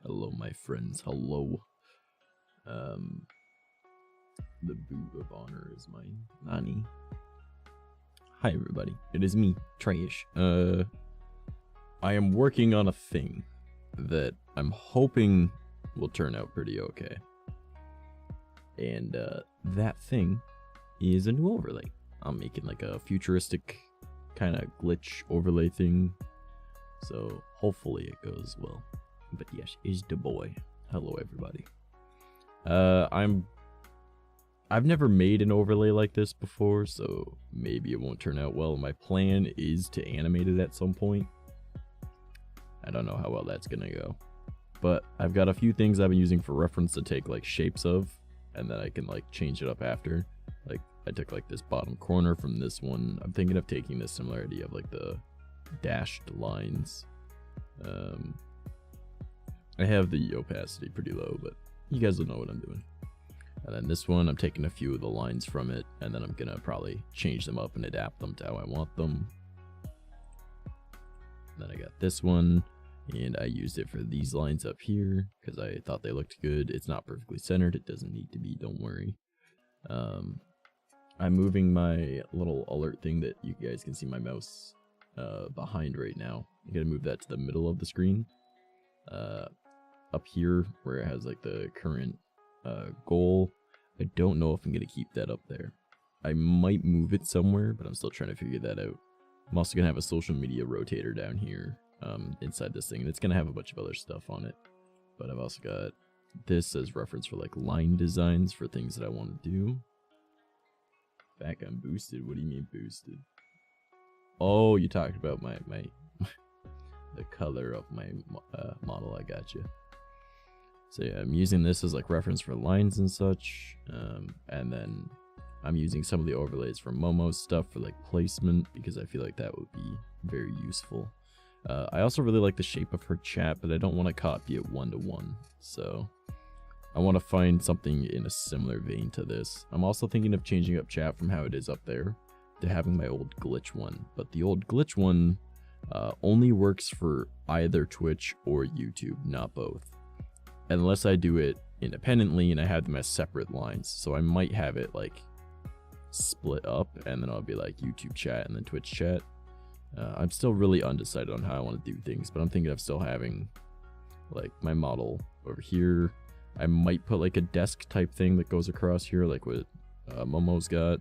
Hello, my friends. Hello. The boot of honor is mine. Nani. Hi, everybody. It is me, Trash. I am working on a thing that I'm hoping will turn out pretty okay. And that thing is a new overlay. I'm making like a futuristic kind of glitch overlay thing. So hopefully it goes well. But yes, is the boy. Hello, everybody. I've never made an overlay like this before, so maybe it won't turn out well. My plan is to animate it at some point. I don't know how well that's gonna go, but I've got a few things I've been using for reference to take like shapes of, and then I can like change it up after. Like I took like this bottom corner from this one. I'm thinking of taking this similarity of like the dashed lines. I have the opacity pretty low, but you guys will know what I'm doing. And then this one, I'm taking a few of the lines from it, and then I'm gonna probably change them up and adapt them to how I want them. And then I got this one, and I used it for these lines up here because I thought they looked good. It's not perfectly centered. It doesn't need to be, don't worry. I'm moving my little alert thing that you guys can see my mouse behind right now. I'm gonna move that to the middle of the screen. Up here where it has like the current goal. I don't know if I'm gonna keep that up there. I might move it somewhere, but I'm still trying to figure that out. I'm also gonna have a social media rotator down here inside this thing, and it's gonna have a bunch of other stuff on it. But I've also got this as reference for like line designs for things that I want to do. Back on boosted. What do you mean boosted? Oh, you talked about my the color of my model. I got you. So yeah, I'm using this as like reference for lines and such, and then I'm using some of the overlays from Momo's stuff for like placement because I feel like that would be very useful. I also really like the shape of her chat, but I don't want to copy it one-to-one, so I want to find something in a similar vein to this. I'm also thinking of changing up chat from how it is up there to having my old glitch one, but the old glitch one only works for either Twitch or YouTube, not both. Unless I do it independently and I have them as separate lines. So I might have it like split up and then I'll be like YouTube chat and then Twitch chat. I'm still really undecided on how I want to do things, but I'm thinking of still having like my model over here. I might put like a desk type thing that goes across here like what Momo's got.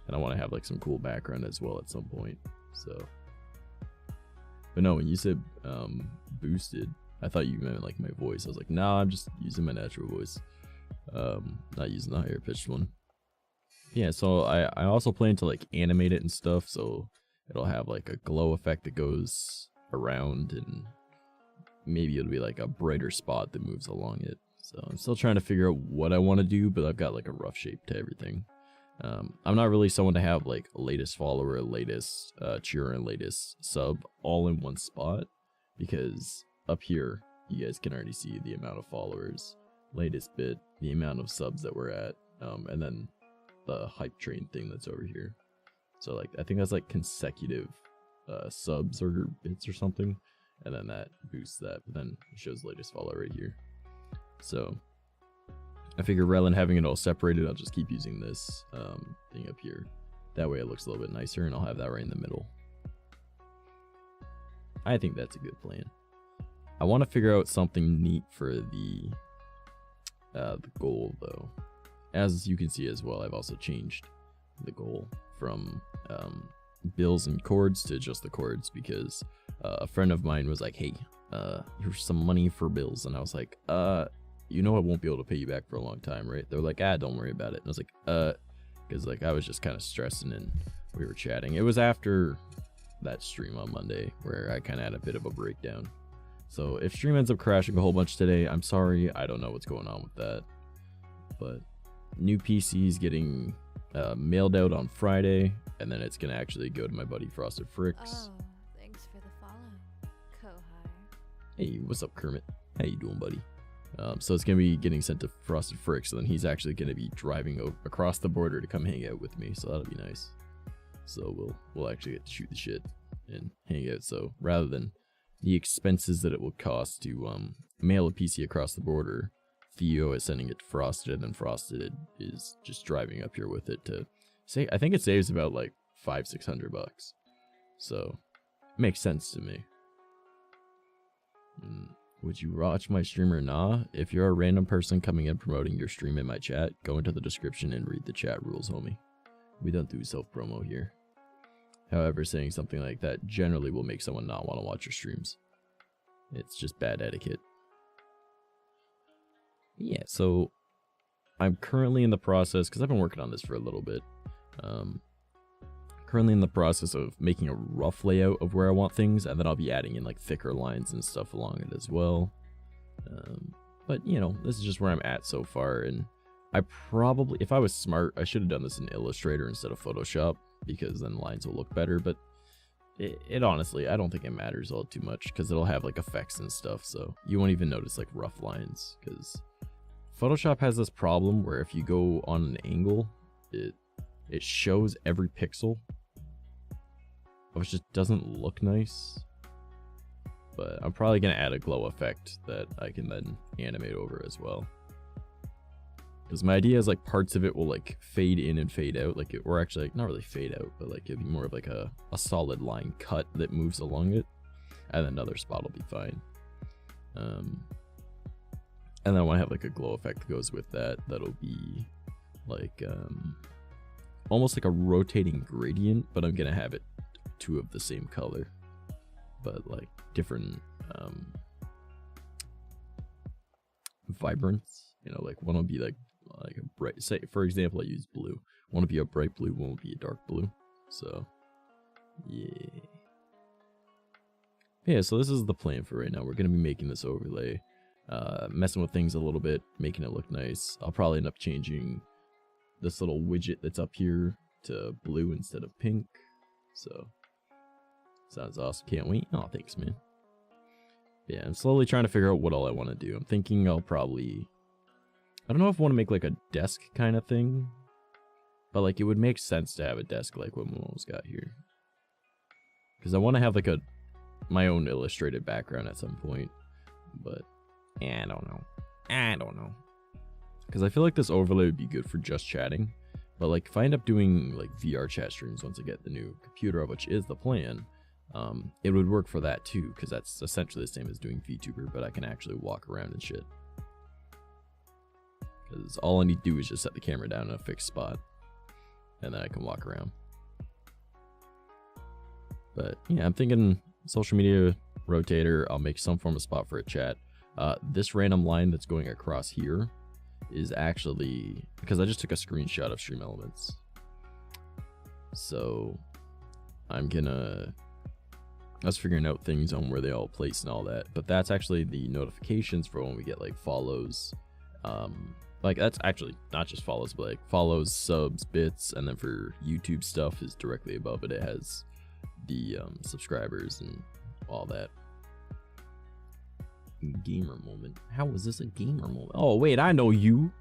And I want to have like some cool background as well at some point. So, but no, when you said boosted, I thought you meant like my voice. I was like, nah, I'm just using my natural voice. Not using the higher pitched one. Yeah, so I also plan to like animate it and stuff, so it'll have like a glow effect that goes around, and maybe it'll be like a brighter spot that moves along it. So I'm still trying to figure out what I want to do, but I've got like a rough shape to everything. I'm not really someone to have like latest follower, latest cheer, and latest sub all in one spot, because up here, you guys can already see the amount of followers, latest bit, the amount of subs that we're at, and then the hype train thing that's over here. So like, I think that's like consecutive subs or bits or something, and then that boosts that, but then it shows latest follower right here. So I figure rather than having it all separated, I'll just keep using this thing up here. That way it looks a little bit nicer, and I'll have that right in the middle. I think that's a good plan. I want to figure out something neat for the goal though. As you can see as well, I've also changed the goal from bills and chords to just the chords, because a friend of mine was like, hey, here's some money for bills, and I was like, you know I won't be able to pay you back for a long time, right? They're like, don't worry about it. And I was like, because like I was just kind of stressing and we were chatting. It was after that stream on Monday where I kind of had a bit of a breakdown. So if stream ends up crashing a whole bunch today, I'm sorry. I don't know what's going on with that. But new PC's getting mailed out on Friday, and then it's going to actually go to my buddy Frosted Fricks. Oh, thanks for the follow, Kohai. Hey, what's up, Kermit? How you doing, buddy? So it's going to be getting sent to Frosted Fricks, and then he's actually going to be driving across the border to come hang out with me, so that'll be nice. So we'll actually get to shoot the shit and hang out. So rather than the expenses that it will cost to mail a PC across the border. Theo is sending it to Frosted, and then Frosted is just driving up here with it to say. I think it saves about like $500-600 bucks. So it makes sense to me. Would you watch my stream or nah? If you're a random person coming in promoting your stream in my chat, go into the description and read the chat rules, homie. We don't do self-promo here. However, saying something like that generally will make someone not want to watch your streams. It's just bad etiquette. Yeah, so I'm currently in the process, because I've been working on this for a little bit. Currently in the process of making a rough layout of where I want things, and then I'll be adding in like thicker lines and stuff along it as well. But you know, this is just where I'm at so far, and I probably, if I was smart, I should have done this in Illustrator instead of Photoshop, because then lines will look better. But it honestly, I don't think it matters all too much, because it'll have like effects and stuff, so you won't even notice like rough lines, because Photoshop has this problem where if you go on an angle, it shows every pixel, which just doesn't look nice. But I'm probably going to add a glow effect that I can then animate over as well. Because my idea is like parts of it will like fade in and fade out, like or actually like not really fade out, but like it'd be more of like a solid line cut that moves along it, and then another spot will be fine. And then I want to have like a glow effect that goes with that. That'll be like almost like a rotating gradient, but I'm gonna have it two of the same color, but like different vibrance. You know, like one will be like a bright, say for example I use blue, one will be a bright blue, one will be a dark blue. So yeah, so this is the plan for right now. We're gonna be making this overlay, messing with things a little bit, making it look nice. I'll probably end up changing this little widget that's up here to blue instead of pink. So sounds awesome. Can't wait. Oh, thanks, man. Yeah, I'm slowly trying to figure out what all I want to do. I'm thinking I'll probably, I don't know if I want to make like a desk kind of thing, but like it would make sense to have a desk like what Momo's got here, because I want to have like my own illustrated background at some point. But I don't know. Because I feel like this overlay would be good for just chatting. But like if I end up doing like VR chat streams once I get the new computer, which is the plan, it would work for that too, because that's essentially the same as doing VTuber, but I can actually walk around and shit. Because all I need to do is just set the camera down in a fixed spot, and then I can walk around. But yeah, I'm thinking social media rotator, I'll make some form of spot for a chat. This random line that's going across here is actually, because I just took a screenshot of Stream Elements. So I was figuring out things on where they all place and all that, but that's actually the notifications for when we get like follows. Like that's actually not just follows, but like follows, subs, bits, and then for YouTube stuff is directly above it. It has the subscribers and all that. Gamer moment. How was this a gamer moment? Oh wait, I know you.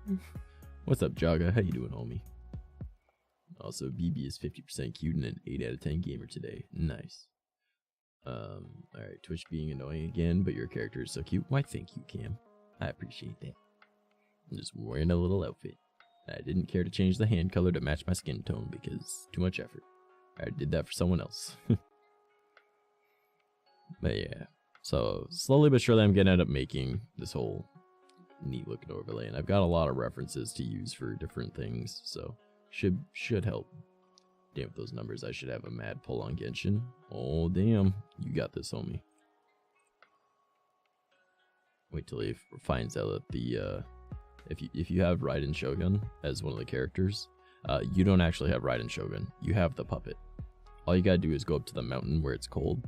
What's up, Jaga? How you doing, homie? Also, BB is 50% cute and an 8 out of 10 gamer today. Nice. Alright, Twitch being annoying again, but your character is so cute. Why, thank you, Cam. I appreciate that. I'm just wearing a little outfit. I didn't care to change the hand color to match my skin tone because too much effort. I did that for someone else. But yeah. So slowly but surely I'm gonna end up making this whole neat looking overlay, and I've got a lot of references to use for different things, so should help. Damn, with those numbers, I should have a mad pull on Genshin. Oh damn, you got this, homie. Wait till he finds out that the if you have Raiden Shogun as one of the characters, you don't actually have Raiden Shogun. You have the puppet. All you gotta do is go up to the mountain where it's cold.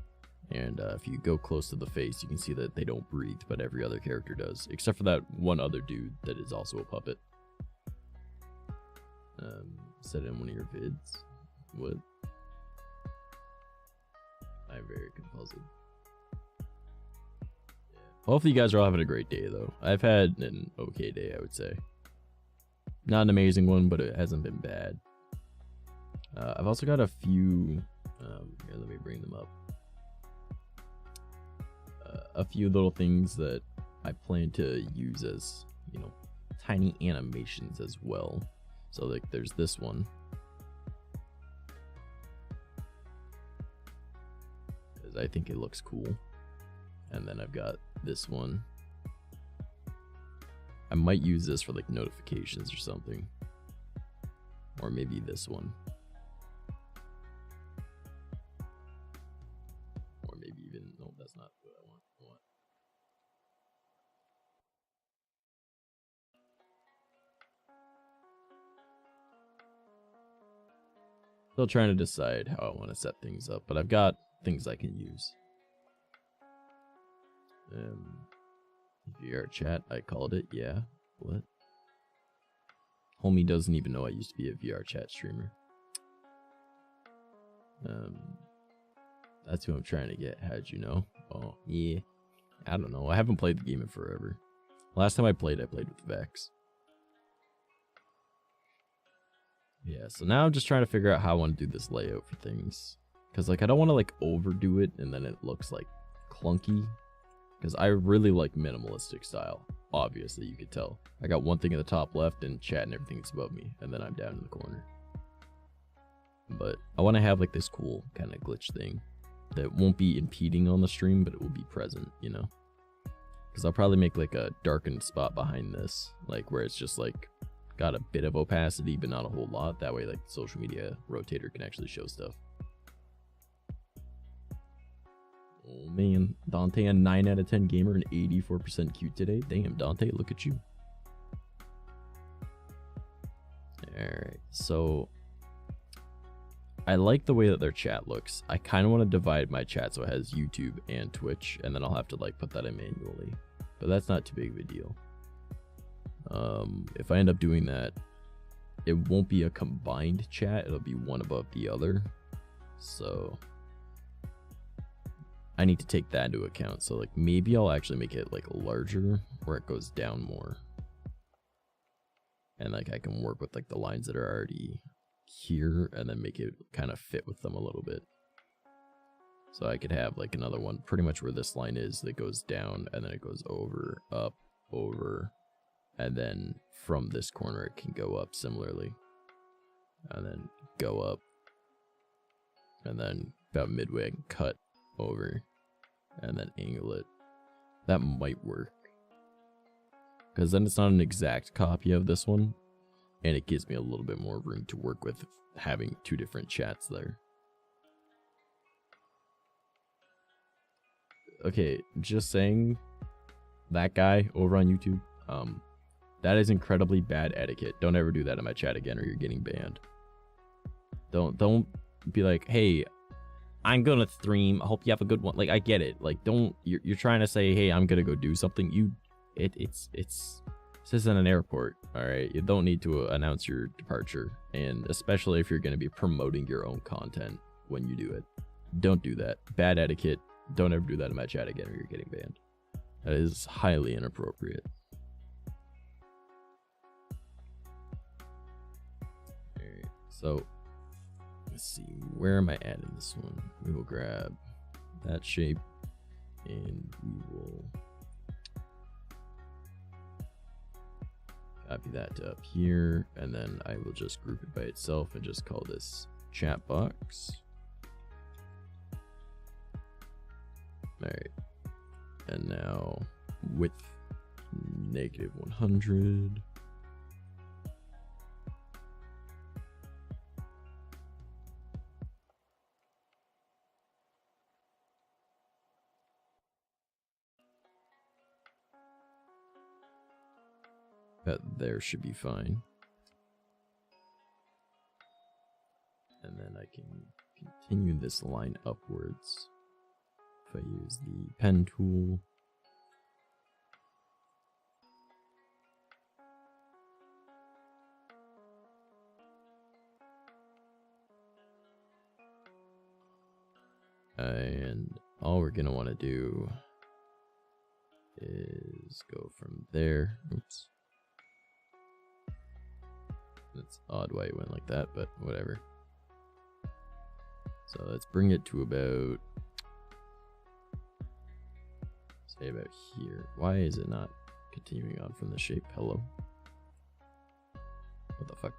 And if you go close to the face, you can see that they don't breathe, but every other character does, except for that one other dude that is also a puppet. Said it in one of your vids. What? I'm very puzzled. Yeah. Hopefully you guys are all having a great day, though. I've had an okay day, I would say. Not an amazing one, but it hasn't been bad. I've also got a few... here, let me bring them up. a few little things that I plan to use as, you know, tiny animations as well. So like there's this one. Because I think it looks cool. And then I've got this one. I might use this for like notifications or something. Or maybe this one. Or maybe even, no, that's not what I want. Still trying to decide how I want to set things up, but I've got things I can use. VR chat, I called it, yeah. What? Homie doesn't even know I used to be a VR chat streamer. That's who I'm trying to get. How'd you know? Oh, yeah. I don't know. I haven't played the game in forever. Last time I played with Vex. Yeah, so now I'm just trying to figure out how I want to do this layout for things. Because, like, I don't want to, like, overdo it and then it looks, like, clunky. Because I really like minimalistic style. Obviously, you could tell. I got one thing at the top left and chat and everything that's above me. And then I'm down in the corner. But I want to have, like, this cool kind of glitch thing. That won't be impeding on the stream, but it will be present, you know? Because I'll probably make, like, a darkened spot behind this. Like, where it's just, like, got a bit of opacity, but not a whole lot. That way, like, the social media rotator can actually show stuff. Oh man, Dante, a 9 out of 10 gamer and 84% cute today. Damn, Dante, look at you. Alright, so I like the way that their chat looks. I kind of want to divide my chat so it has YouTube and Twitch, and then I'll have to like put that in manually. But that's not too big of a deal. If I end up doing that, it won't be a combined chat. It'll be one above the other. So I need to take that into account. So like maybe I'll actually make it like larger where it goes down more. And like I can work with like the lines that are already here and then make it kind of fit with them a little bit. So I could have like another one pretty much where this line is that goes down and then it goes over, up, over, and then from this corner it can go up similarly. And then go up. And then about midway I can cut over and then angle it. That might work. Because then it's not an exact copy of this one. And it gives me a little bit more room to work with having two different chats there. Okay, just saying, that guy over on YouTube, that is incredibly bad etiquette. Don't ever do that in my chat again or you're getting banned. Don't be like, hey, I'm gonna stream, I hope you have a good one. Like, I get it. Like, don't, you're trying to say, hey, I'm gonna go do something. This isn't an airport, all right? You don't need to announce your departure, and especially if you're going to be promoting your own content when you do it. Don't do that. Bad etiquette. Don't ever do that in my chat again or you're getting banned. That is highly inappropriate. Alright, so let's see. Where am I at in this one? We will grab that shape and we will copy that to up here, and then I will just group it by itself and just call this chat box. Alright, and now width -100. That there should be fine. And then I can continue this line upwards. If I use the pen tool. And all we're gonna want to do is go from there. Oops. That's odd why it went like that, but whatever. So let's bring it to about, so say about here? Why is it not continuing on from the shape? Hello? What the fuck?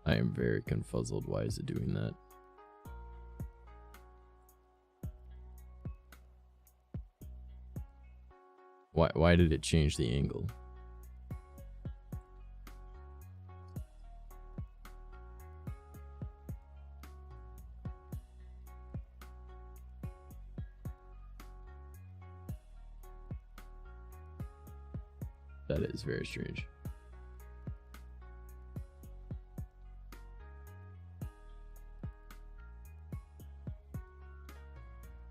I am very confuzzled. Why is it doing that? Why did it change the angle? That is very strange.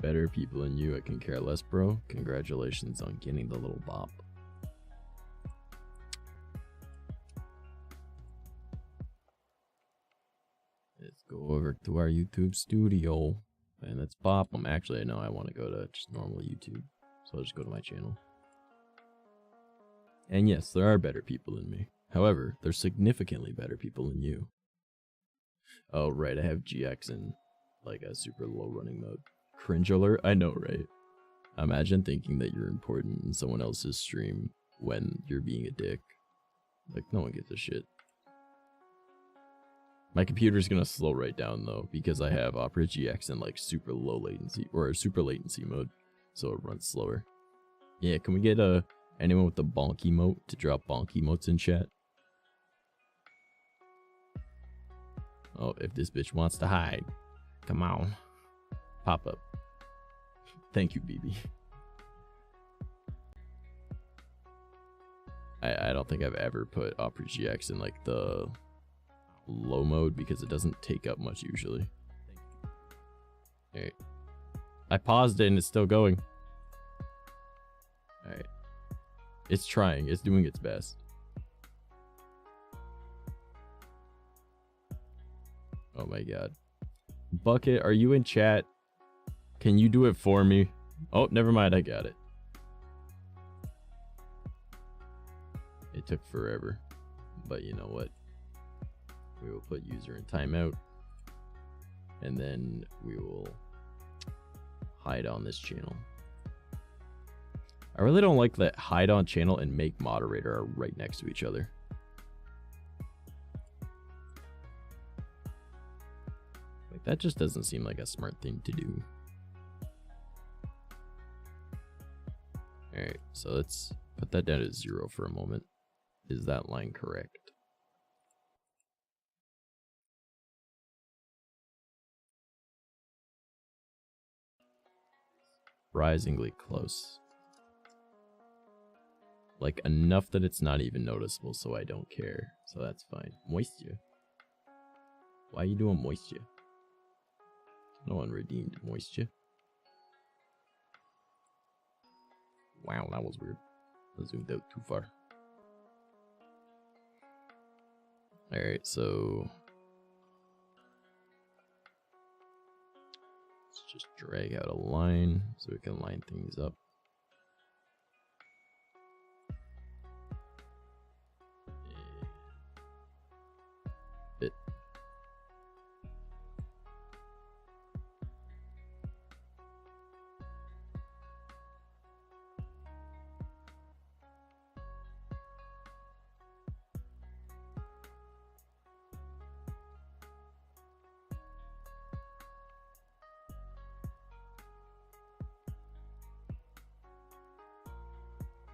Better people than you, I can care less, bro. Congratulations on getting the little bop. Let's go over to our YouTube studio and let's bop them. Actually, I know I want to go to just normal YouTube, so I'll just go to my channel. And yes, there are better people than me. However, there's significantly better people than you. Oh, right, I have GX in like a super low running mode. Cringe alert? I know, right? Imagine thinking that you're important in someone else's stream when you're being a dick. Like, no one gives a shit. My computer's gonna slow right down though, because I have Opera GX in like super low latency, or super latency mode, so it runs slower. Yeah, can we get anyone with the bonk emote to drop bonk emotes in chat? Oh, if this bitch wants to hide, come on. Pop up. Thank you, BB. I don't think I've ever put Opera GX in like the low mode because it doesn't take up much usually. Alright. I paused it and it's still going. Alright. It's trying. It's doing its best. Oh my god. Bucket, are you in chat? Can you do it for me? Oh, never mind. I got it. It took forever. But you know what? We will put user in timeout. And then we will hide on this channel. I really don't like that hide on channel and make moderator are right next to each other. Like, that just doesn't seem like a smart thing to do. Alright, so let's put that down to 0 for a moment. Is that line correct? Surprisingly close. Like, enough that it's not even noticeable, so I don't care. So that's fine. Moisture. Why are you doing moisture? No one redeemed moisture. Wow, that was weird. I zoomed out too far. Alright, so let's just drag out a line so we can line things up. Bit.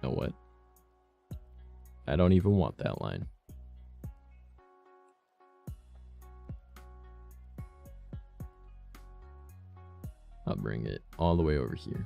You know what? I don't even want that line. I'll bring it all the way over here.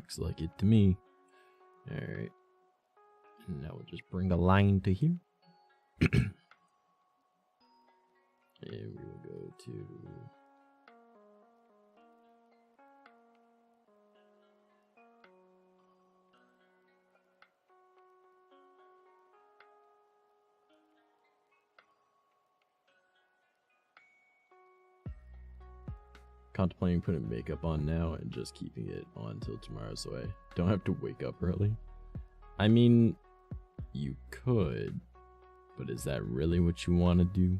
Looks like it to me. Alright. Now we'll just bring a line to here. And we will go to... contemplating putting makeup on now and just keeping it on till tomorrow so I don't have to wake up early. I mean, you could, but is that really what you want to do?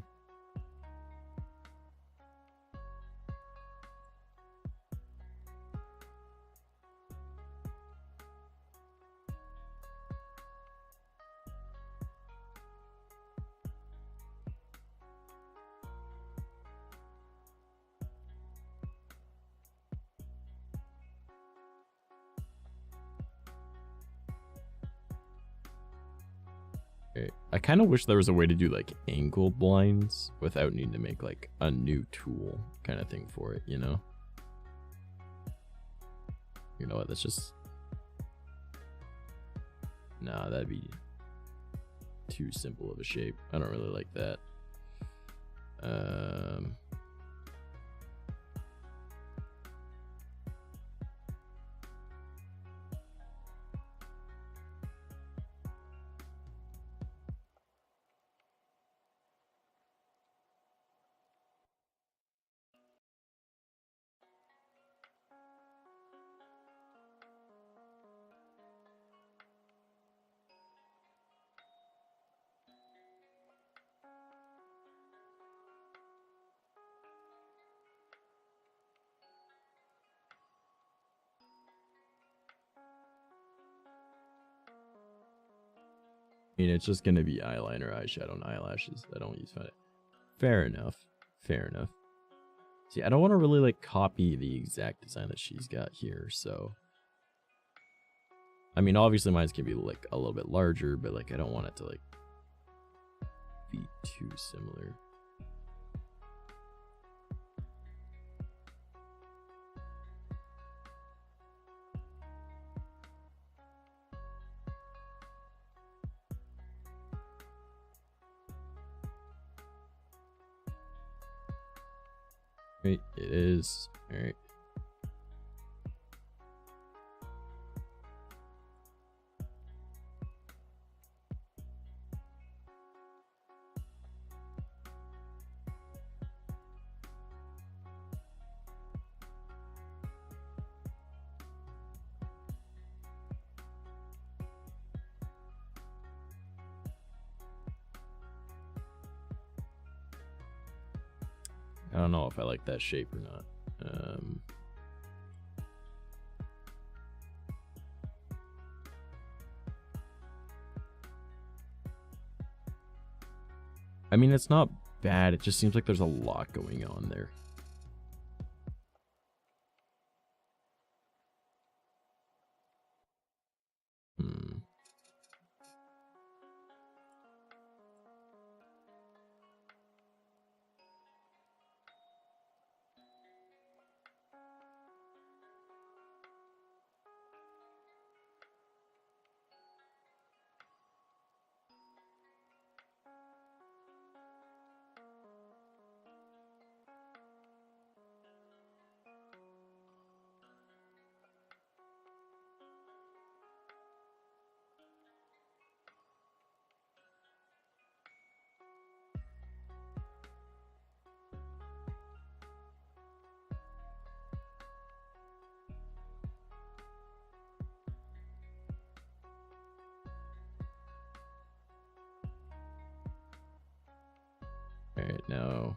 I kind of wish there was a way to do like angle blinds without needing to make like a new tool kind of thing for it, you know? You know what, that's just... Nah, that'd be too simple of a shape. I don't really like that. I mean, it's just going to be eyeliner, eyeshadow, and eyelashes. I don't use it. Fair enough. Fair enough. See, I don't want to really, like, copy the exact design that she's got here, so... I mean, obviously mine's can be, like, a little bit larger, but, like, I don't want it to, like, be too similar. Right, it is. Alright. I don't know if I like that shape or not. I mean, it's not bad. It just seems like there's a lot going on there. Alright, now...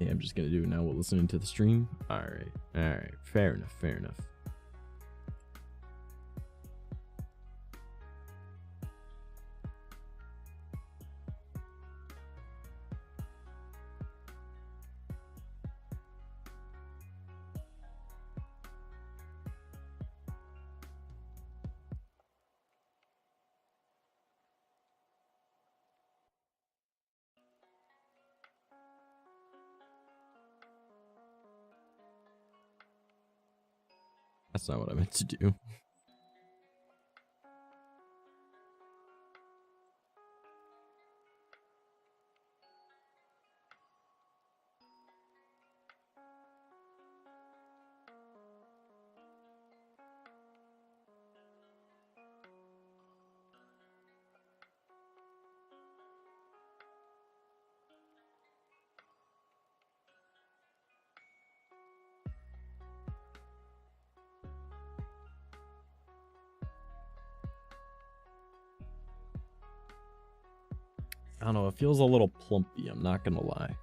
Yeah, I'm just gonna do it now while listening to the stream. Alright, alright. Fair enough, fair enough. That's not what I meant to do. I don't know, it feels a little plumpy, I'm not gonna lie.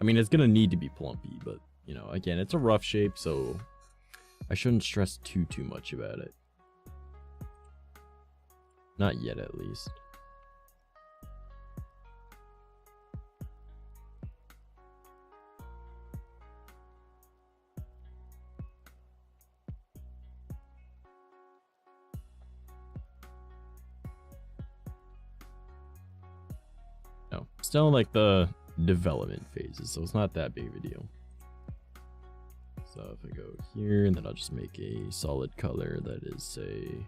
I mean, it's gonna need to be plumpy, but, you know, again, it's a rough shape, so I shouldn't stress too much about it. Not yet, at least. No, still in like the development phases, so it's not that big of a deal. So if I go here, and then I'll just make a solid color that is, say,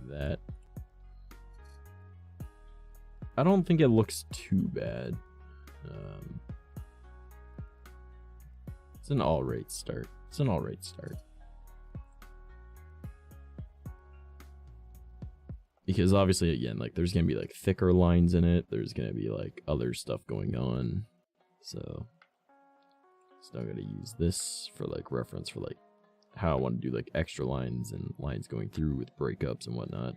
that. I don't think it looks too bad. It's an alright start. It's an alright start. Because obviously, again, like there's gonna be like thicker lines in it. There's gonna be like other stuff going on. So still gotta use this for like reference for like how I want to do like extra lines and lines going through with breakups and whatnot.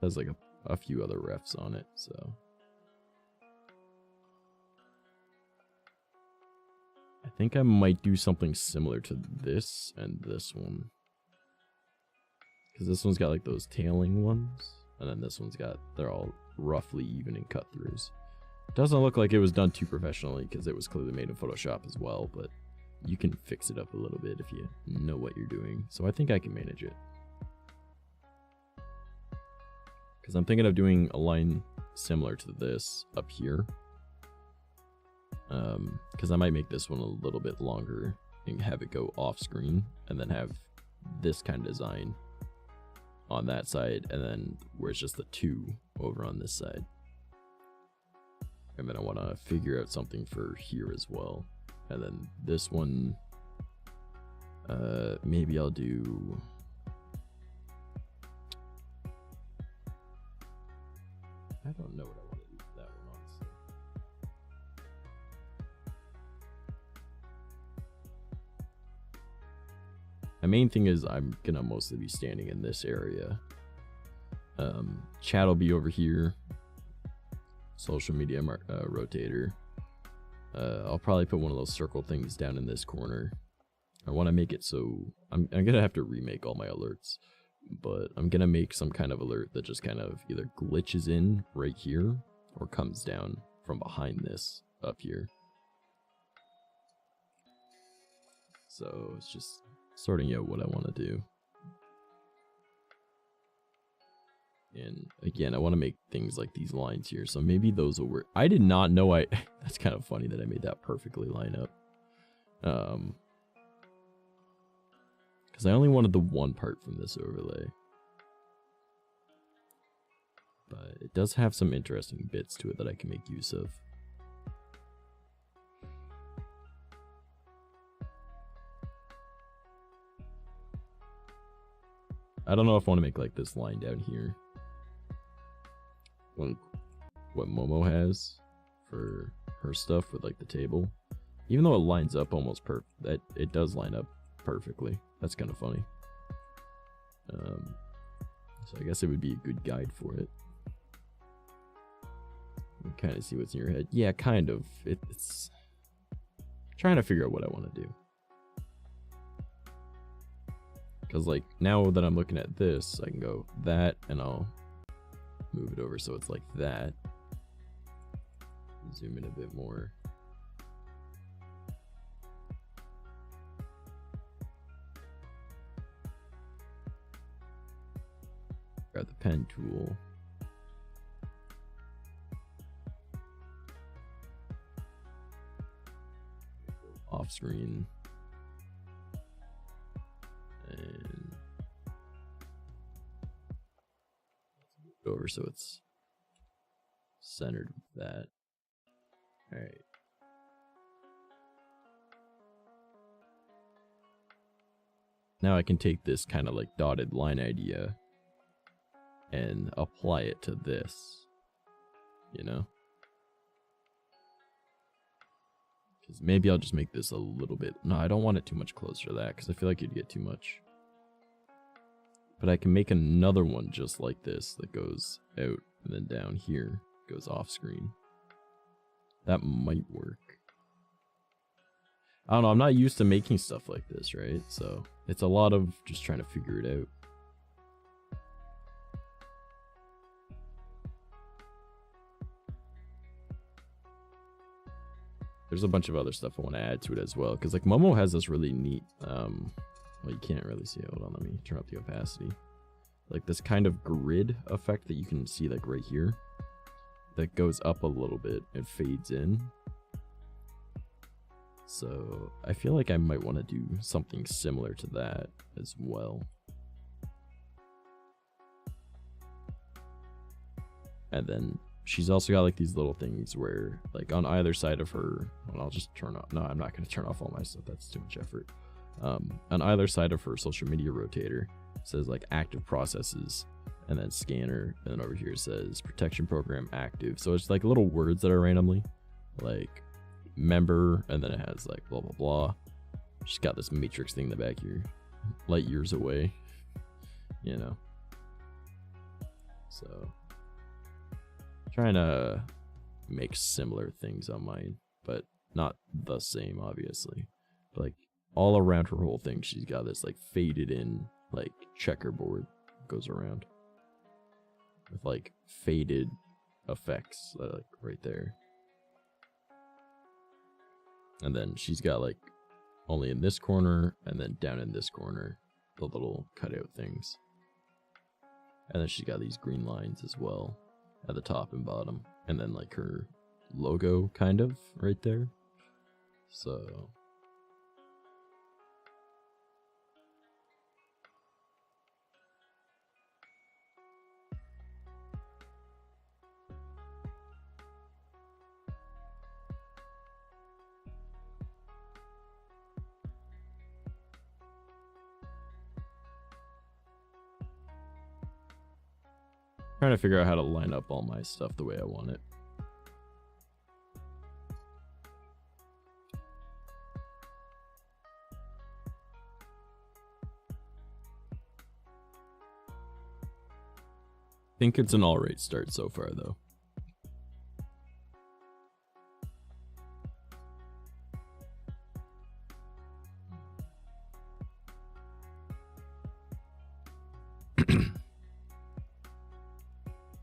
There's like a few other refs on it, so I think I might do something similar to this and this one. Because this one's got like those tailing ones. And then this one's got, they're all roughly even in cut throughs. Doesn't look like it was done too professionally because it was clearly made in Photoshop as well. But you can fix it up a little bit if you know what you're doing. So I think I can manage it. Because I'm thinking of doing a line similar to this up here. Because I might make this one a little bit longer and have it go off screen, and then have this kind of design on that side, and then where it's just the two over on this side. And then I want to figure out something for here as well. And then this one, maybe I'll do... I don't know what I want to do for that one, honestly. The main thing is I'm gonna mostly be standing in this area. Chat will be over here. Social media rotator. I'll probably put one of those circle things down in this corner. I want to make it so I'm gonna have to remake all my alerts, but I'm gonna make some kind of alert that just kind of either glitches in right here or comes down from behind this up here. So it's just sorting out what I want to do. And again, I want to make things like these lines here, so maybe those will work. I did not know that's kind of funny that I made that perfectly line up. Because I only wanted the one part from this overlay. But it does have some interesting bits to it that I can make use of. I don't know if I want to make like this line down here. What Momo has for her stuff with like the table. Even though it lines up almost perfect, it does line up perfectly. That's kind of funny. So I guess it would be a good guide for it. You kind of see what's in your head. Yeah, kind of. It's trying to figure out what I want to do. Because like now that I'm looking at this, I can go that and I'll move it over so it's like that. Zoom in a bit more. pen tool. Off screen. And over so it's centered with that. All right. Now I can take this kind of like dotted line idea and apply it to this, you know? Because maybe I'll just make this a little bit. No, I don't want it too much closer to that because I feel like you'd get too much. But I can make another one just like this that goes out and then down here goes off screen. That might work. I don't know, I'm not used to making stuff like this, right? So it's a lot of just trying to figure it out. There's a bunch of other stuff I want to add to it as well. Because like Momo has this really neat, well, you can't really see it. Hold on, let me turn up the opacity. Like this kind of grid effect that you can see like right here. That goes up a little bit and fades in. So I feel like I might want to do something similar to that as well. And then she's also got like these little things where like on either side of her, well, I'll just turn off. No, I'm not going to turn off all my stuff. That's too much effort. On either side of her social media rotator it says like active processes and then scanner. And then over here it says protection program active. So it's like little words that are randomly like member, and then it has like blah blah blah. She's got this matrix thing in the back here, light years away, you know. So trying to make similar things on mine, but not the same, obviously. But like all around her whole thing, she's got this like faded in like checkerboard goes around with like faded effects like right there. And then she's got like only in this corner and then down in this corner the little cutout things. And then she's got these green lines as well at the top and bottom. And then like her logo kind of right there. So trying to figure out how to line up all my stuff the way I want it. I think it's an alright start so far though.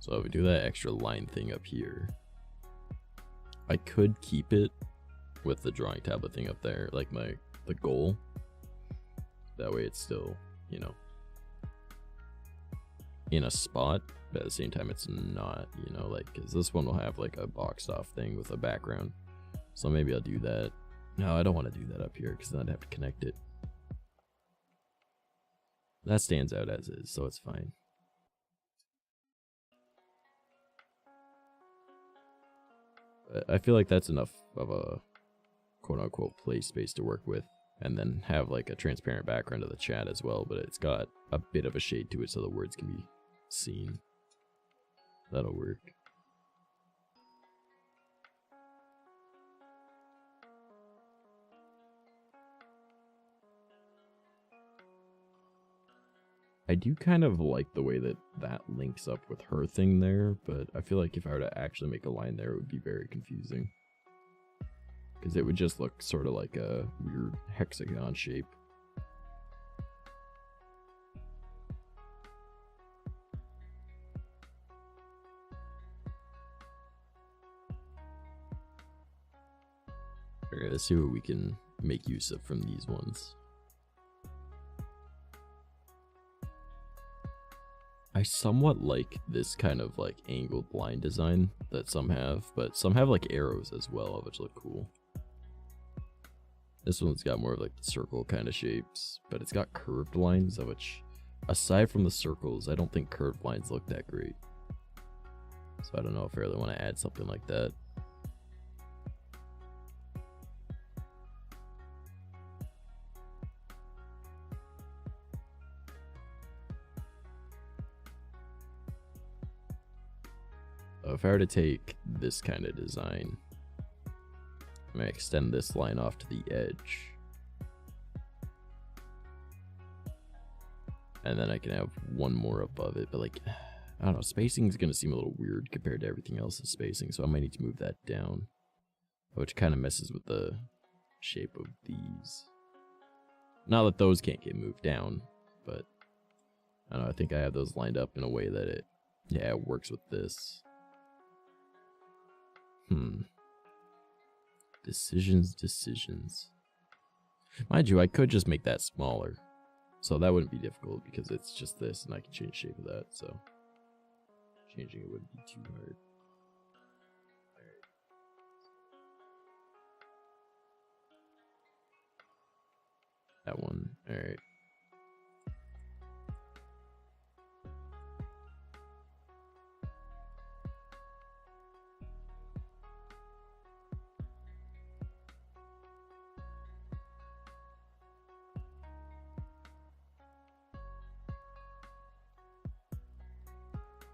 So if we do that extra line thing up here, I could keep it with the drawing tablet thing up there, like the goal. That way it's still, you know, in a spot, but at the same time it's not, you know, like, because this one will have like a boxed off thing with a background. So maybe I'll do that. No, I don't want to do that up here because then I'd have to connect it. That stands out as is, so it's fine. I feel like that's enough of a quote-unquote play space to work with, and then have like a transparent background of the chat as well, but it's got a bit of a shade to it so the words can be seen. That'll work. I do kind of like the way that that links up with her thing there, but I feel like if I were to actually make a line there, it would be very confusing. Because it would just look sort of like a weird hexagon shape. Alright, let's see what we can make use of from these ones. I somewhat like this kind of like angled line design that some have, but some have like arrows as well, which look cool. This one's got more of like the circle kind of shapes, but it's got curved lines, which aside from the circles, I don't think curved lines look that great. So I don't know if I really want to add something like that. If I were to take this kind of design, I'm going to extend this line off to the edge. And then I can have one more above it, but like, I don't know, spacing is going to seem a little weird compared to everything else's spacing, so I might need to move that down, which kind of messes with the shape of these. Not that those can't get moved down, but I don't know, I think I have those lined up in a way that it works with this. Decisions. Mind you, I could just make that smaller. So that wouldn't be difficult because it's just this and I can change the shape of that. So changing it wouldn't be too hard. Alright. That one. Alright.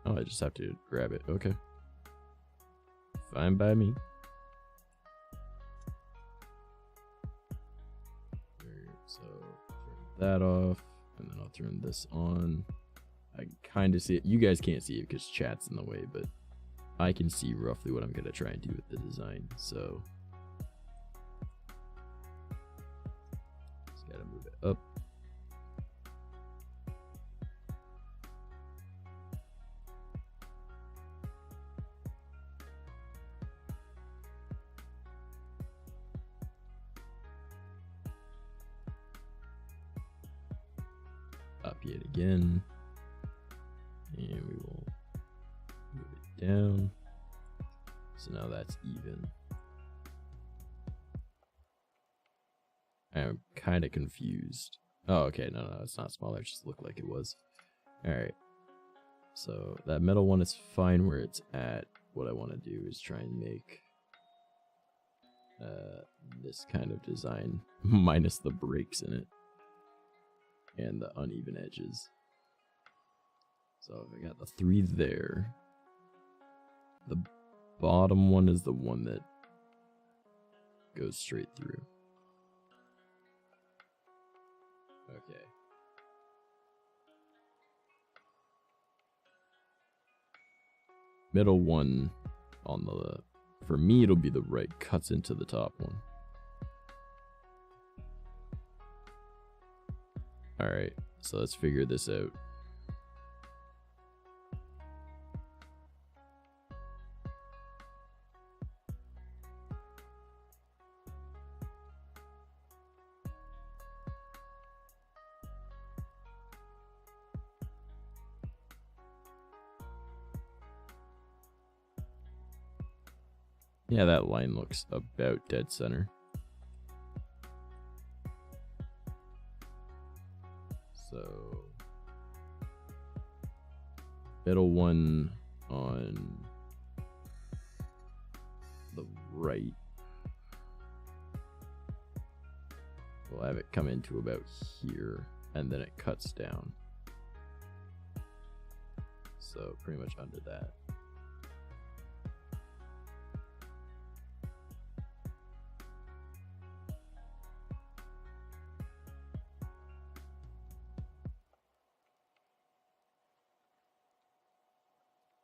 Oh, I just have to grab it. Okay. Fine by me. So turn that off, and then I'll turn this on. I can kind of see it. You guys can't see it because chat's in the way, but I can see roughly what I'm going to try and do with the design. So just got to move it up. Up yet again, and we will move it down. So now that's even. I'm kind of confused. Oh, okay, no, it's not smaller. It just looked like it was. All right. So that middle one is fine where it's at. What I want to do is try and make this kind of design minus the breaks in it and the uneven edges. So I got the 3 there. The bottom one is the one that goes straight through. Okay. Middle one on the, for me it'll be the right, cuts into the top one. Alright, so let's figure this out. Yeah, that line looks about dead center. So, middle one on the right. We'll have it come into about here, and then it cuts down. So, pretty much under that.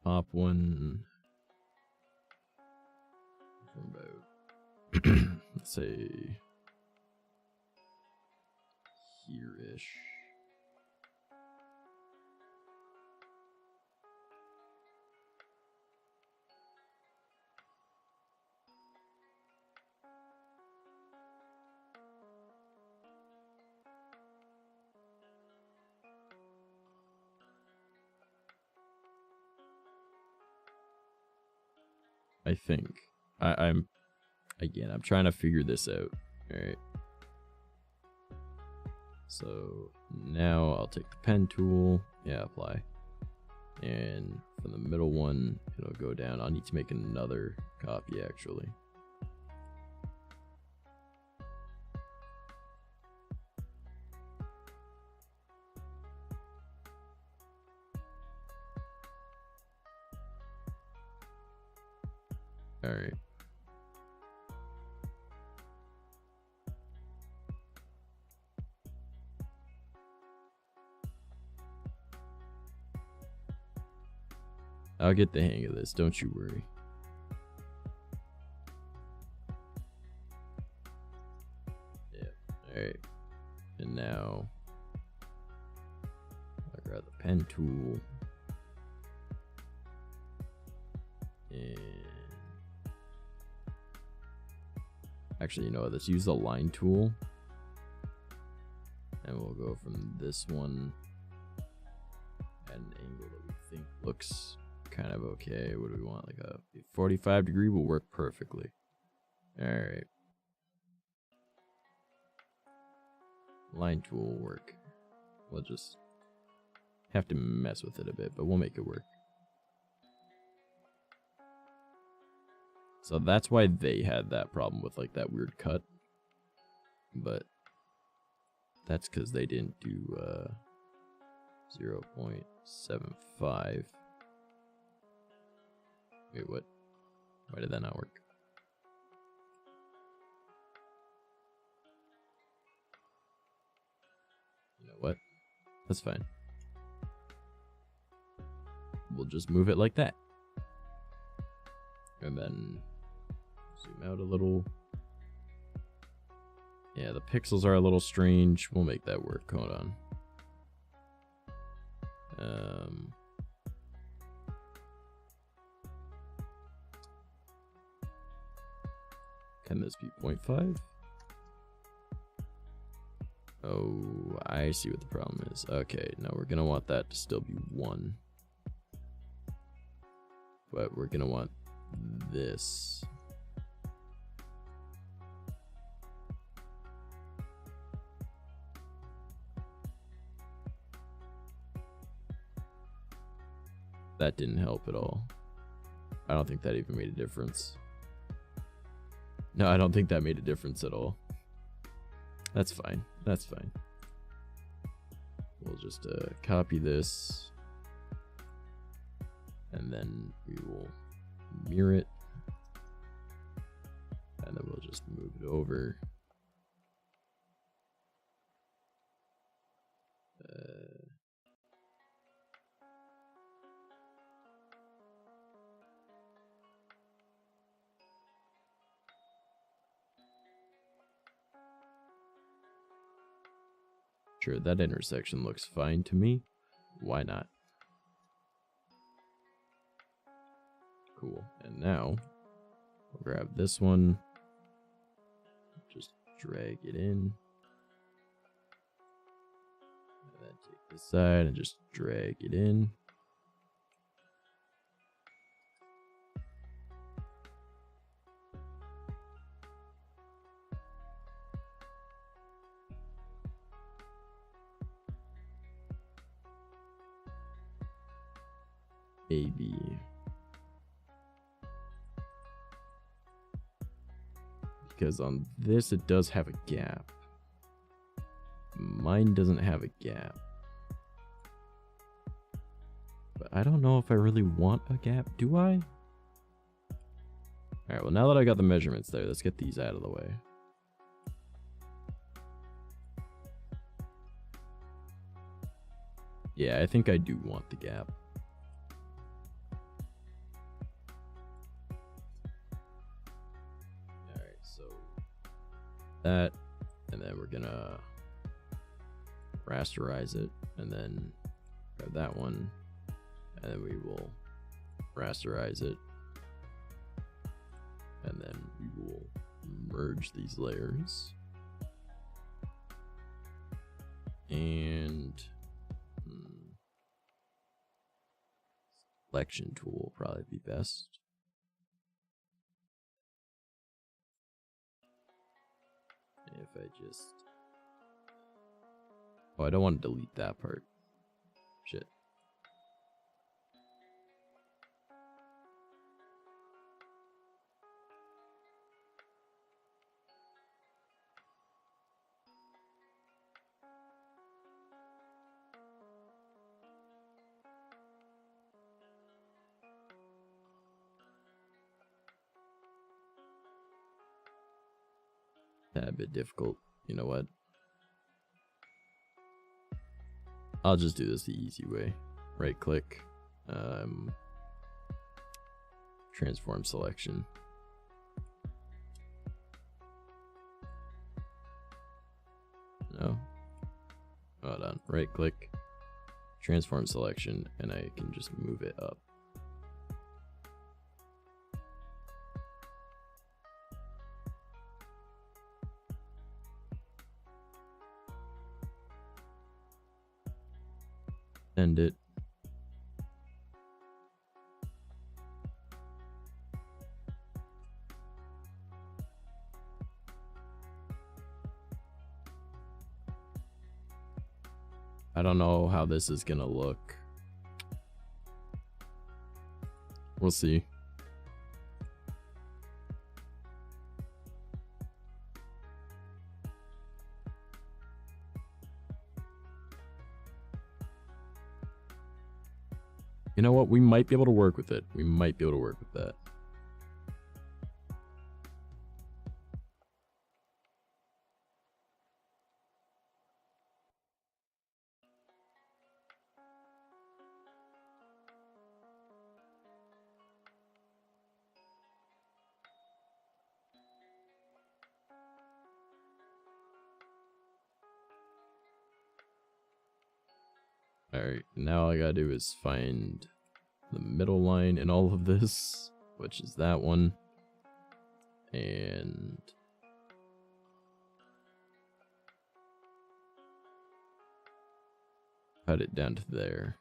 Top one from about let's say here-ish. I think. I'm trying to figure this out. Alright. So now I'll take the pen tool. Yeah, apply. And from the middle one, it'll go down. I'll need to make another copy actually. Alright. I'll get the hang of this, don't you worry. Yeah, alright. And now I'll grab the pen tool. And actually, you know what, let's use the line tool. And we'll go from this one at an angle that we think looks kind of okay. What do we want? Like a 45 degree will work perfectly. Alright. Line tool will work. We'll just have to mess with it a bit, but we'll make it work. So that's why they had that problem with like that weird cut. But that's because they didn't do 0.75. Wait, what? Why did that not work? You know what? That's fine. We'll just move it like that. And then zoom out a little. Yeah, the pixels are a little strange. We'll make that work. Hold on. Can this be 0.5? Oh, I see what the problem is. Okay, no, we're gonna want that to still be 1. But we're gonna want this. That didn't help at all. I don't think that even made a difference. No, I don't think that made a difference at all. That's fine. That's fine. We'll just copy this. And then we will mirror it. And then we'll just move it over. Sure, that intersection looks fine to me. Why not? Cool. And now we'll grab this one. Just drag it in. And then take this side and just drag it in. AB. Because on this it does have a gap. Mine doesn't have a gap. But I don't know if I really want a gap, do I? Alright, well now that I got the measurements there, let's get these out of the way. Yeah, I think I do want the gap. That, and then we're gonna rasterize it, and then grab that one, and then we will rasterize it, and then we will merge these layers, and selection tool will probably be best. I just... Oh, I don't want to delete that part. Shit. A bit difficult. You know what? I'll just do this the easy way. Right click, transform selection. No. Hold on. Right click, transform selection, and I can just move it up. End it. I don't know how this is gonna look. We'll see. You know what? We might be able to work with it. We might be able to work with that. Alright, now all I gotta do is find the middle line in all of this, which is that one. And cut it down to there.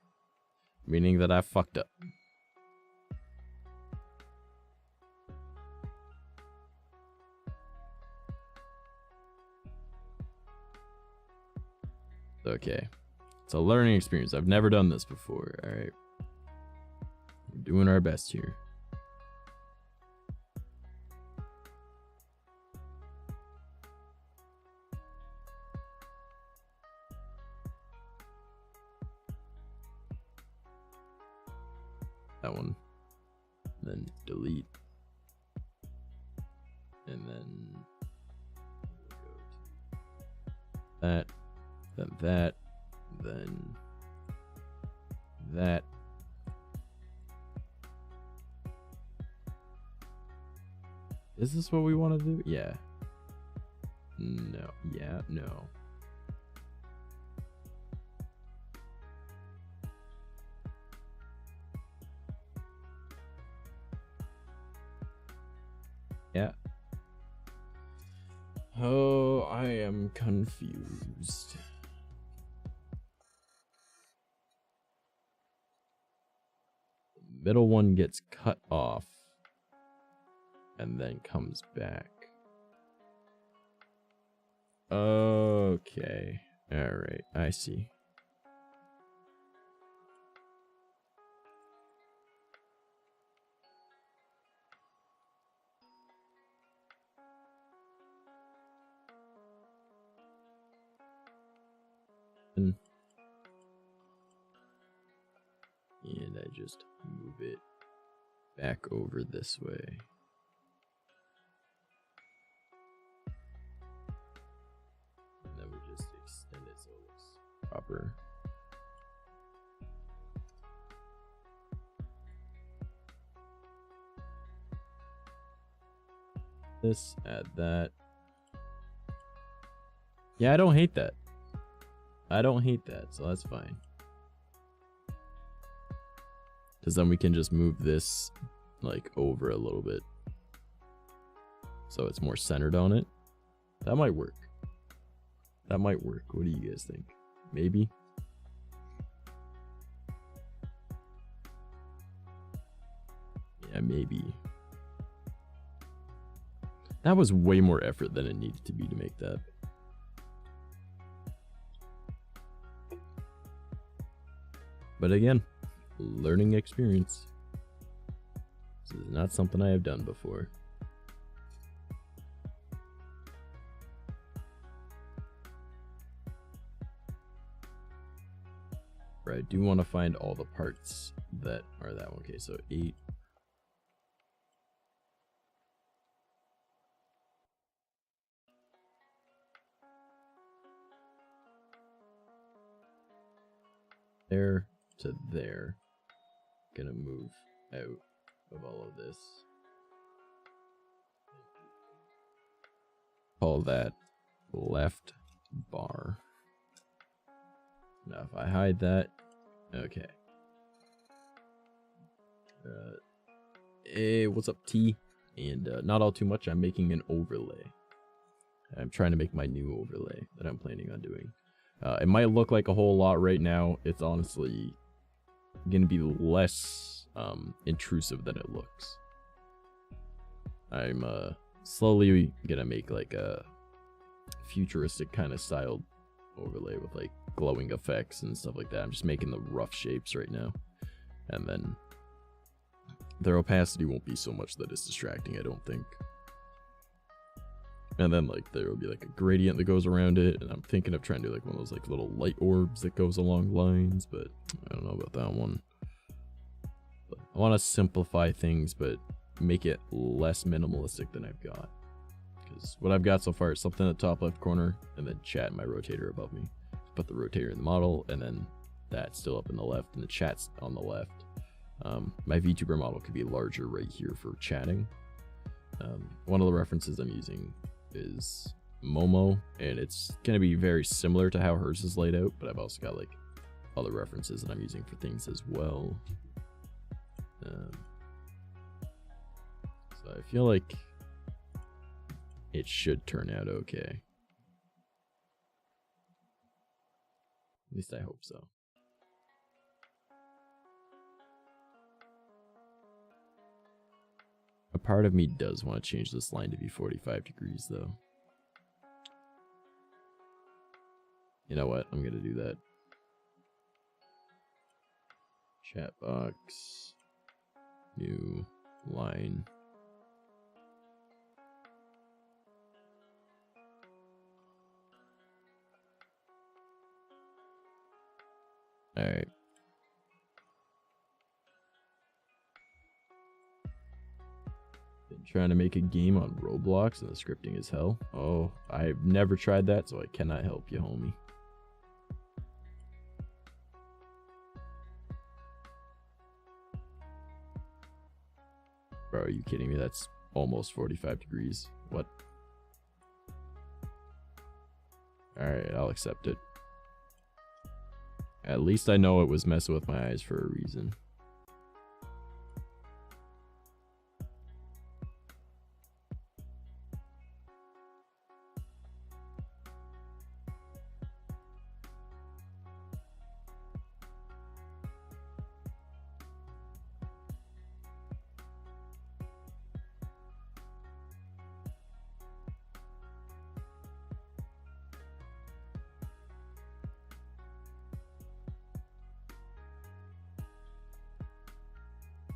Meaning that I fucked up. Okay. It's a learning experience. I've never done this before. Alright. We're doing our best here. That one. Then delete. And then that. Then that. Then that. Is this what we want to do? Yeah. No. Yeah. No. Yeah. Oh, I am confused. Middle one gets cut off and then comes back. Okay. All right. I see. And I just move it back over this way. And then we just extend it so it looks proper. This, add that. Yeah, I don't hate that. I don't hate that, so that's fine. Because then we can just move this like over a little bit. So it's more centered on it. That might work. That might work. What do you guys think? Maybe? Yeah, maybe. That was way more effort than it needed to be to make that. But again, learning experience. This is not something I have done before. Right, I do want to find all the parts that are that one. Okay, so 8. There to there. Gonna move out of all of this. Call that left bar. Now if I hide that, okay. Hey, what's up, T? And not all too much, I'm making an overlay. I'm trying to make my new overlay that I'm planning on doing. It might look like a whole lot right now. It's honestly gonna be less intrusive than it looks. I'm slowly gonna make like a futuristic kind of styled overlay with like glowing effects and stuff like that. I'm just making the rough shapes right now, and then their opacity won't be so much that it's distracting, I don't think. And then like there will be like a gradient that goes around it, and I'm thinking of trying to do like one of those like little light orbs that goes along lines, but I don't know about that one. But I want to simplify things but make it less minimalistic than I've got, because what I've got so far is something at the top left corner and then chat and my rotator above me. Put the rotator in the model, and then that's still up in the left and the chat's on the left. My VTuber model could be larger right here for chatting. One of the references I'm using is Momo, and it's going to be very similar to how hers is laid out, but I've also got like other references that I'm using for things as well. So I feel like it should turn out okay. At least I hope so. A part of me does want to change this line to be 45 degrees though. You know what? I'm going to do that. Chat box. New line. Alright. Been trying to make a game on Roblox and the scripting is hell. Oh, I've never tried that, so I cannot help you, homie. Bro, are you kidding me? That's almost 45 degrees. What? Alright, I'll accept it. At least I know it was messing with my eyes for a reason.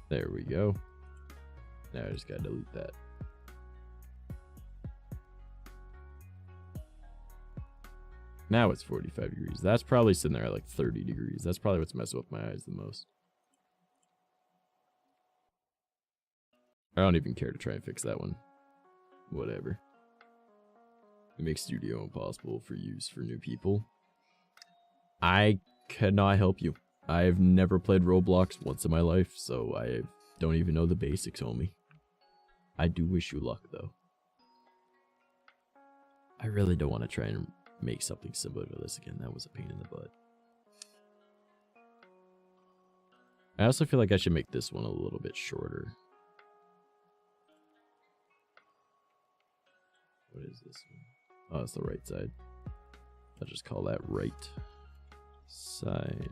There we go. Now I just gotta delete that. Now it's 45 degrees. That's probably sitting there at like 30 degrees. That's probably what's messing with my eyes the most. I don't even care to try and fix that one. Whatever. It makes Studio impossible for use for new people. I cannot help you. I've never played Roblox once in my life, so I don't even know the basics, homie. I do wish you luck, though. I really don't want to try and make something similar to this again. That was a pain in the butt. I also feel like I should make this one a little bit shorter. What is this one? Oh, it's the right side. I'll just call that right side.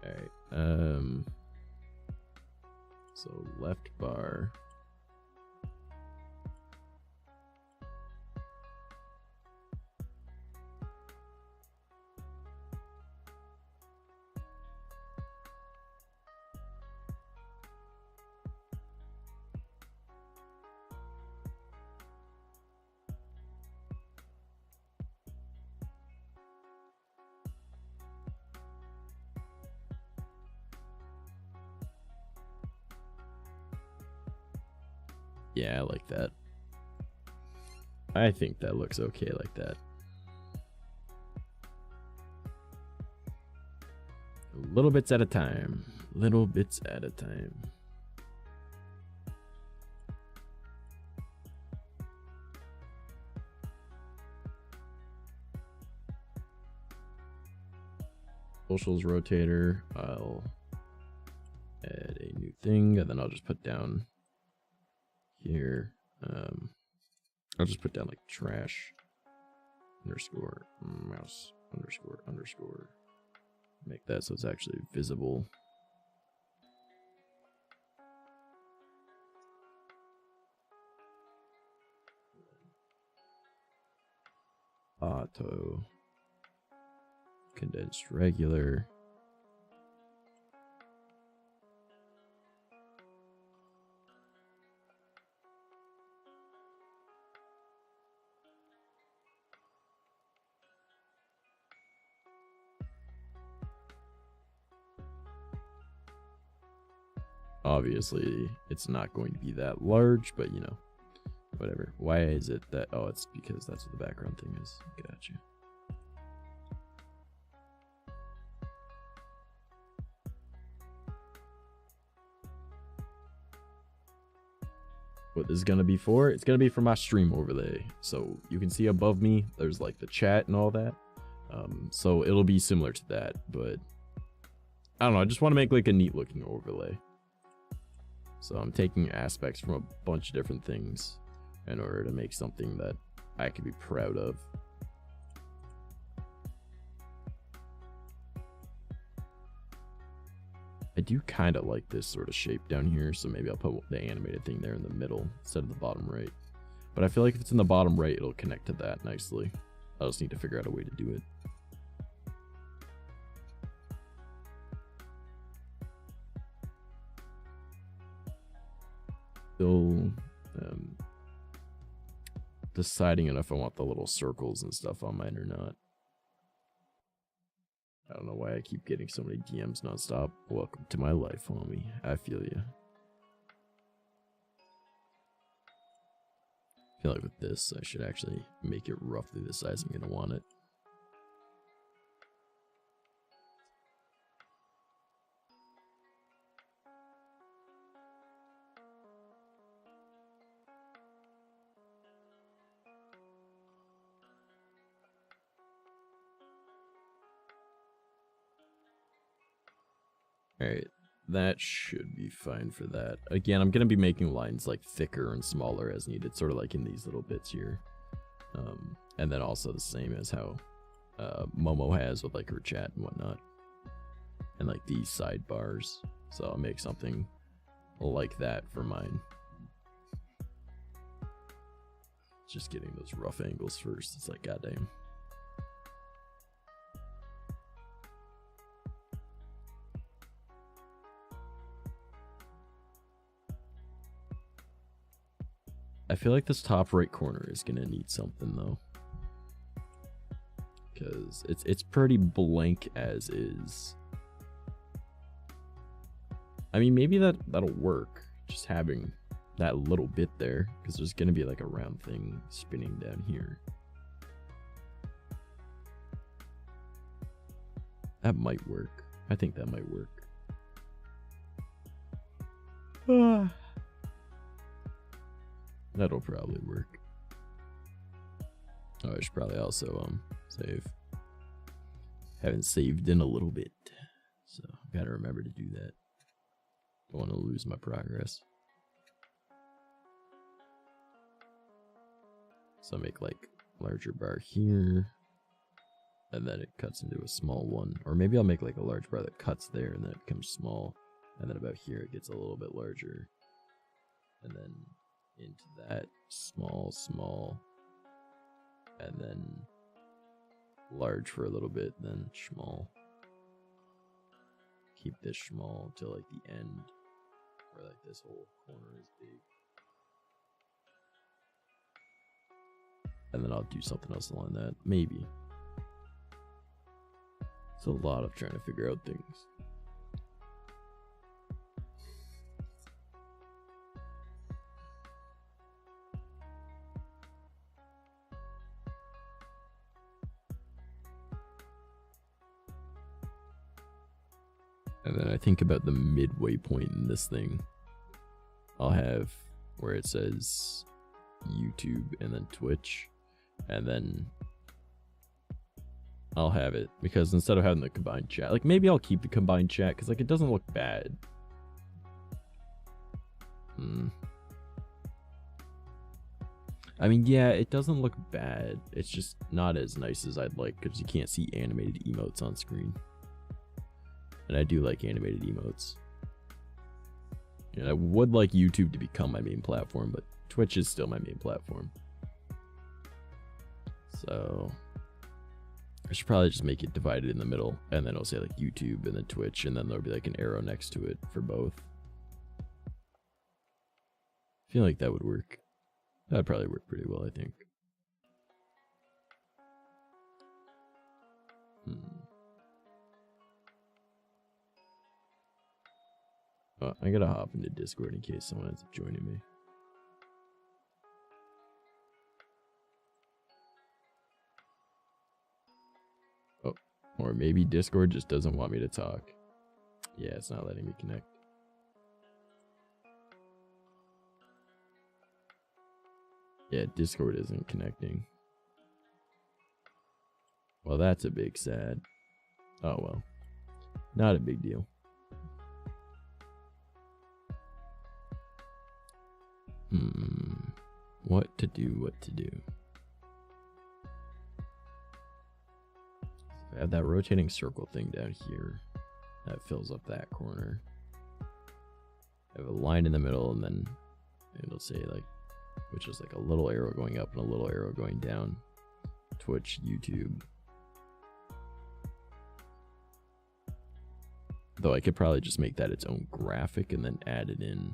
Alright, so left bar, Yeah, I like that. I think that looks okay like that. Little bits at a time. Little bits at a time. Socials rotator. I'll add a new thing, and then I'll just put down here. I'll just put down like trash underscore mouse underscore underscore. Make that so it's actually visible. Auto condensed regular. Obviously, it's not going to be that large, but you know, whatever. Why is it that? Oh, it's because that's what the background thing is. Gotcha. What this is gonna be for? It's gonna be for my stream overlay. So you can see above me, there's like the chat and all that. So it'll be similar to that, but I don't know. I just want to make like a neat looking overlay. So I'm taking aspects from a bunch of different things in order to make something that I can be proud of. I do kind of like this sort of shape down here, so maybe I'll put the animated thing there in the middle instead of the bottom right. But I feel like if it's in the bottom right, it'll connect to that nicely. I just need to figure out a way to do it. Still deciding if I want the little circles and stuff on mine or not. I don't know why I keep getting so many DMs nonstop. Welcome to my life, homie. I feel you. I feel like with this, I should actually make it roughly the size I'm going to want it. Alright, that should be fine for that. Again, I'm going to be making lines like thicker and smaller as needed, sort of like in these little bits here. And then also the same as how Momo has with like her chat and whatnot. And like these sidebars. So I'll make something like that for mine. Just getting those rough angles first. It's like, goddamn. I feel like this top right corner is gonna need something though, because it's pretty blank as is. I mean, maybe that'll work, just having that little bit there, because there's gonna be like a round thing spinning down here. That might work. I think that might work. That'll probably work. Oh, I should probably also save. Haven't saved in a little bit, so gotta remember to do that. Don't want to lose my progress. So I make like larger bar here, and then it cuts into a small one. Or maybe I'll make like a large bar that cuts there and then it becomes small, and then about here it gets a little bit larger, and then into that small, and then large for a little bit, then small. Keep this small till like the end, where like this whole corner is big. And then I'll do something else along that, maybe. It's a lot of trying to figure out things. And then I think about the midway point in this thing. I'll have where it says YouTube and then Twitch. And then I'll have it, because instead of having the combined chat, like maybe I'll keep the combined chat because like it doesn't look bad. I mean, yeah, it doesn't look bad. It's just not as nice as I'd like because you can't see animated emotes on screen. And I do like animated emotes. And I would like YouTube to become my main platform, but Twitch is still my main platform. So I should probably just make it divided in the middle, and then it'll say like YouTube and then Twitch, and then there'll be like an arrow next to it for both. I feel like that would work. That'd probably work pretty well, I think. Oh, I gotta hop into Discord in case someone ends up joining me. Oh, or maybe Discord just doesn't want me to talk. Yeah, it's not letting me connect. Yeah, Discord isn't connecting. Well, that's a big sad. Oh well. Not a big deal. What to do, I have that rotating circle thing down here. That fills up that corner. I have a line in the middle, and then it'll say like, which is like a little arrow going up and a little arrow going down. Twitch, YouTube. Though I could probably just make that its own graphic and then add it in.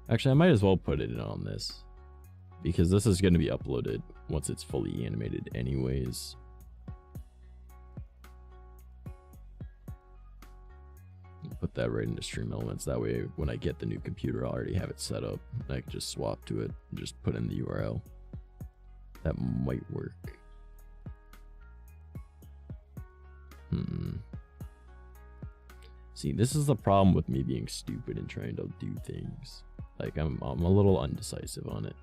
Actually, I might as well put it in on this, because this is going to be uploaded once it's fully animated anyways. Put that right into Stream Elements. That way, when I get the new computer, I'll already have it set up. I can just swap to it and just put in the URL. That might work. See, this is the problem with me being stupid and trying to do things. Like, I'm a little undecisive on it.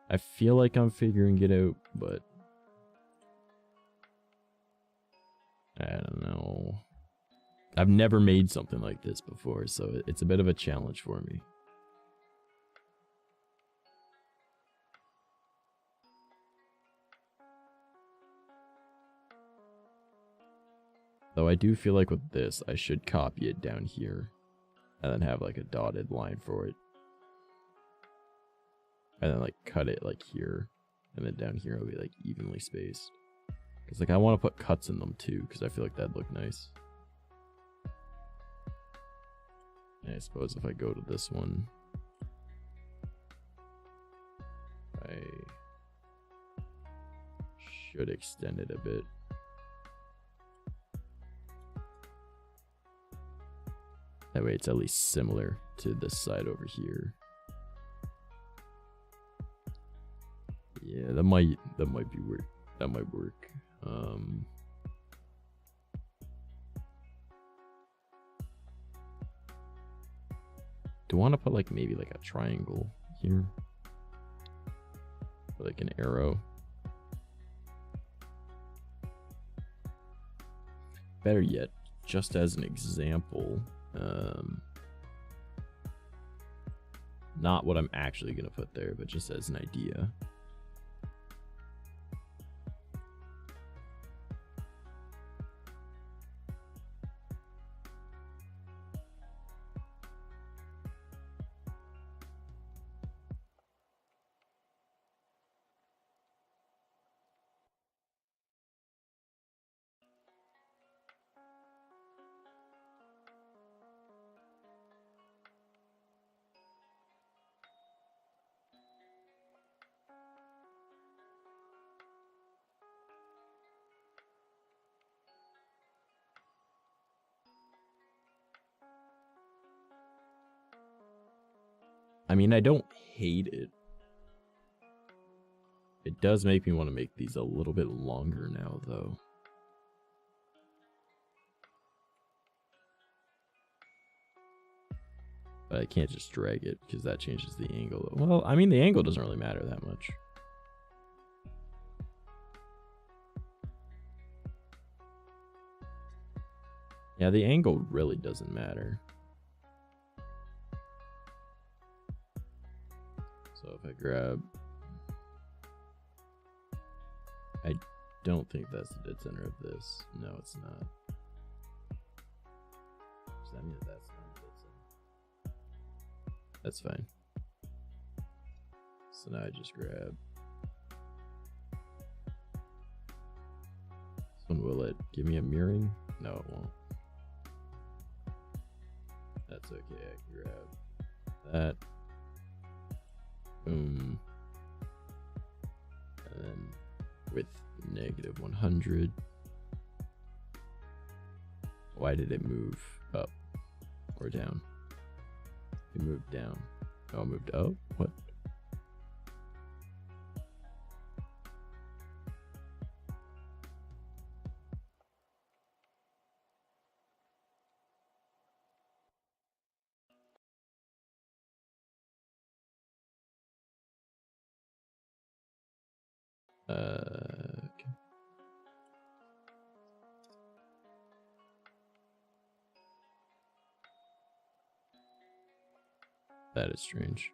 I feel like I'm figuring it out, but I don't know. I've never made something like this before, so it's a bit of a challenge for me. Though I do feel like with this, I should copy it down here and then have like a dotted line for it. And then like cut it like here, and then down here it'll be like evenly spaced. Because like I want to put cuts in them too, because I feel like that'd look nice. And I suppose if I go to this one, I should extend it a bit. That way it's at least similar to this side over here. Yeah, that might be weird. That might work. Do I want to put like maybe like a triangle here? Or like an arrow? Better yet, just as an example, not what I'm actually gonna put there, but just as an idea. I mean, I don't hate it, It does make me want to make these a little bit longer now, though. But I can't just drag it because that changes the angle. Well, I mean, the angle doesn't really matter that much. Yeah, the angle really doesn't matter. So if I grab... I don't think that's the dead center of this. No, it's not. Does that mean that that's not the dead center? That's fine. So now I just grab... This one, will it give me a mirroring? No, it won't. That's okay, I can grab that. Boom. And then with negative 100. Why did it move up or down? It moved down. Oh, it moved up? What? Okay. That is strange.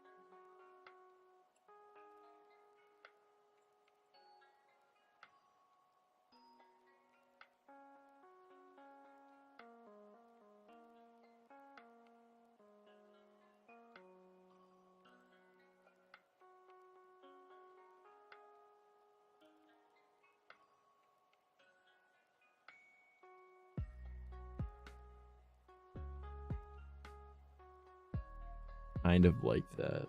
Kind of like that.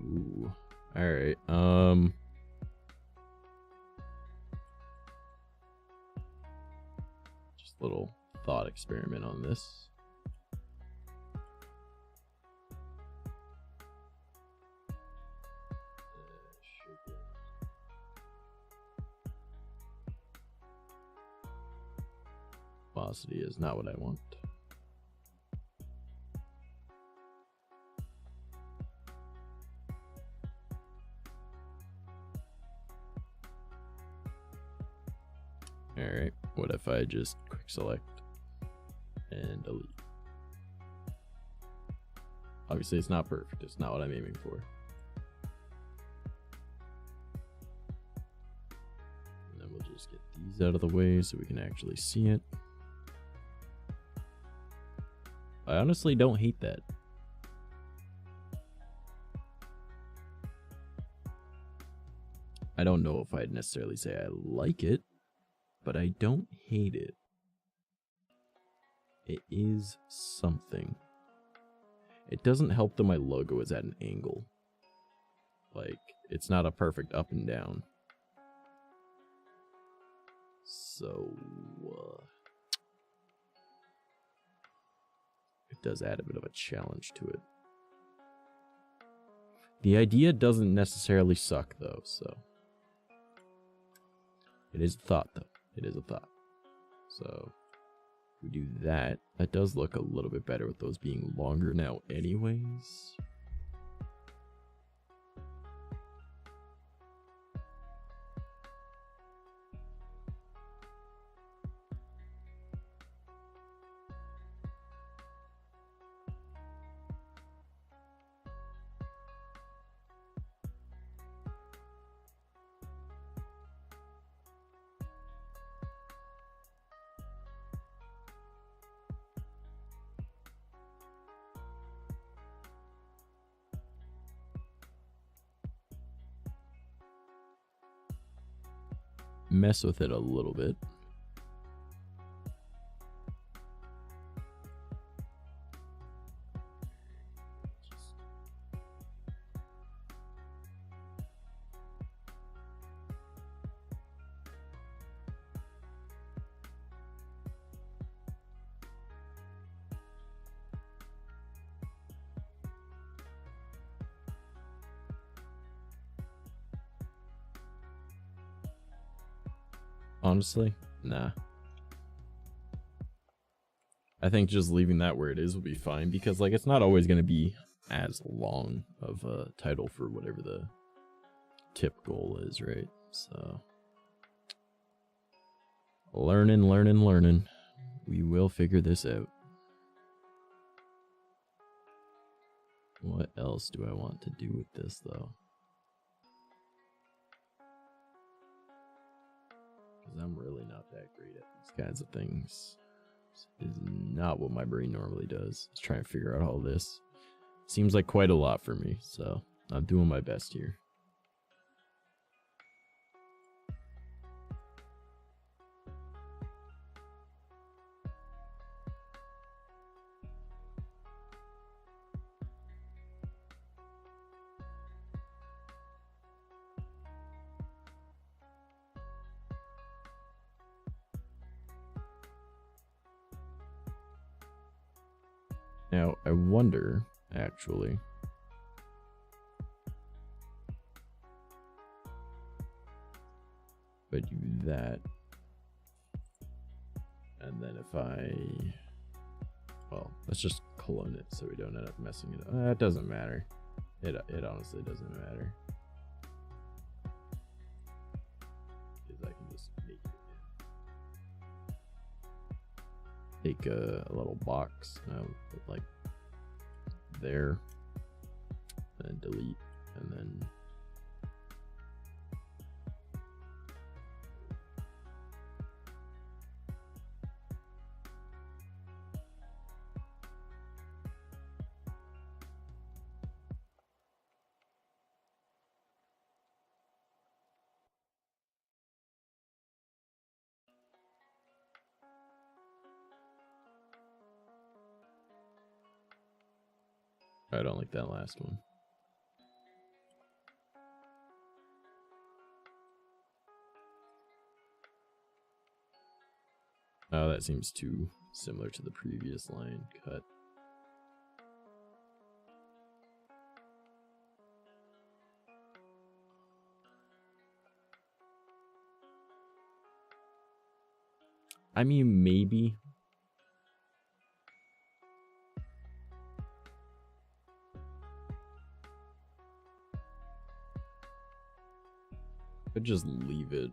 Ooh. All right. Just a little thought experiment on this. Velocity is not what I want. Alright, what if I just quick select and delete? Obviously it's not perfect, it's not what I'm aiming for. And then we'll just get these out of the way so we can actually see it. I honestly don't hate that. I don't know if I'd necessarily say I like it, but I don't hate it. It is something. It doesn't help that my logo is at an angle. Like, it's not a perfect up and down. So, it does add a bit of a challenge to it. The idea doesn't necessarily suck, though, so. It is a thought, though. It is a thought. So, if we do that, that does look a little bit better with those being longer now anyways. Mess with it a little bit. honestly, nah. I think just leaving that where it is will be fine, because like it's not always going to be as long of a title for whatever the tip goal is, right? So learning. We will figure this out. What else do I want to do with this though? Because I'm really not that great at these kinds of things. This is not what my brain normally does. It's trying to figure out all this. Seems like quite a lot for me, so I'm doing my best here. Now, I wonder, actually, if I do that, and then if I, well, let's just clone it so we don't end up messing it up. It doesn't matter. It honestly doesn't matter. Because I can just make it again. Take a little box, put like there, and delete, and then I don't like that last one. Oh, that seems too similar to the previous line cut. I mean, maybe. Could just leave it.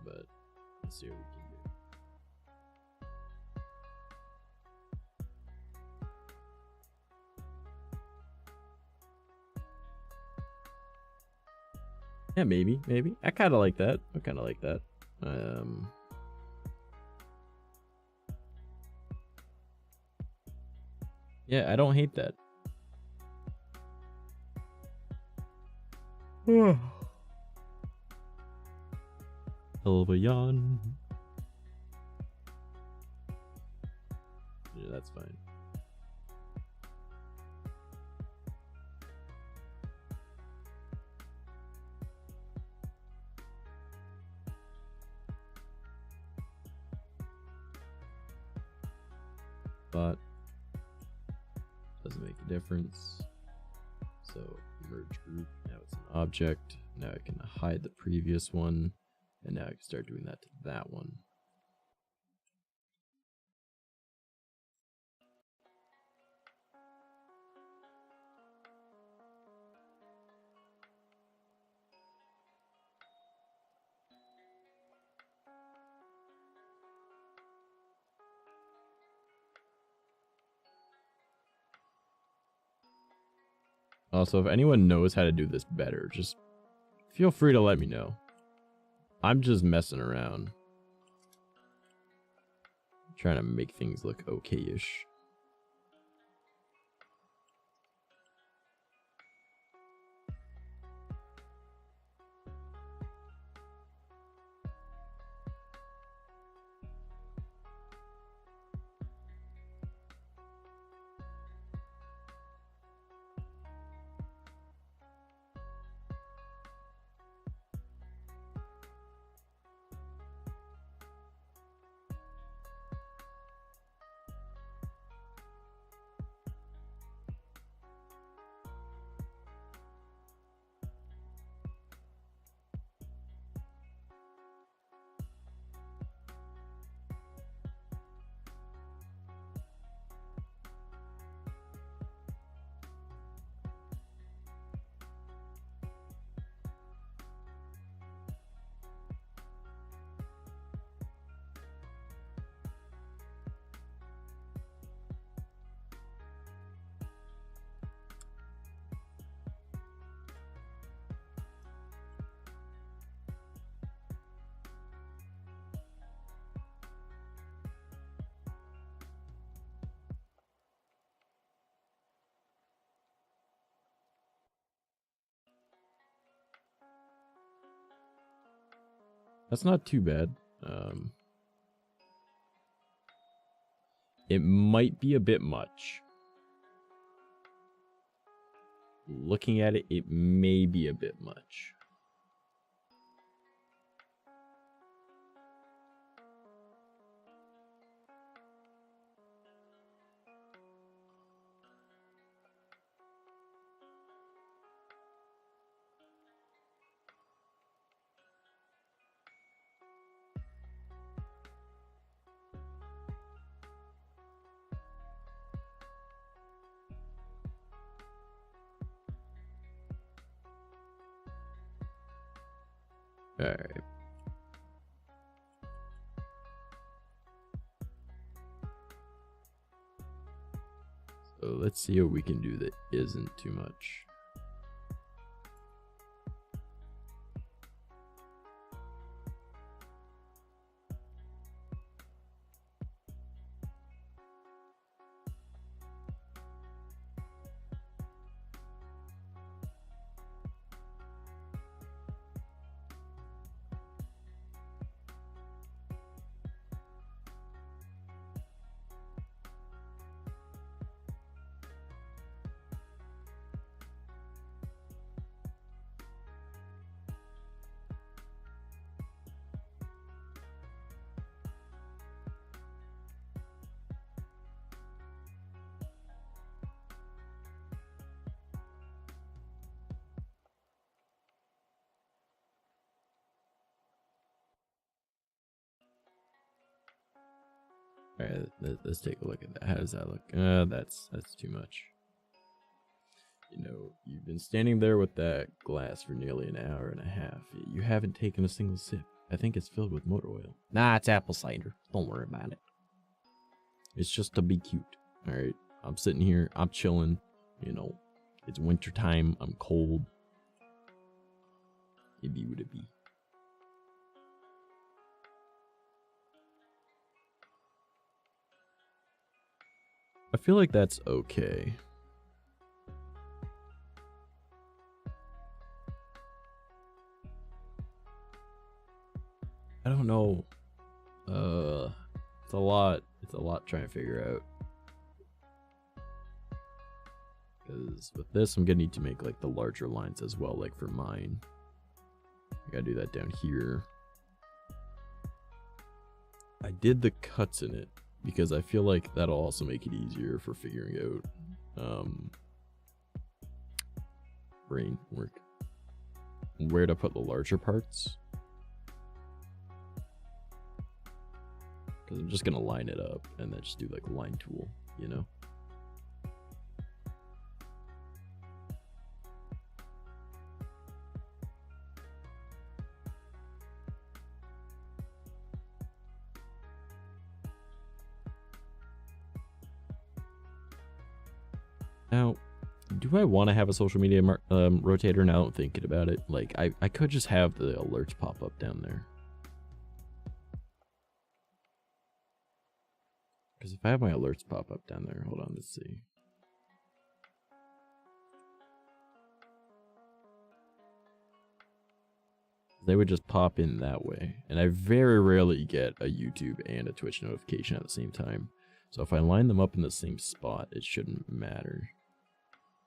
But let's see what we can do. Yeah, maybe. I kind of like that. Yeah, I don't hate that. Hell of a yawn. Yeah, that's fine. But doesn't make a difference. So merge group, now it's an object. Now I can hide the previous one, and now I can start doing that to that one. Also, if anyone knows how to do this better, just feel free to let me know. I'm just messing around. Trying to make things look okay-ish. That's not too bad. It might be a bit much. Looking at it, it may be a bit much. Alright. So let's see what we can do that isn't too much. Alright, let's take a look at that. How does that look? That's too much. You know, you've been standing there with that glass for nearly an hour and a half. You haven't taken a single sip. I think it's filled with motor oil. Nah, it's apple cider. Don't worry about it. It's just to be cute. Alright, I'm sitting here. I'm chilling. You know, it's winter time. I'm cold. It be what it be. I feel like that's okay. I don't know. It's a lot. It's a lot trying to figure out. Because with this, I'm gonna need to make like the larger lines as well, like for mine. I gotta do that down here. I did the cuts in it because I feel like that'll also make it easier for figuring out brain work. Where to put the larger parts. Because I'm just gonna line it up and then just do like a line tool, you know? Now, do I want to have a social media rotator now I'm thinking about it? Like, I could just have the alerts pop up down there. Because if I have my alerts pop up down there, hold on, let's see. They would just pop in that way. And I very rarely get a YouTube and a Twitch notification at the same time. So if I line them up in the same spot, it shouldn't matter.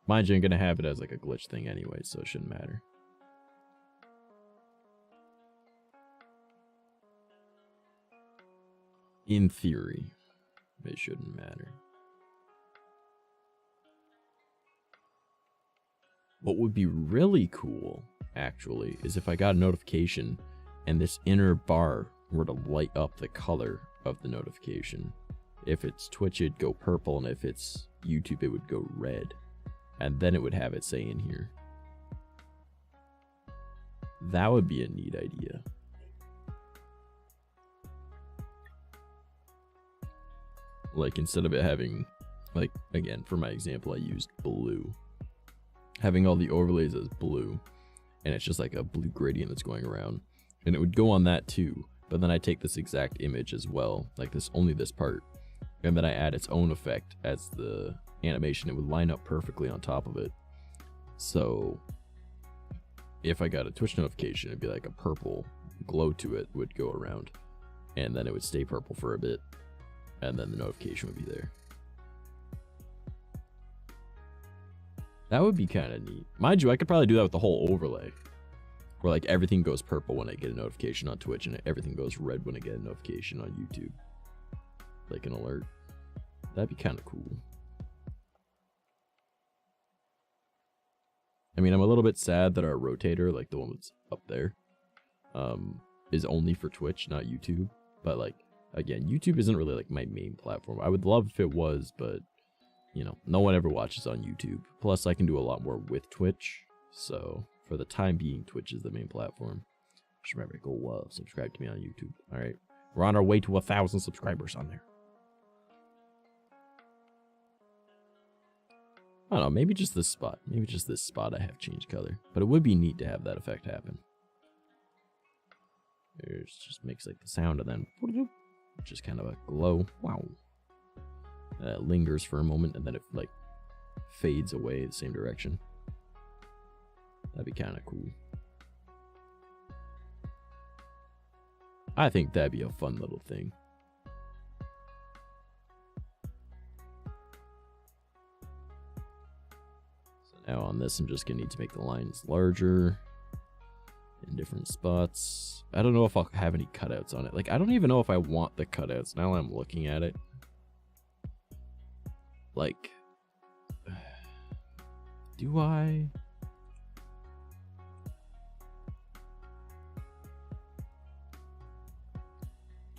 Mind you, I'm going to have it as like a glitch thing anyway, so it shouldn't matter. In theory, it shouldn't matter. What would be really cool, actually, is if I got a notification and this inner bar were to light up the color of the notification. If it's Twitch, it'd go purple, and if it's YouTube, it would go red. And then it would have it say in here. That would be a neat idea. Like, instead of it having, like, again, for my example, I used blue. Having all the overlays as blue, and it's just like a blue gradient that's going around. And it would go on that too, but then I take this exact image as well, like this, only this part, and then I add its own effect as the animation. It would line up perfectly on top of it. So if I got a Twitch notification, it'd be like a purple glow to it would go around, and then it would stay purple for a bit, and then the notification would be there. That would be kind of neat. Mind you, I could probably do that with the whole overlay, where like everything goes purple when I get a notification on Twitch, and everything goes red when I get a notification on YouTube, like an alert. That'd be kind of cool. I mean, I'm a little bit sad that our rotator, like the one that's up there, is only for Twitch, not YouTube. But like, again, YouTube isn't really like my main platform. I would love if it was, but you know, no one ever watches on YouTube. Plus, I can do a lot more with Twitch. So for the time being, Twitch is the main platform. Just remember, go subscribe to me on YouTube. All right, we're on our way to 1,000 subscribers on there. I don't know, maybe just this spot. Maybe just this spot I have changed color. But it would be neat to have that effect happen. It just makes like the sound and then just kind of a glow. Wow. It lingers for a moment and then it like fades away the same direction. That'd be kind of cool. I think that'd be a fun little thing. Now on this, I'm just going to need to make the lines larger in different spots. I don't know if I'll have any cutouts on it. Like, I don't even know if I want the cutouts now I'm looking at it. Like, do I?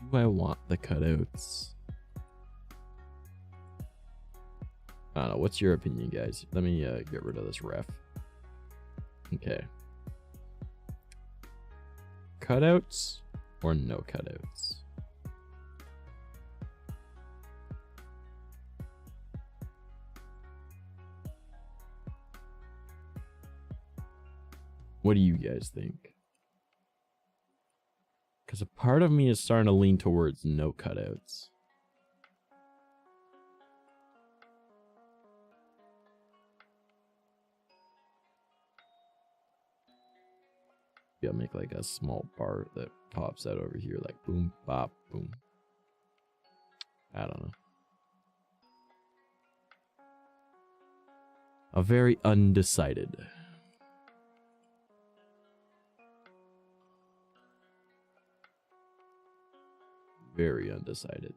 Do I want the cutouts? I don't know. What's your opinion, guys? Let me get rid of this ref. Okay. Cutouts or no cutouts? What do you guys think? Because a part of me is starting to lean towards no cutouts. I'll make like a small bar that pops out over here, like boom, bop, boom. I don't know. A very undecided. Very undecided.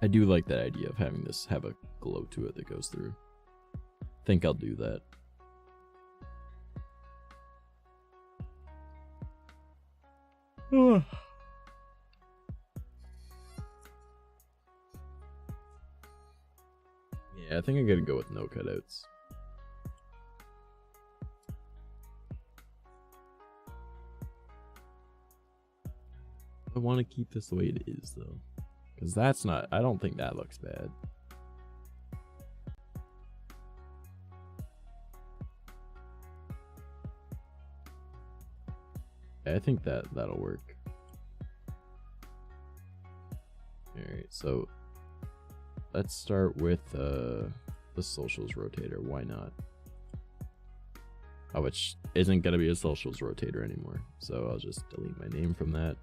I do like that idea of having this have a glow to it that goes through. I think I'll do that. Yeah, I think I'm gonna go with no cutouts. I want to keep this the way it is, though. Because that's not, I don't think that looks bad. I think that'll work. Alright, so let's start with the socials rotator. Why not? Oh, which isn't going to be a socials rotator anymore. So I'll just delete my name from that.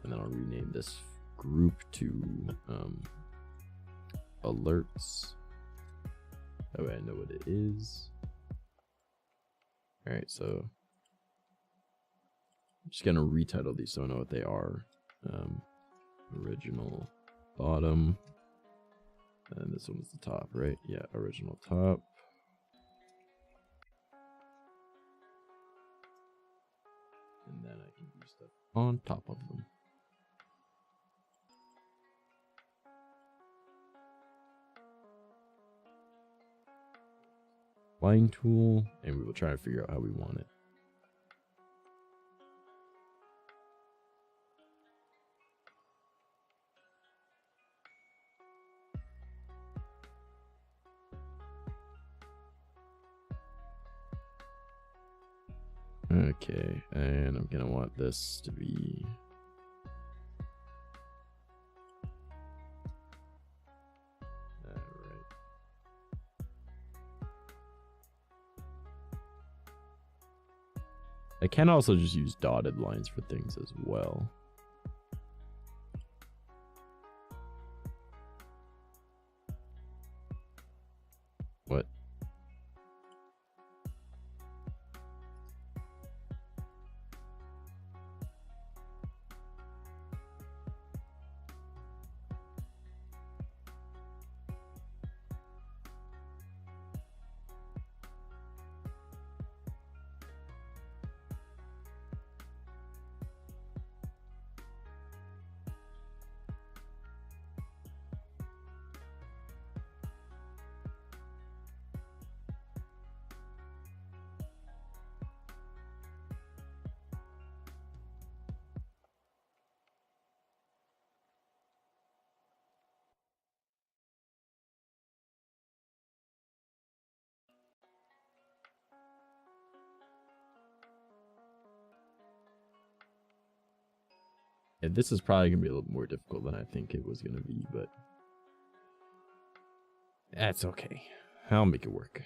And then I'll rename this group to alerts. That way I know what it is. Alright, so I'm just gonna retitle these so I know what they are. Original bottom. And this one's the top, right? Yeah, original top. And then I can do stuff on top of them. Line tool, and we will try to figure out how we want it. Okay, and I'm gonna want this to be alright. I can also just use dotted lines for things as well. What? Yeah, this is probably going to be a little more difficult than I think it was going to be, but that's okay. I'll make it work.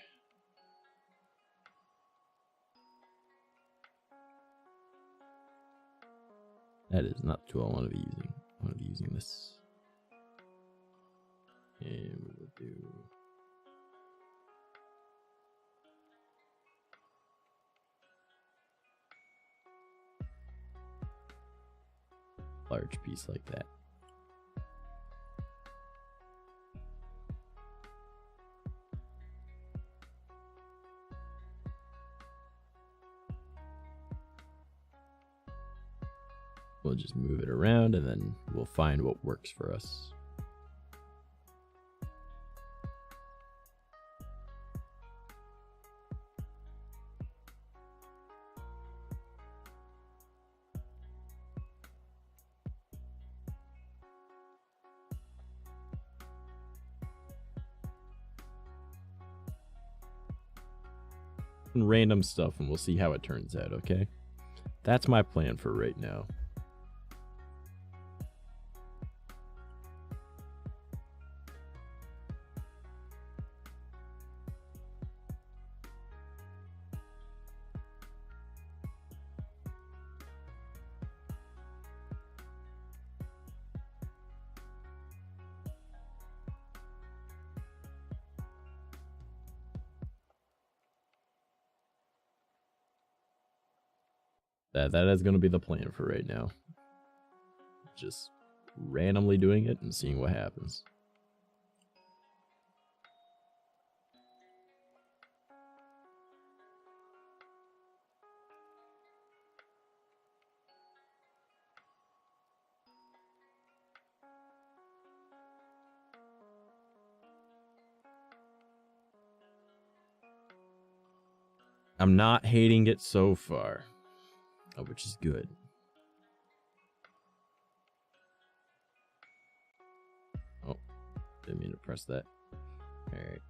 That is not the tool I want to be using. I want to be using this. And we will do... large piece like that. We'll just move it around and then we'll find what works for us. Random stuff and we'll see how it turns out, okay? That's my plan for right now. That is going to be the plan for right now. Just randomly doing it and seeing what happens. I'm not hating it so far. Oh, which is good. Oh, didn't mean to press that. All right.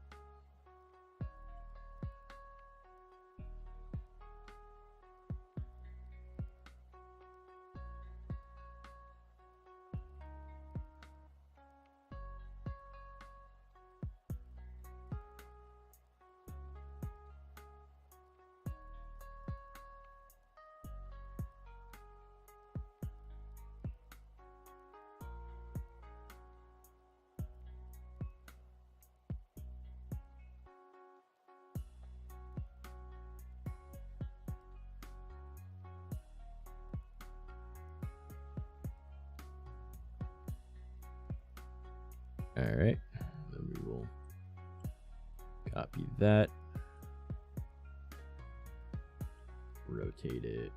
All right, then we will copy that, rotate it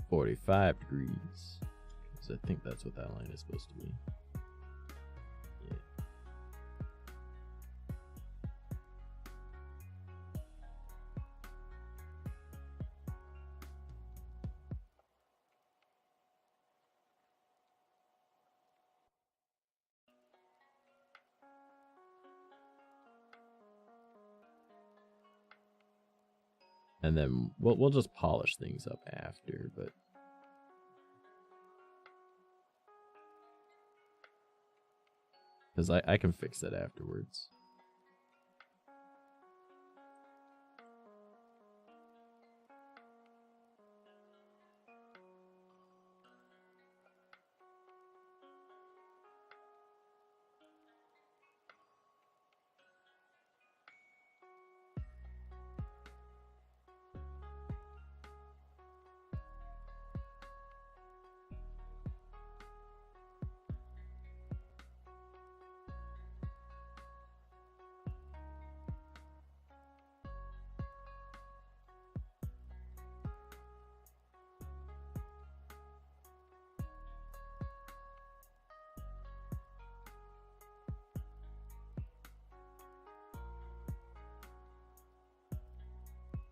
45 degrees, because I think that's what that line is supposed to be. Yeah. And then we'll just polish things up after, but because I can fix that afterwards.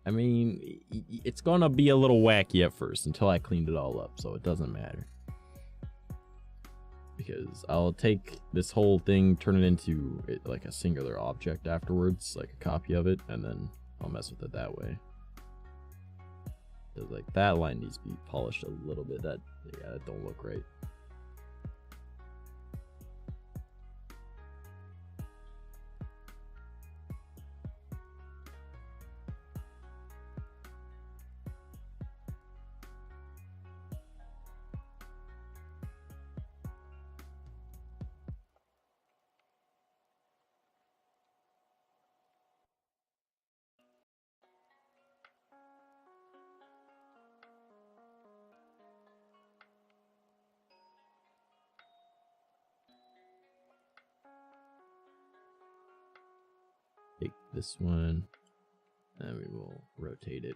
I mean, it's gonna be a little wacky at first until I cleaned it all up, so it doesn't matter. Because I'll take this whole thing, turn it into like a singular object afterwards, like a copy of it, and then I'll mess with it that way. Because like that line needs to be polished a little bit. That don't look right. Take this one, and we will rotate it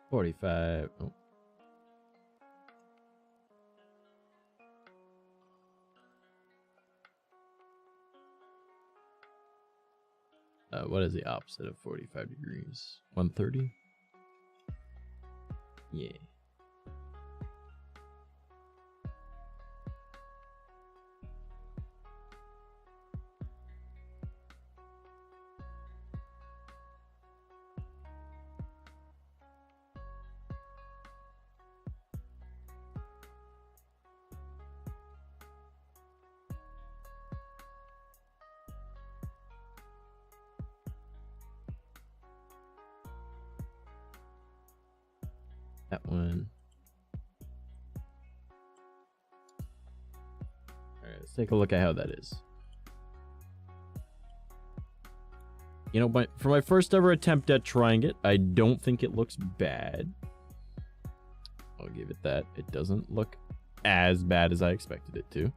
45. Oh. What is the opposite of 45 degrees? 130? Yeah. That one. Alright, let's take a look at how that is. You know, for my first ever attempt at trying it, I don't think it looks bad. I'll give it that. It doesn't look as bad as I expected it to.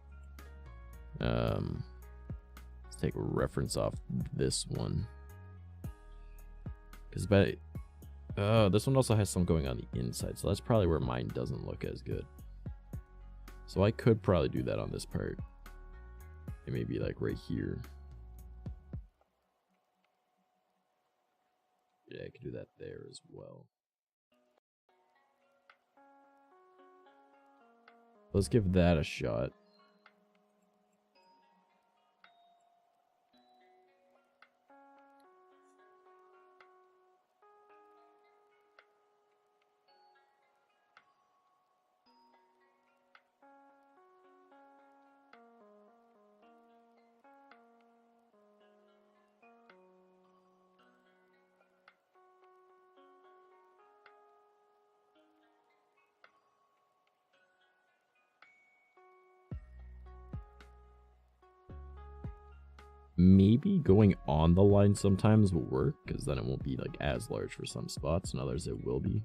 Let's take a reference off this one. Because this one also has some going on the inside, so that's probably where mine doesn't look as good. So I could probably do that on this part. It may be like right here. Yeah, I could do that there as well. Let's give that a shot. Maybe going on the line sometimes will work, because then it won't be like as large for some spots, and others it will be.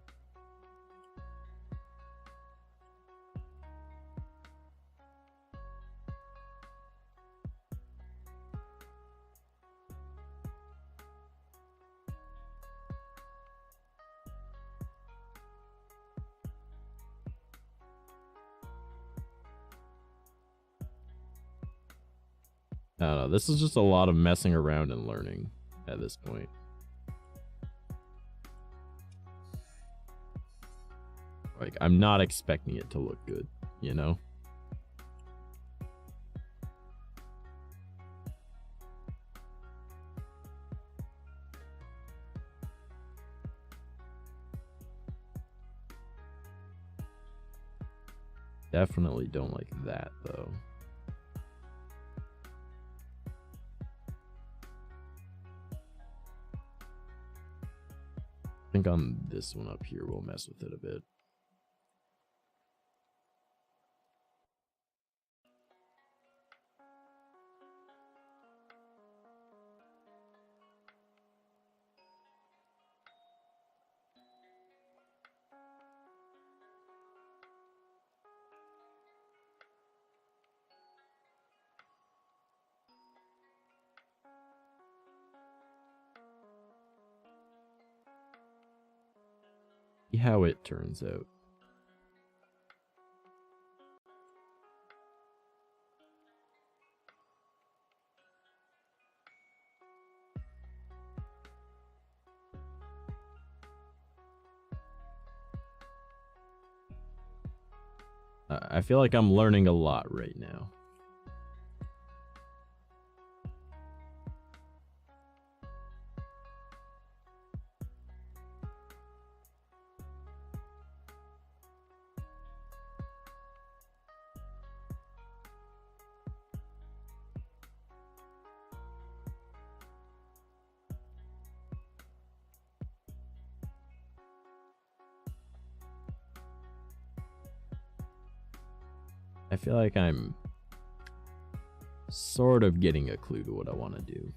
I don't know, this is just a lot of messing around and learning at this point. Like, I'm not expecting it to look good, you know? Definitely don't like that, though. I think on this one up here, we'll mess with it a bit. See how it turns out. I feel like I'm learning a lot right now. I feel like I'm sort of getting a clue to what I want to do.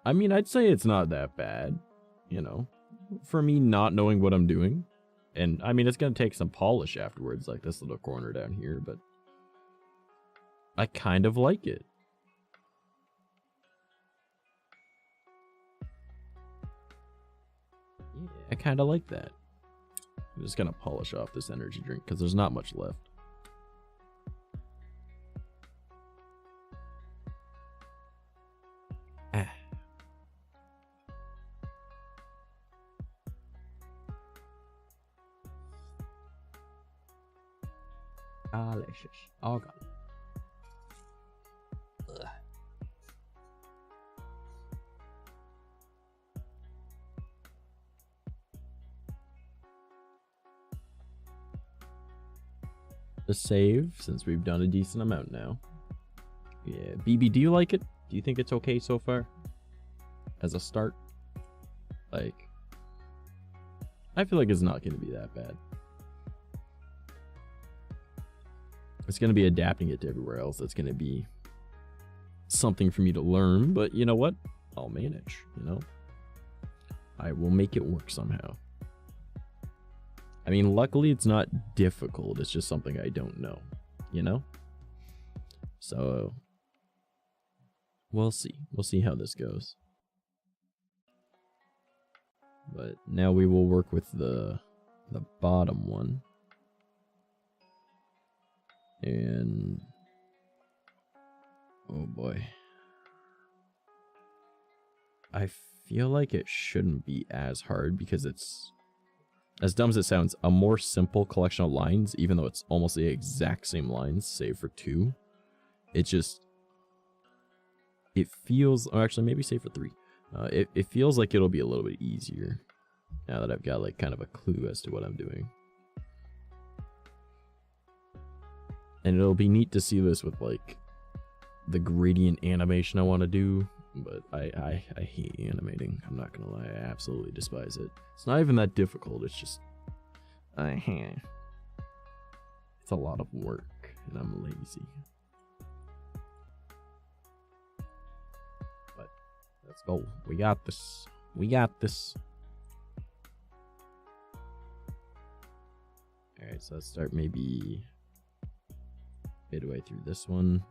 I mean, I'd say it's not that bad, you know, for me not knowing what I'm doing. And I mean, it's going to take some polish afterwards, like this little corner down here, but I kind of like it. Yeah, I kind of like that. I'm just going to polish off this energy drink because there's not much left. Delicious. Oh god. Ugh. The save, since we've done a decent amount now. Yeah, BB, do you like it? Do you think it's okay so far? As a start? Like, I feel like it's not going to be that bad. It's going to be adapting it to everywhere else. That's going to be something for me to learn. But you know what? I'll manage, you know? I will make it work somehow. I mean, luckily it's not difficult. It's just something I don't know, you know? So, we'll see. We'll see how this goes. But now we will work with the bottom one. And oh boy, I feel like it shouldn't be as hard because it's, as dumb as it sounds, a more simple collection of lines, even though it's almost the exact same lines, save for 2. It just, it feels, or actually maybe save for 3. It feels like it'll be a little bit easier now that I've got like kind of a clue as to what I'm doing. And it'll be neat to see this with like the gradient animation I want to do, but I hate animating. I'm not gonna lie, I absolutely despise it. It's not even that difficult. It's just it's a lot of work, and I'm lazy. But let's go. We got this. We got this. All right, so let's start maybe midway through this one.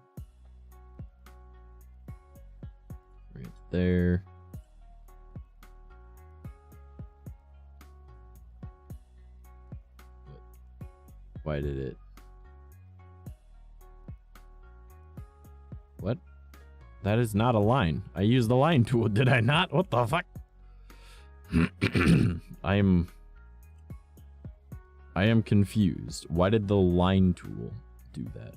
Right there. Why did it? What? That is not a line. I used the line tool, did I not? What the fuck? I am confused. Why did the line tool do that?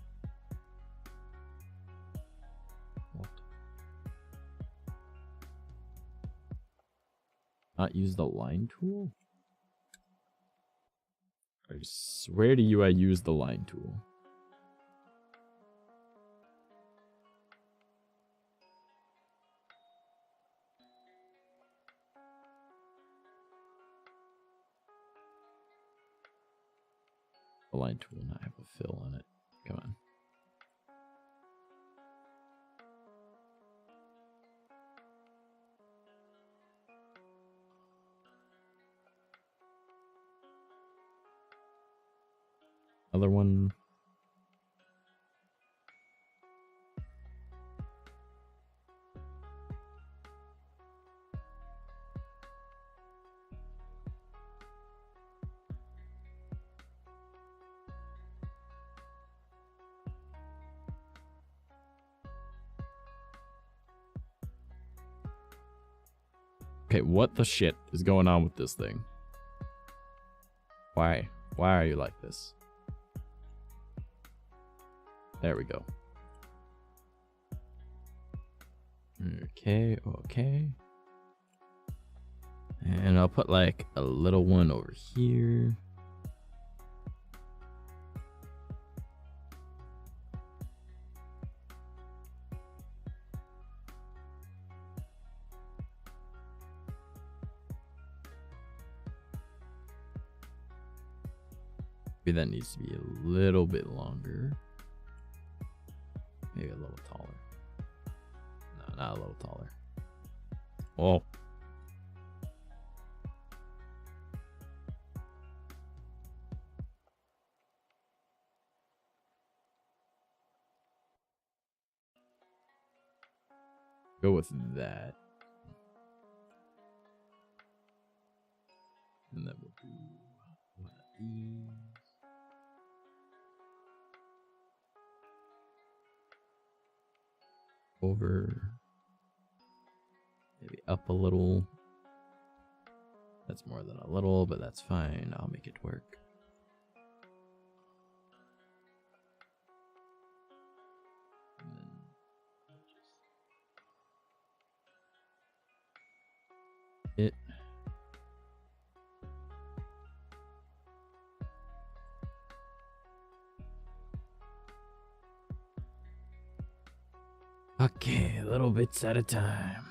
Not use the line tool? I swear to you I used the line tool. align tool not have a fill on it? Come on. Other one. Okay, what the shit is going on with this thing? Why? Why are you like this? There we go. Okay, okay. And I'll put like a little one over here. Maybe that needs to be a little bit longer. Maybe a little taller. No, not a little taller. Oh. Go with that. And then we'll do one of these. Over, maybe up a little. That's more than a little, but that's fine. I'll make it work. And then it. Okay, little bits at a time.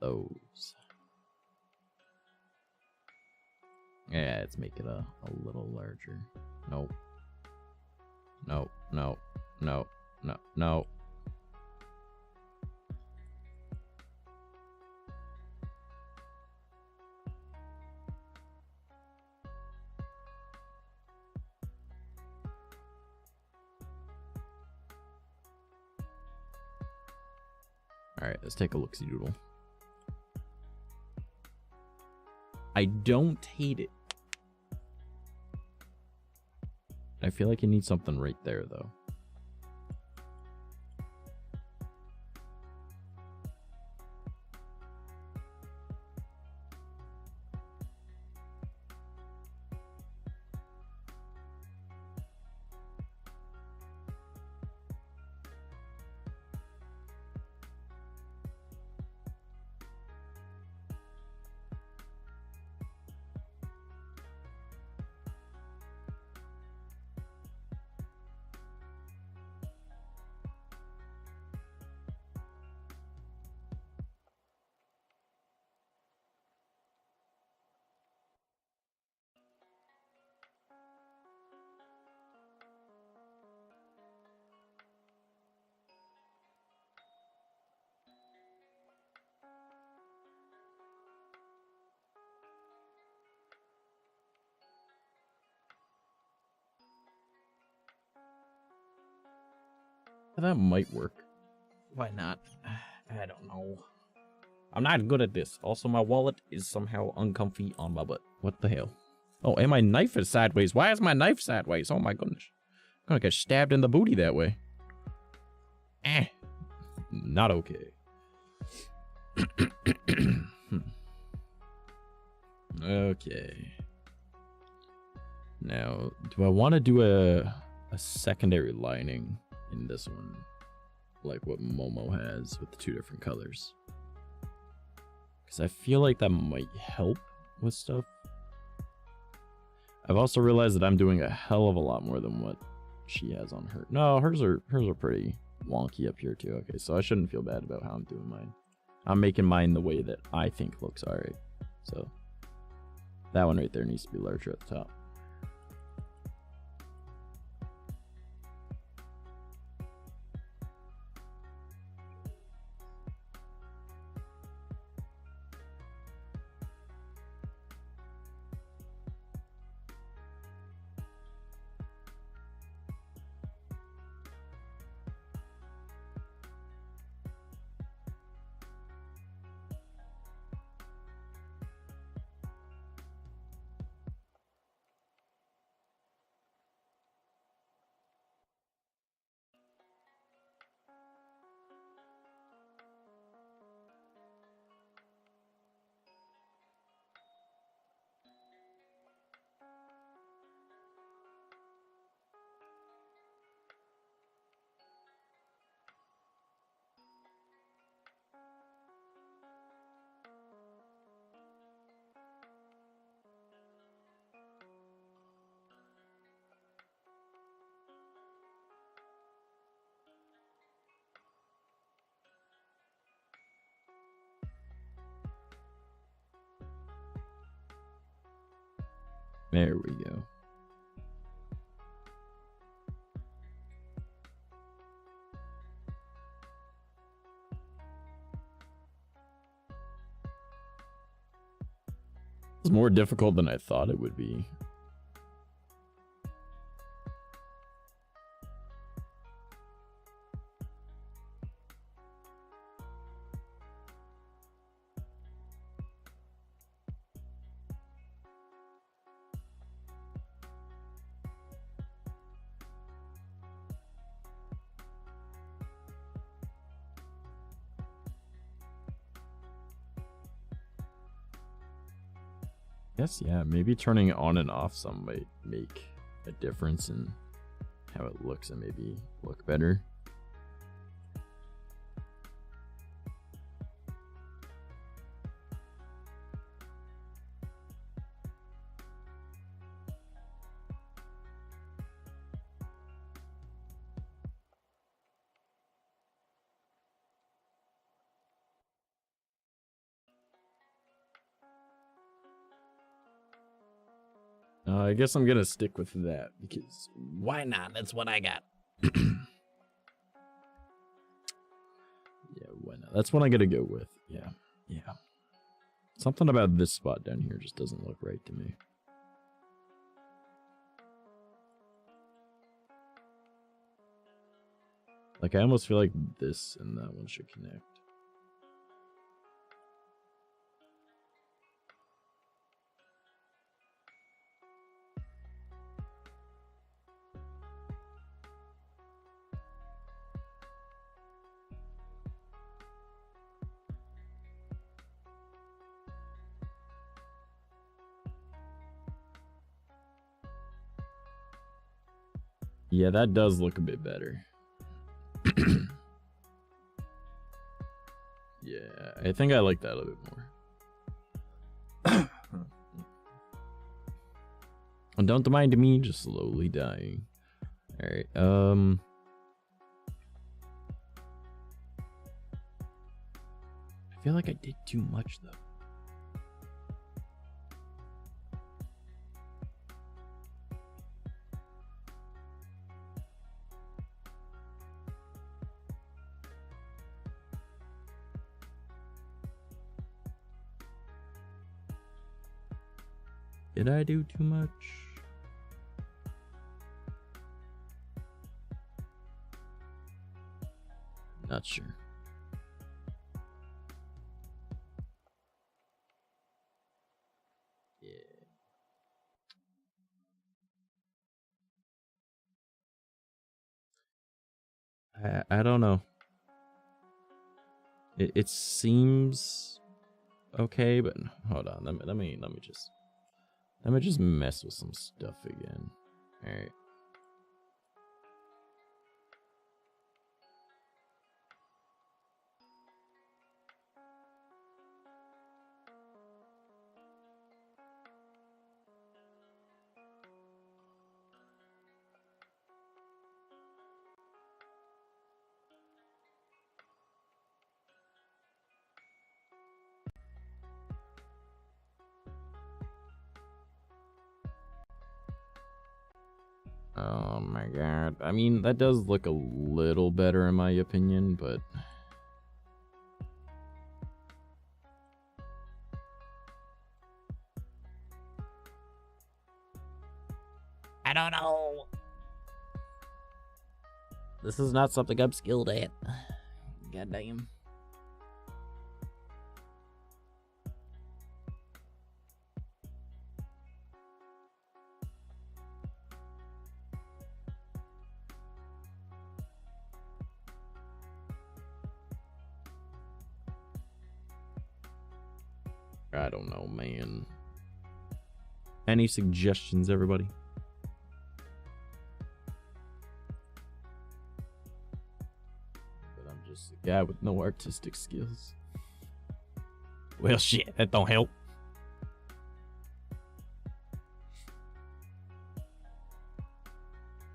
Those. Yeah, let's make it a little larger. Nope. No, no, no, no, no. All right, let's take a look-see doodle. I don't hate it. I feel like it needs something right there, though. That might work. Why not? I don't know. I'm not good at this. Also, my wallet is somehow uncomfy on my butt. What the hell? Oh, and my knife is sideways. Why is my knife sideways? Oh my goodness. I'm gonna get stabbed in the booty that way. Not okay. Okay. Now, do I want to do a secondary lining in this one? Like what Momo has with the 2 different colors? Because I feel like that might help with stuff. I've also realized that I'm doing a hell of a lot more than what she has on her. No, hers are pretty wonky up here too. Okay, so I shouldn't feel bad about how I'm doing mine. I'm making mine the way that I think looks alright. So that one right there needs to be larger at the top. There we go. It's more difficult than I thought it would be. Yes, yeah, maybe turning it on and off some might make a difference in how it looks and maybe look better. I guess I'm gonna stick with that because why not? That's what I got. Yeah, why not? That's what I'm gonna go with. Yeah, yeah. Something about this spot down here just doesn't look right to me. Like, I almost feel like this and that one should connect. Yeah, that does look a bit better. Yeah, I think I like that a bit more. And don't mind me just slowly dying. Alright, I feel like I did too much though. Did I do too much? Not sure. I don't know. It seems okay, but hold on. Let me just mess with some stuff again. All right. Oh my god. I mean, that does look a little better in my opinion, but I don't know. This is not something I'm skilled at. God damn. I don't know, man. Any suggestions, everybody? But I'm just a guy with no artistic skills. Well, shit, that don't help.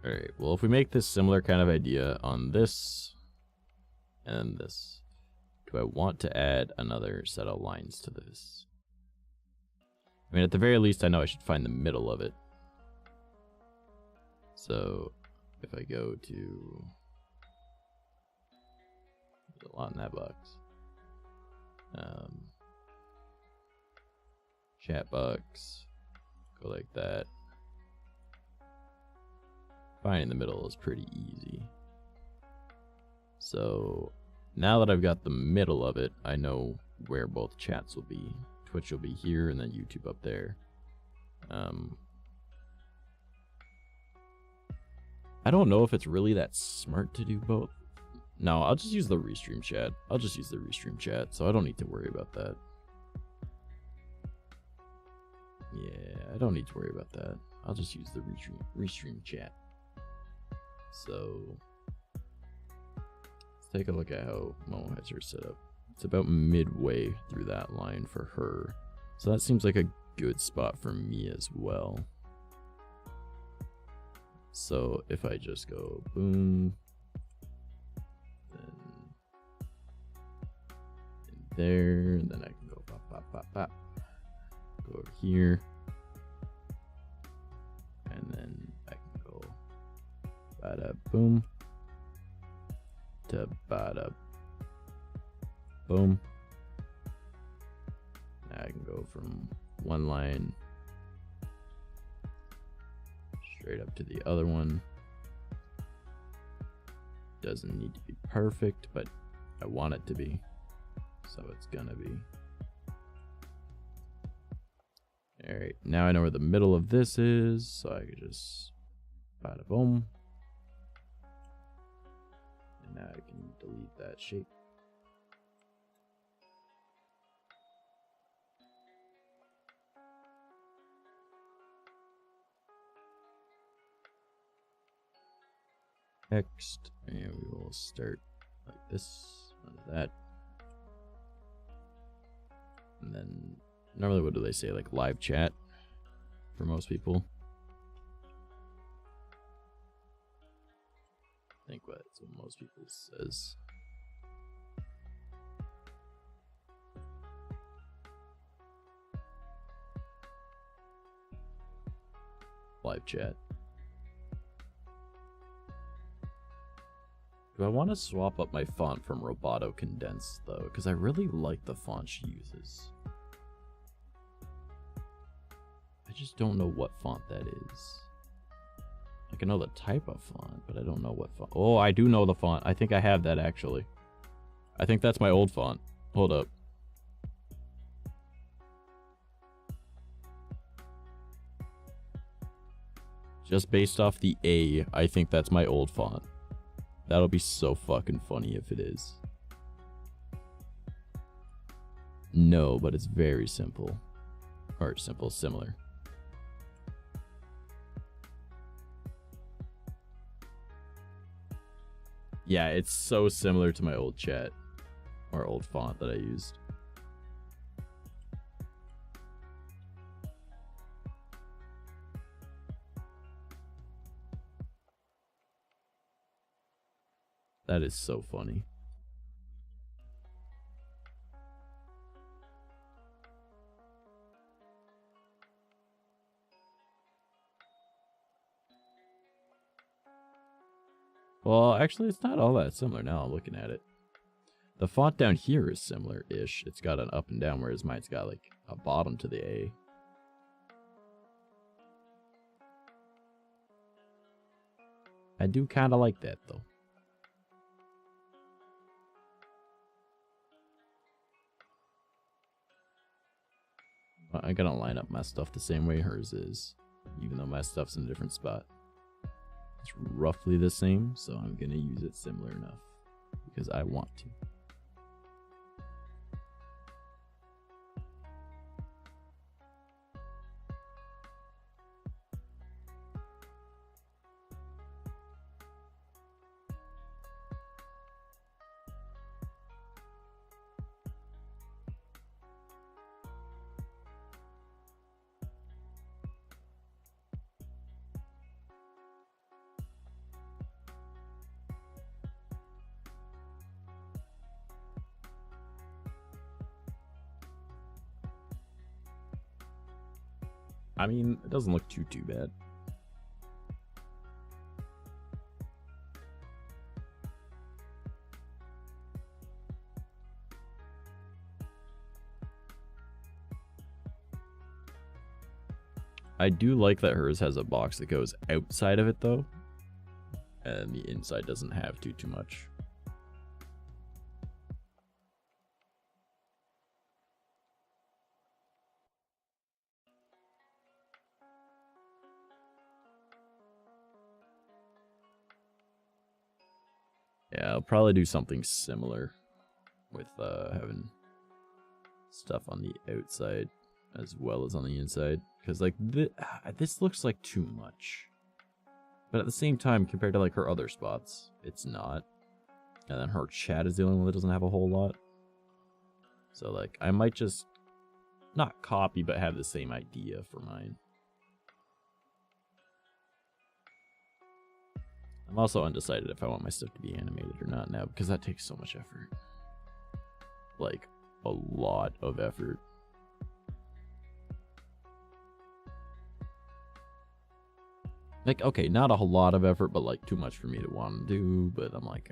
Alright, well, if we make this similar kind of idea on this and this, do I want to add another set of lines to this? I mean, at the very least, I know I should find the middle of it. So, if I go to... There's a lot in that box. Chat box. Go like that. Finding the middle is pretty easy. So, now that I've got the middle of it, I know where both chats will be. Twitch will be here, and then YouTube up there. I don't know if it's really that smart to do both. No, I'll just use the restream chat. I'll just use the restream chat, so I don't need to worry about that. Yeah, I don't need to worry about that. I'll just use the restream chat. So, let's take a look at how Mo has her set up. It's about midway through that line for her. So that seems like a good spot for me as well. So if I just go boom, then in there, and then I can go pop, pop, pop, pop. Go over here. And then I can go bada boom to bada boom. Now I can go from one line straight up to the other one. Doesn't need to be perfect, but I want it to be. So it's gonna be. Alright, now I know where the middle of this is, so I can just bada boom. And now I can delete that shape. Text, and we will start like this, like that. And then normally what do they say, like live chat for most people? I think that's what most people says. Live chat. Do I want to swap up my font from Roboto Condensed though? Because I really like the font she uses. I just don't know what font that is. Like I know the type of font, but I don't know what font. Oh, I do know the font. I think I have that actually. I think that's my old font. Hold up. Just based off the A, I think that's my old font. That'll be so fucking funny if it is. No, but it's very simple. Or simple, similar. Yeah, it's so similar to my old chat. Or old font that I used. That is so funny. Well, actually, it's not all that similar now I'm looking at it. The font down here is similar-ish. It's got an up and down, whereas mine's got, like, a bottom to the A. I do kind of like that, though. I'm gonna line up my stuff the same way hers is, even though my stuff's in a different spot. It's roughly the same, so I'm gonna use it similar enough because I want to. I mean, it doesn't look too bad. I do like that hers has a box that goes outside of it though, and the inside doesn't have too much. Yeah, I'll probably do something similar with having stuff on the outside as well as on the inside. Because, like, this looks like too much. But at the same time, compared to, like, her other spots, it's not. And then her chat is the only one that doesn't have a whole lot. So, like, I might just not copy, but have the same idea for mine. I'm also undecided if I want my stuff to be animated or not now, because that takes so much effort. Like, a lot of effort. Like, okay, not a whole lot of effort, but like too much for me to want to do, but I'm like,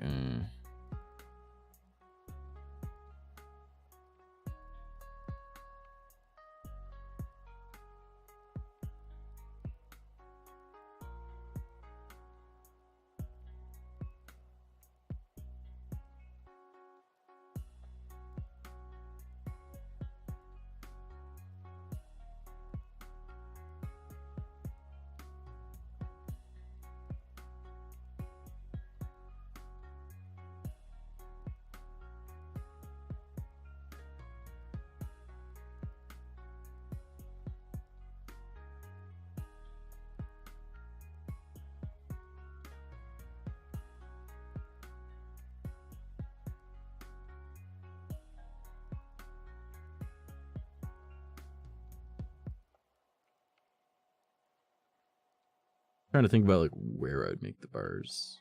trying to think about like where I'd make the bars,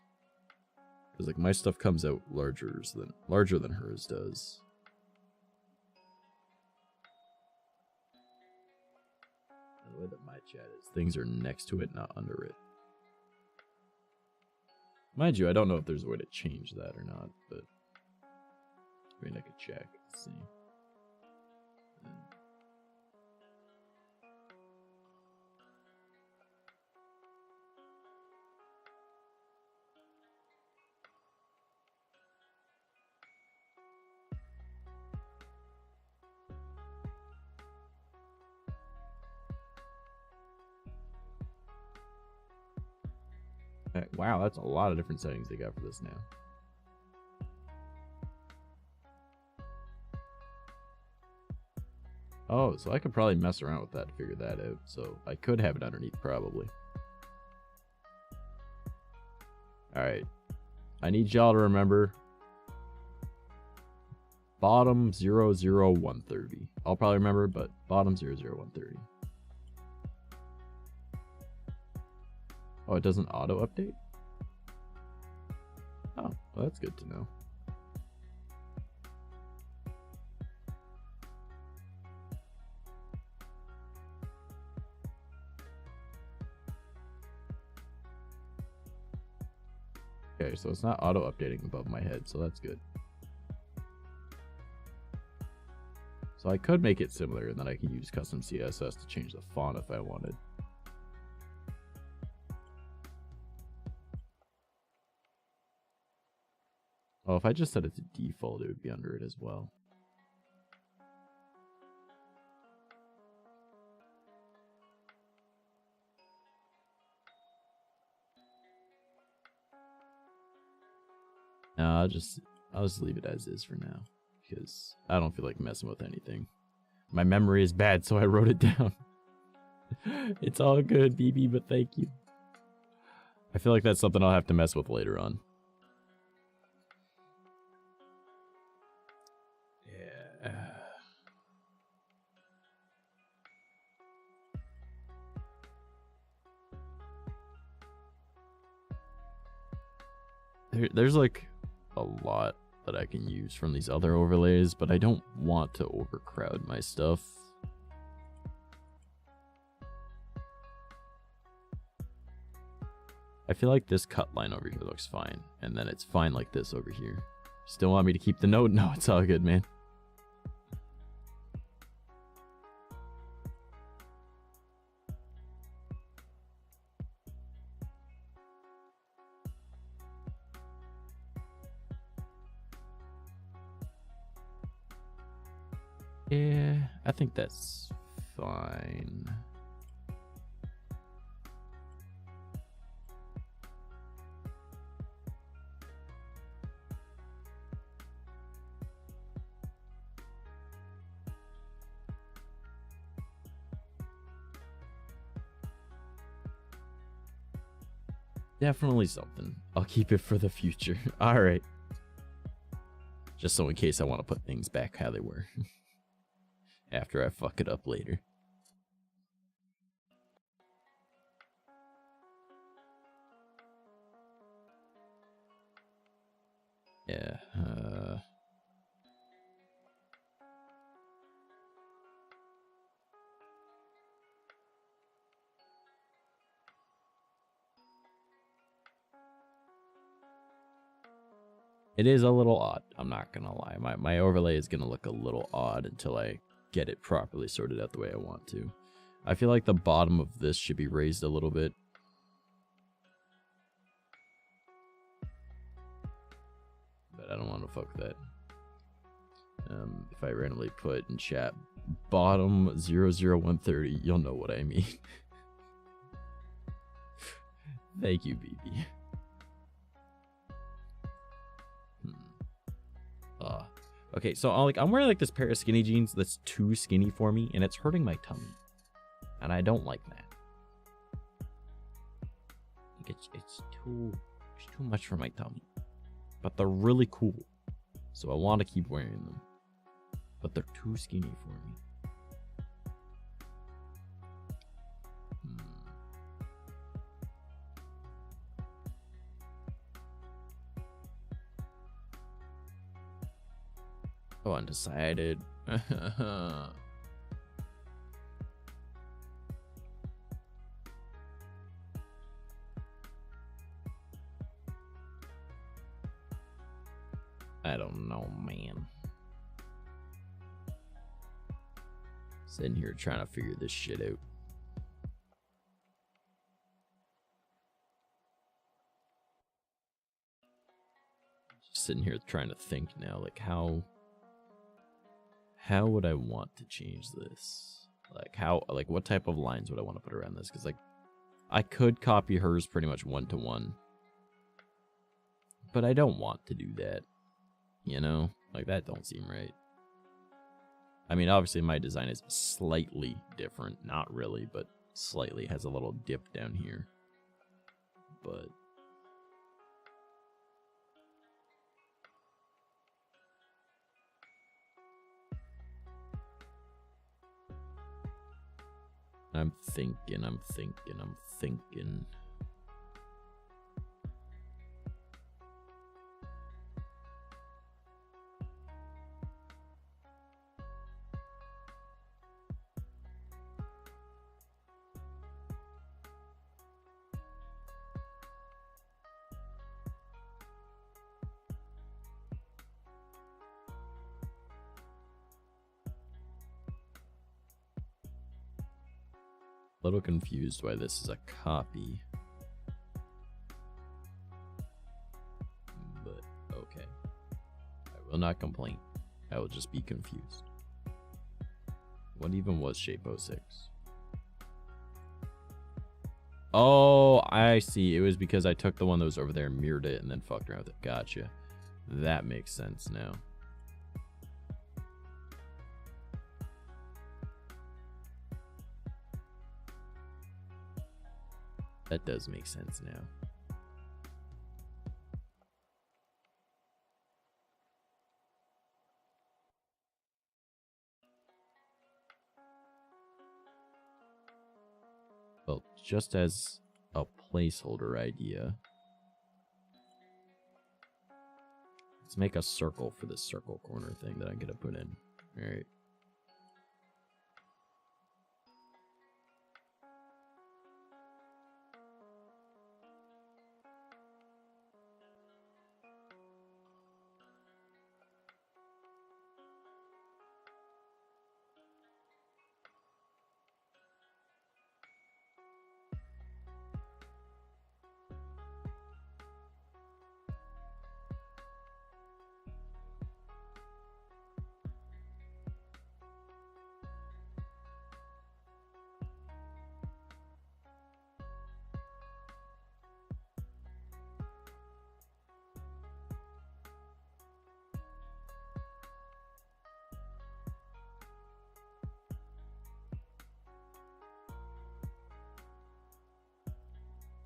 because like my stuff comes out larger than hers does. And the way that my chat is, things are next to it, not under it. Mind you, I don't know if there's a way to change that or not, but I mean I could check. Let's see. Wow, that's a lot of different settings they got for this now. Oh, so I could probably mess around with that to figure that out. So I could have it underneath probably. Alright. I need y'all to remember bottom 00130. I'll probably remember, but bottom 00130. Oh, it doesn't auto update? Oh, well, that's good to know. Okay, so it's not auto updating above my head, so that's good. So I could make it similar, and then I could use custom CSS to change the font if I wanted. Oh, if I just set it to default, it would be under it as well. No, I'll just leave it as is for now, because I don't feel like messing with anything. My memory is bad, so I wrote it down. It's all good, BB, but thank you. I feel like that's something I'll have to mess with later on. Yeah. There's like a lot that I can use from these other overlays, but I don't want to overcrowd my stuff. I feel like this cut line over here looks fine, and then it's fine like this over here. Still want me to keep the note? No, it's all good, man. Yeah, I think that's fine. Definitely something. I'll keep it for the future. All right. Just so in case I want to put things back how they were. After I fuck it up later. Yeah, it is a little odd, I'm not gonna lie. My overlay is gonna look a little odd until I get it properly sorted out the way I want to. I feel like the bottom of this should be raised a little bit. But I don't want to fuck that. If I randomly put in chat bottom 00130, you'll know what I mean. Thank you, BB. Okay, so I'm wearing like this pair of skinny jeans that's too skinny for me, and it's hurting my tummy, and I don't like that. Like it's too much for my tummy, but they're really cool, so I want to keep wearing them, but they're too skinny for me. Oh, undecided. I don't know, man. Sitting here trying to figure this shit out. Just sitting here trying to think now, like how would I want to change this? Like what type of lines would I want to put around this? Because like I could copy hers pretty much one-to-one But I don't want to do that. You know? Like, that don't seem right. I mean, obviously my design is slightly different. Not really, but slightly. Has a little dip down here. But... I'm thinking. A little confused why this is a copy. But, okay. I will not complain. I will just be confused. What even was Shape 06? Oh, I see. It was because I took the one that was over there and mirrored it and then fucked around with it. Gotcha. That makes sense now. That does make sense now. Well, just as a placeholder idea, let's make a circle for this circle corner thing that I'm going to put in. All right.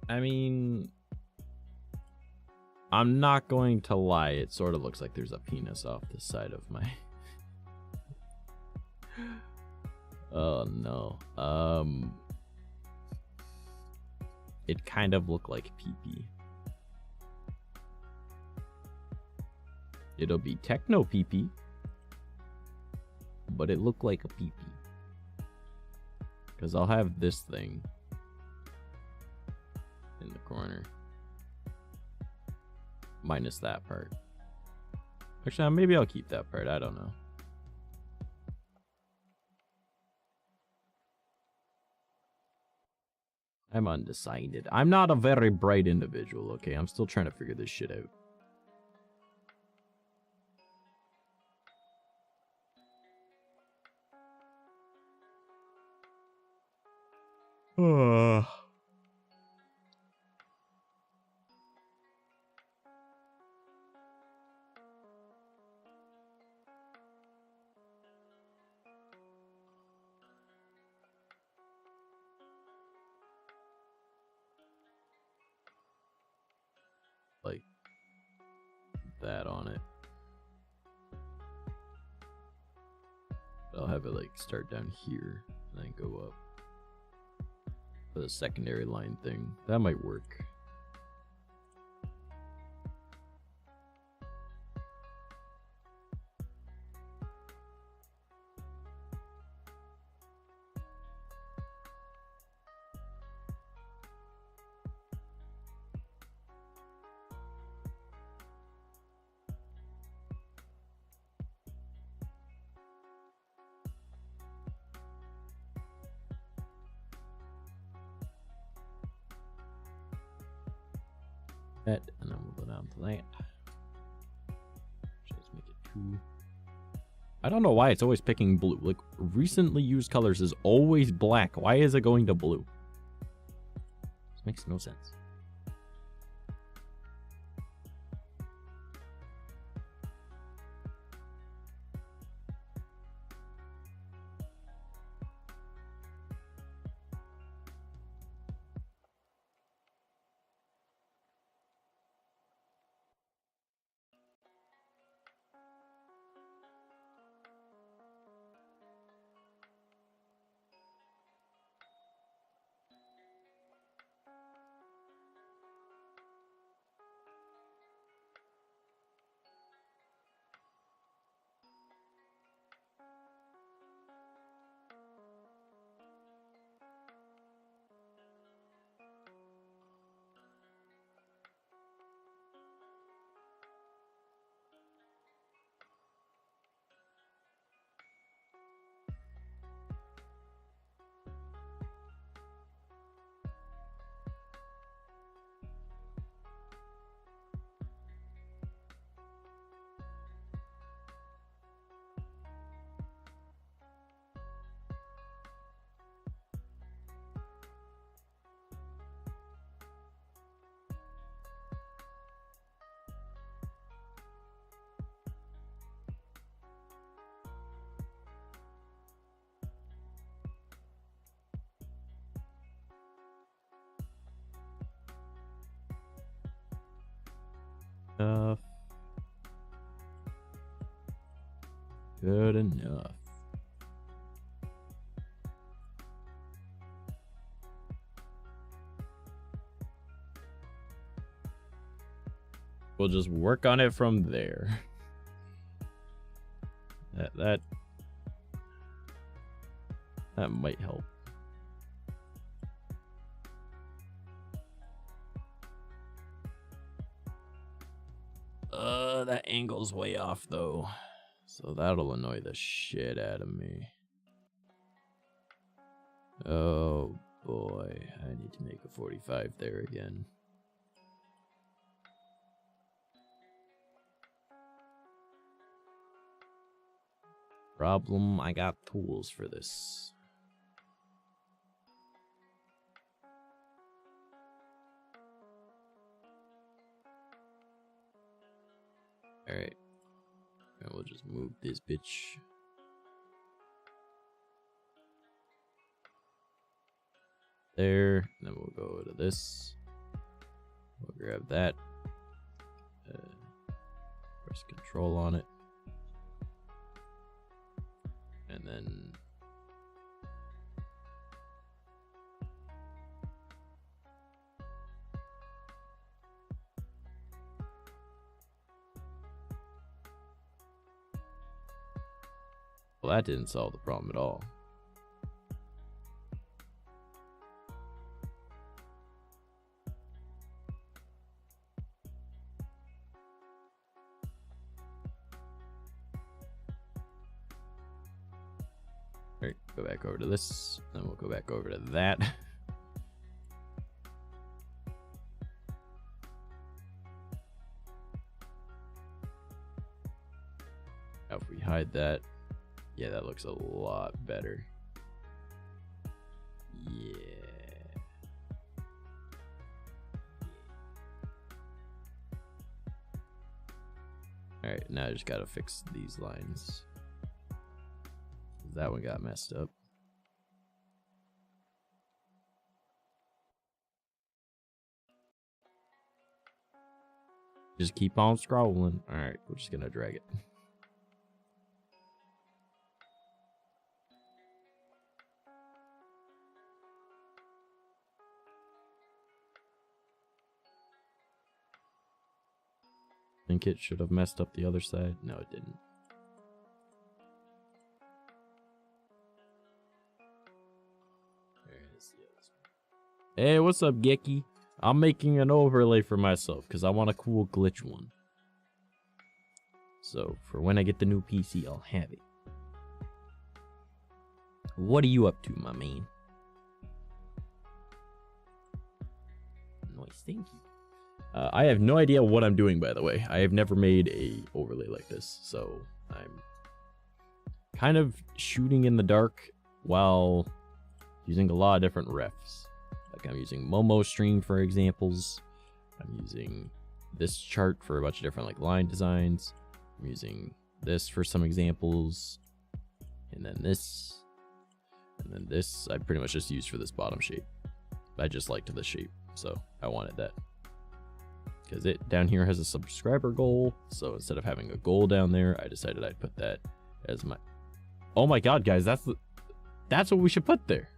I mean, I'm not going to lie. It sort of looks like there's a penis off the side of my... Oh, no. It kind of looked like pee-pee. It'll be techno pee-pee, but it looked like a pee-pee. Because I'll have this thing in the corner. Minus that part. Actually, maybe I'll keep that part. I don't know. I'm undecided. I'm not a very bright individual, okay? I'm still trying to figure this shit out. Like that on it. I'll have it like start down here and then go up for the secondary line thing. That might work. That, and then we'll go down to that. Just make it 2. I don't know why it's always picking blue. Like, recently used colors is always black. Why is it going to blue? This makes no sense. Good enough. We'll just work on it from there. That might help. That angle's way off though. So that'll annoy the shit out of me. Oh boy, I need to make a 45 there again. Problem, I got tools for this. Alright. And we'll just move this bitch. There. And then we'll go to this. We'll grab that. Press control on it. And then well, that didn't solve the problem at all. Alright, go back over to this, then we'll go back over to that. Now if we hide that, yeah, that looks a lot better. Yeah. Alright, now I just gotta fix these lines. That one got messed up. Just keep on scrolling. Alright, we're just gonna drag it. Think it should have messed up the other side. No, it didn't. Hey, what's up, Gecky? I'm making an overlay for myself because I want a cool glitch one. So, for when I get the new PC, I'll have it. What are you up to, my man? Nice, thank you. I have no idea what I'm doing, by the way. I have never made a overlay like this, so I'm kind of shooting in the dark while using a lot of different refs. Like I'm using Momo Stream for examples. I'm using this chart for a bunch of different like line designs. I'm using this for some examples, and then this, and then this. I pretty much just used for this bottom shape. I just liked the shape, so I wanted that. Because it down here has a subscriber goal, so instead of having a goal down there, I decided I'd put that as my... Oh my god, guys, that's what we should put there.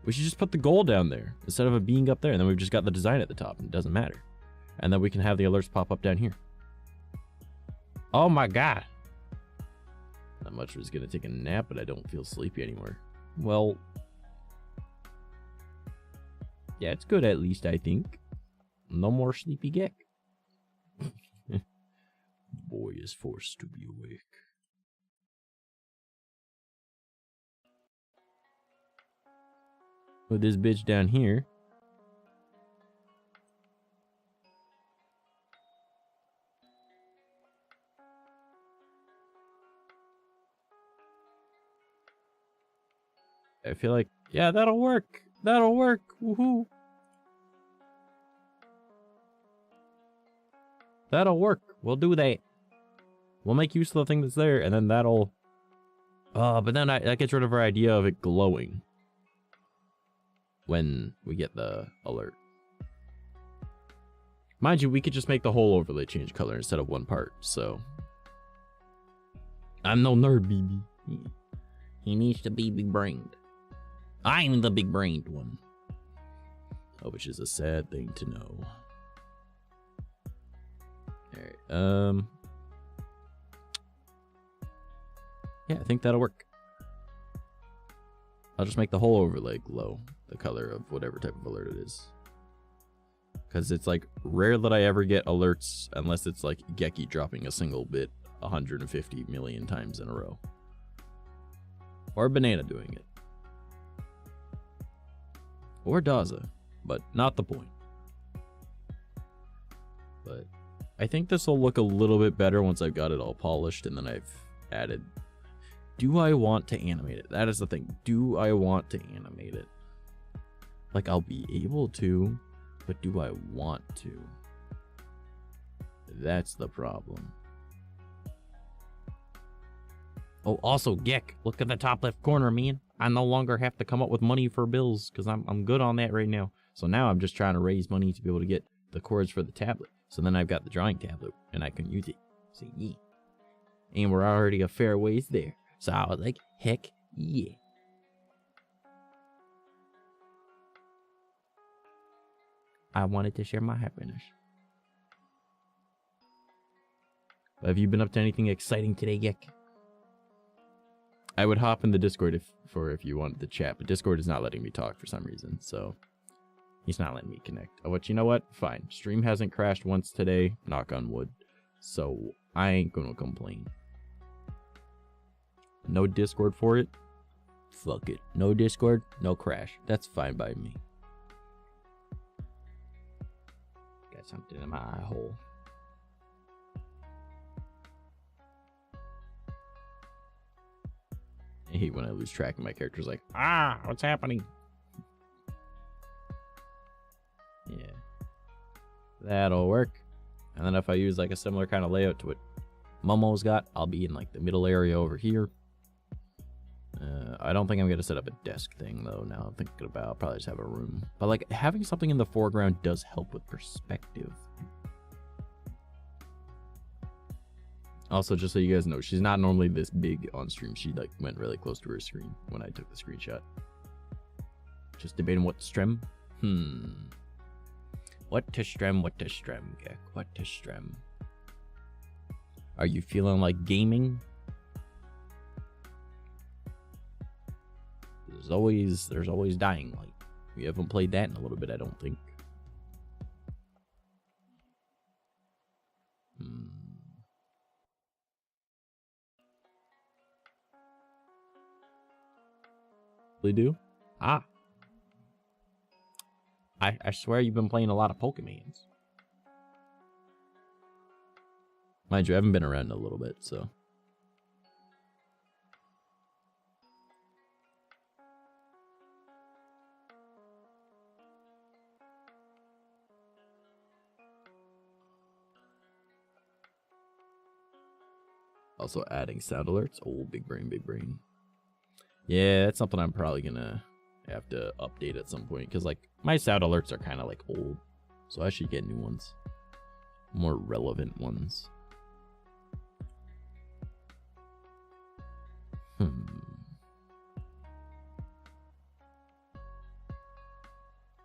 We should just put the goal down there instead of it being up there, and then we've just got the design at the top, and it doesn't matter. And then we can have the alerts pop up down here. Oh my god. Not much was gonna take a nap, but I don't feel sleepy anymore. Well, yeah, it's good at least, I think. No more sleepy Geck. Boy is forced to be awake. Put this bitch down here. I feel like, yeah, that'll work. That'll work. Woohoo. That'll work. We'll do that. We'll make use of the thing that's there, and then that'll... but then that gets rid of our idea of it glowing when we get the alert. Mind you, we could just make the whole overlay change color instead of one part, so. I'm no nerd, BB. He needs to be big-brained. I'm the big-brained one. Oh, which is a sad thing to know. Alright, yeah, I think that'll work. I'll just make the whole overlay glow the color of whatever type of alert it is. Because it's like rare that I ever get alerts unless it's like Gecky dropping a single bit 150 million times in a row. Or Banana doing it. Or Daza, but not the point. But I think this will look a little bit better once I've got it all polished and then I've added. Do I want to animate it? That is the thing. Do I want to animate it? Like, I'll be able to, but do I want to? That's the problem. Oh, also, Gek, look at the top left corner, man. I no longer have to come up with money for bills because I'm good on that right now. So now I'm just trying to raise money to be able to get the cords for the tablet. So then I've got the drawing tablet and I can use it. So yeah. And we're already a fair ways there. So I was like, heck yeah. I wanted to share my happiness. Have you been up to anything exciting today, Gek? I would hop in the Discord if you wanted to chat, but Discord is not letting me talk for some reason, so he's not letting me connect. Oh, but you know what? Fine. Stream hasn't crashed once today, knock on wood, so I ain't gonna complain. No Discord for it? Fuck it. No Discord, no crash. That's fine by me. Got something in my eye hole. I hate when I lose track of my characters like, ah, what's happening? Yeah. That'll work. And then if I use like a similar kind of layout to what Momo's got, I'll be in like the middle area over here. I don't think I'm going to set up a desk thing though. Now I'm thinking about, I'll probably just have a room. But like having something in the foreground does help with perspective. Also, just so you guys know, she's not normally this big on stream. She like went really close to her screen when I took the screenshot. Just debating what to stream. What to stream, Gek? What to stream? Are you feeling like gaming? There's always Dying Light. We haven't played that in a little bit, I don't think. They do? Ah. I swear you've been playing a lot of Pokemons. Mind you, I haven't been around in a little bit, so. Also adding sound alerts. Oh, big brain, big brain. Yeah, that's something I'm probably gonna have to update at some point. Because, like, my sound alerts are kind of, like, old. So I should get new ones. More relevant ones.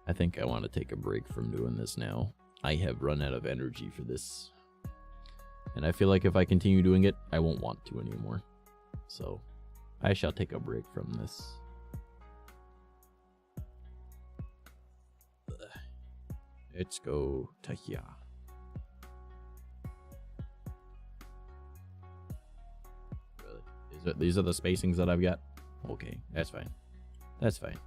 I think I want to take a break from doing this now. I have run out of energy for this. And I feel like if I continue doing it, I won't want to anymore. So, I shall take a break from this. Let's go to here. Really? These are the spacings that I've got? Okay, that's fine. That's fine.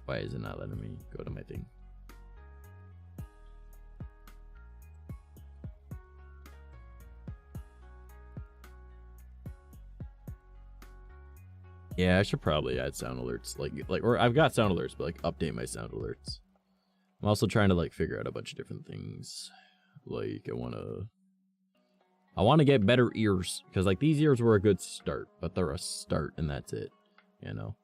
Why is it not letting me go to my thing? Yeah, I should probably add sound alerts, or I've got sound alerts, but like update my sound alerts. I'm also trying to like figure out a bunch of different things. Like I want to I want to get better ears, because like these ears were a good start, but they're a start and that's it, you know.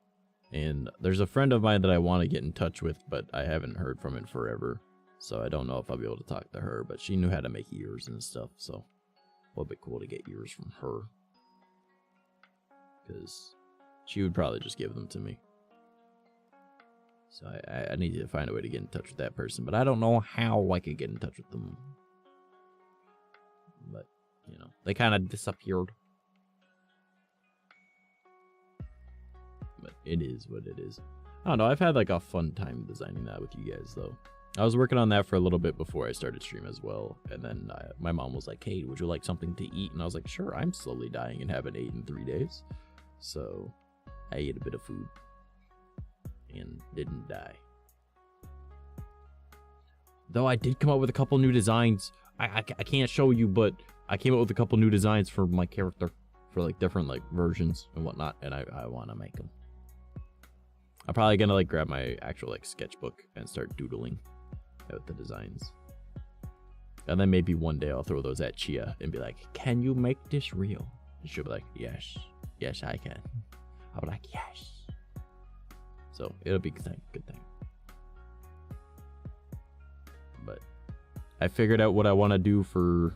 And there's a friend of mine that I want to get in touch with, but I haven't heard from in forever, so I don't know if I'll be able to talk to her. But she knew how to make ears and stuff, so it would be cool to get ears from her, because she would probably just give them to me. So I need to find a way to get in touch with that person, but I don't know how I could get in touch with them. But, you know, they kind of disappeared. But it is what it is. I don't know, I've had like a fun time designing that with you guys, though. I was working on that for a little bit before I started stream as well. And then my mom was like, hey, would you like something to eat? And I was like, sure, I'm slowly dying and haven't eaten in 3 days. So I ate a bit of food and didn't die. Though I did come up with a couple new designs. I can't show you, but I came up with a couple new designs for my character, for like different like versions and whatnot, and I want to make them. I'm probably gonna like grab my actual like sketchbook and start doodling out the designs. And then maybe one day I'll throw those at Chia and be like, can you make this real? And she'll be like, yes, yes I can. I'll be like, yes. So it'll be a good thing. But I figured out what I want to do for,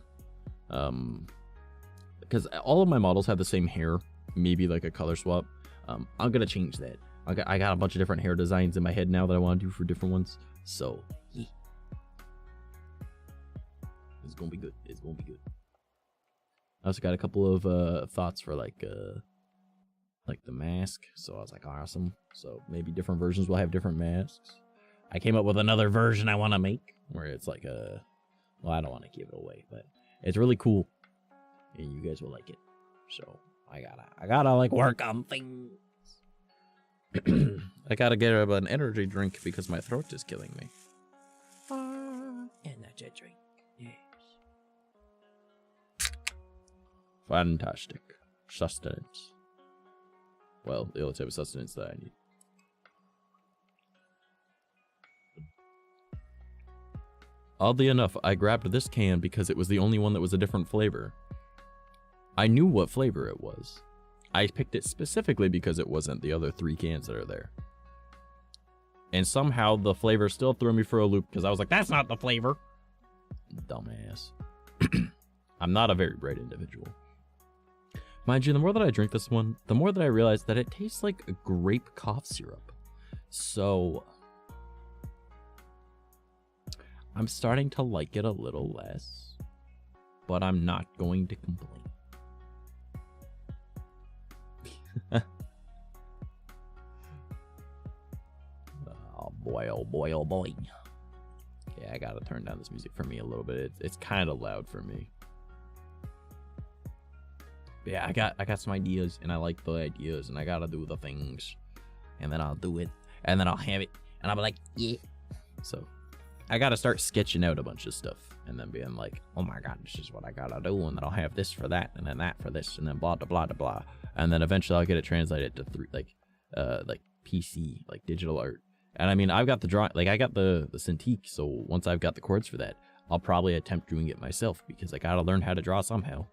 because all of my models have the same hair, maybe like a color swap. I'm gonna change that. I got a bunch of different hair designs in my head now that I want to do for different ones. So yeah. It's gonna be good. It's gonna be good. I also got a couple of thoughts for like the mask. So I was like, awesome. So maybe different versions will have different masks. I came up with another version I want to make where it's like a, well, I don't want to give it away, but it's really cool and you guys will like it. So I gotta like work on things. I gotta get an energy drink because my throat is killing me. Energy drink, yes. Fantastic. Sustenance. Well, the only type of sustenance that I need. Oddly enough, I grabbed this can because it was the only one that was a different flavor. I knew what flavor it was. I picked it specifically because it wasn't the other 3 cans that are there. And somehow the flavor still threw me for a loop because I was like, that's not the flavor. Dumbass. I'm not a very bright individual. Mind you, the more that I drink this one, the more that I realize that it tastes like a grape cough syrup. So I'm starting to like it a little less, but I'm not going to complain. Oh boy, oh boy, oh boy. Yeah, I gotta turn down this music for me a little bit. It's kind of loud for me. But yeah, I got some ideas, and I like the ideas, and I gotta do the things, and then I'll do it, and then I'll have it, and I'll be like, yeah. So I gotta start sketching out a bunch of stuff, and then being like, oh my god, this is what I gotta do, and then I'll have this for that, and then that for this, and then blah blah blah blah blah, and then eventually I'll get it translated to like PC, like digital art. And I mean, I've got the drawing, like I got the Cintiq, so once I've got the chords for that, I'll probably attempt doing it myself because I gotta learn how to draw somehow.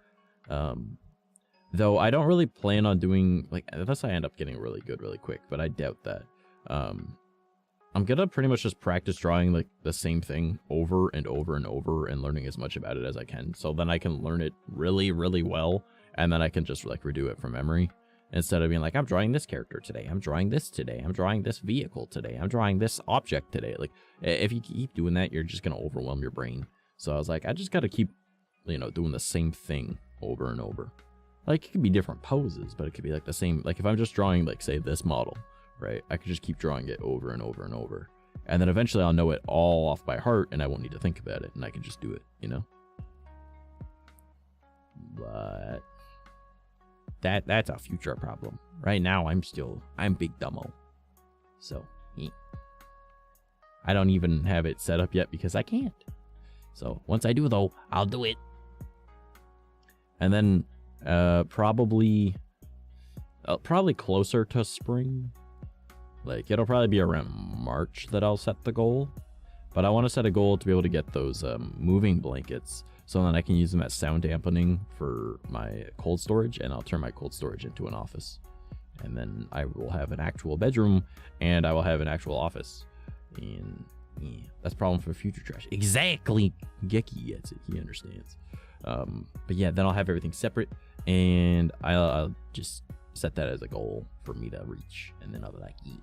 Though I don't really plan on doing, like, unless I end up getting really good really quick, but I doubt that. I'm gonna pretty much just practice drawing like the same thing over and over and over and learning as much about it as I can, so then I can learn it really, really well, and then I can just like redo it from memory. Instead of being like, I'm drawing this character today, I'm drawing this today, I'm drawing this vehicle today, I'm drawing this object today. Like, if you keep doing that, you're just gonna overwhelm your brain. So I was like, I just gotta keep, you know, doing the same thing over and over. Like, it could be different poses, but it could be like the same, like if I'm just drawing, like, say, this model, right? I could just keep drawing it over and over and over. And then eventually I'll know it all off by heart, and I won't need to think about it, and I can just do it, you know? But that's a future problem. Right now, I'm big dumbo. So, I don't even have it set up yet because I can't. So, once I do, though, I'll do it. And then, probably closer to spring. Like, it'll probably be around March that I'll set the goal. But I want to set a goal to be able to get those moving blankets so then I can use them as sound dampening for my cold storage, and I'll turn my cold storage into an office. And then I will have an actual bedroom, and I will have an actual office. And yeah, that's a problem for future trash. Exactly. Gecky gets it. He understands. But yeah, then I'll have everything separate, and I'll just set that as a goal for me to reach. And then I'll be like, yeah.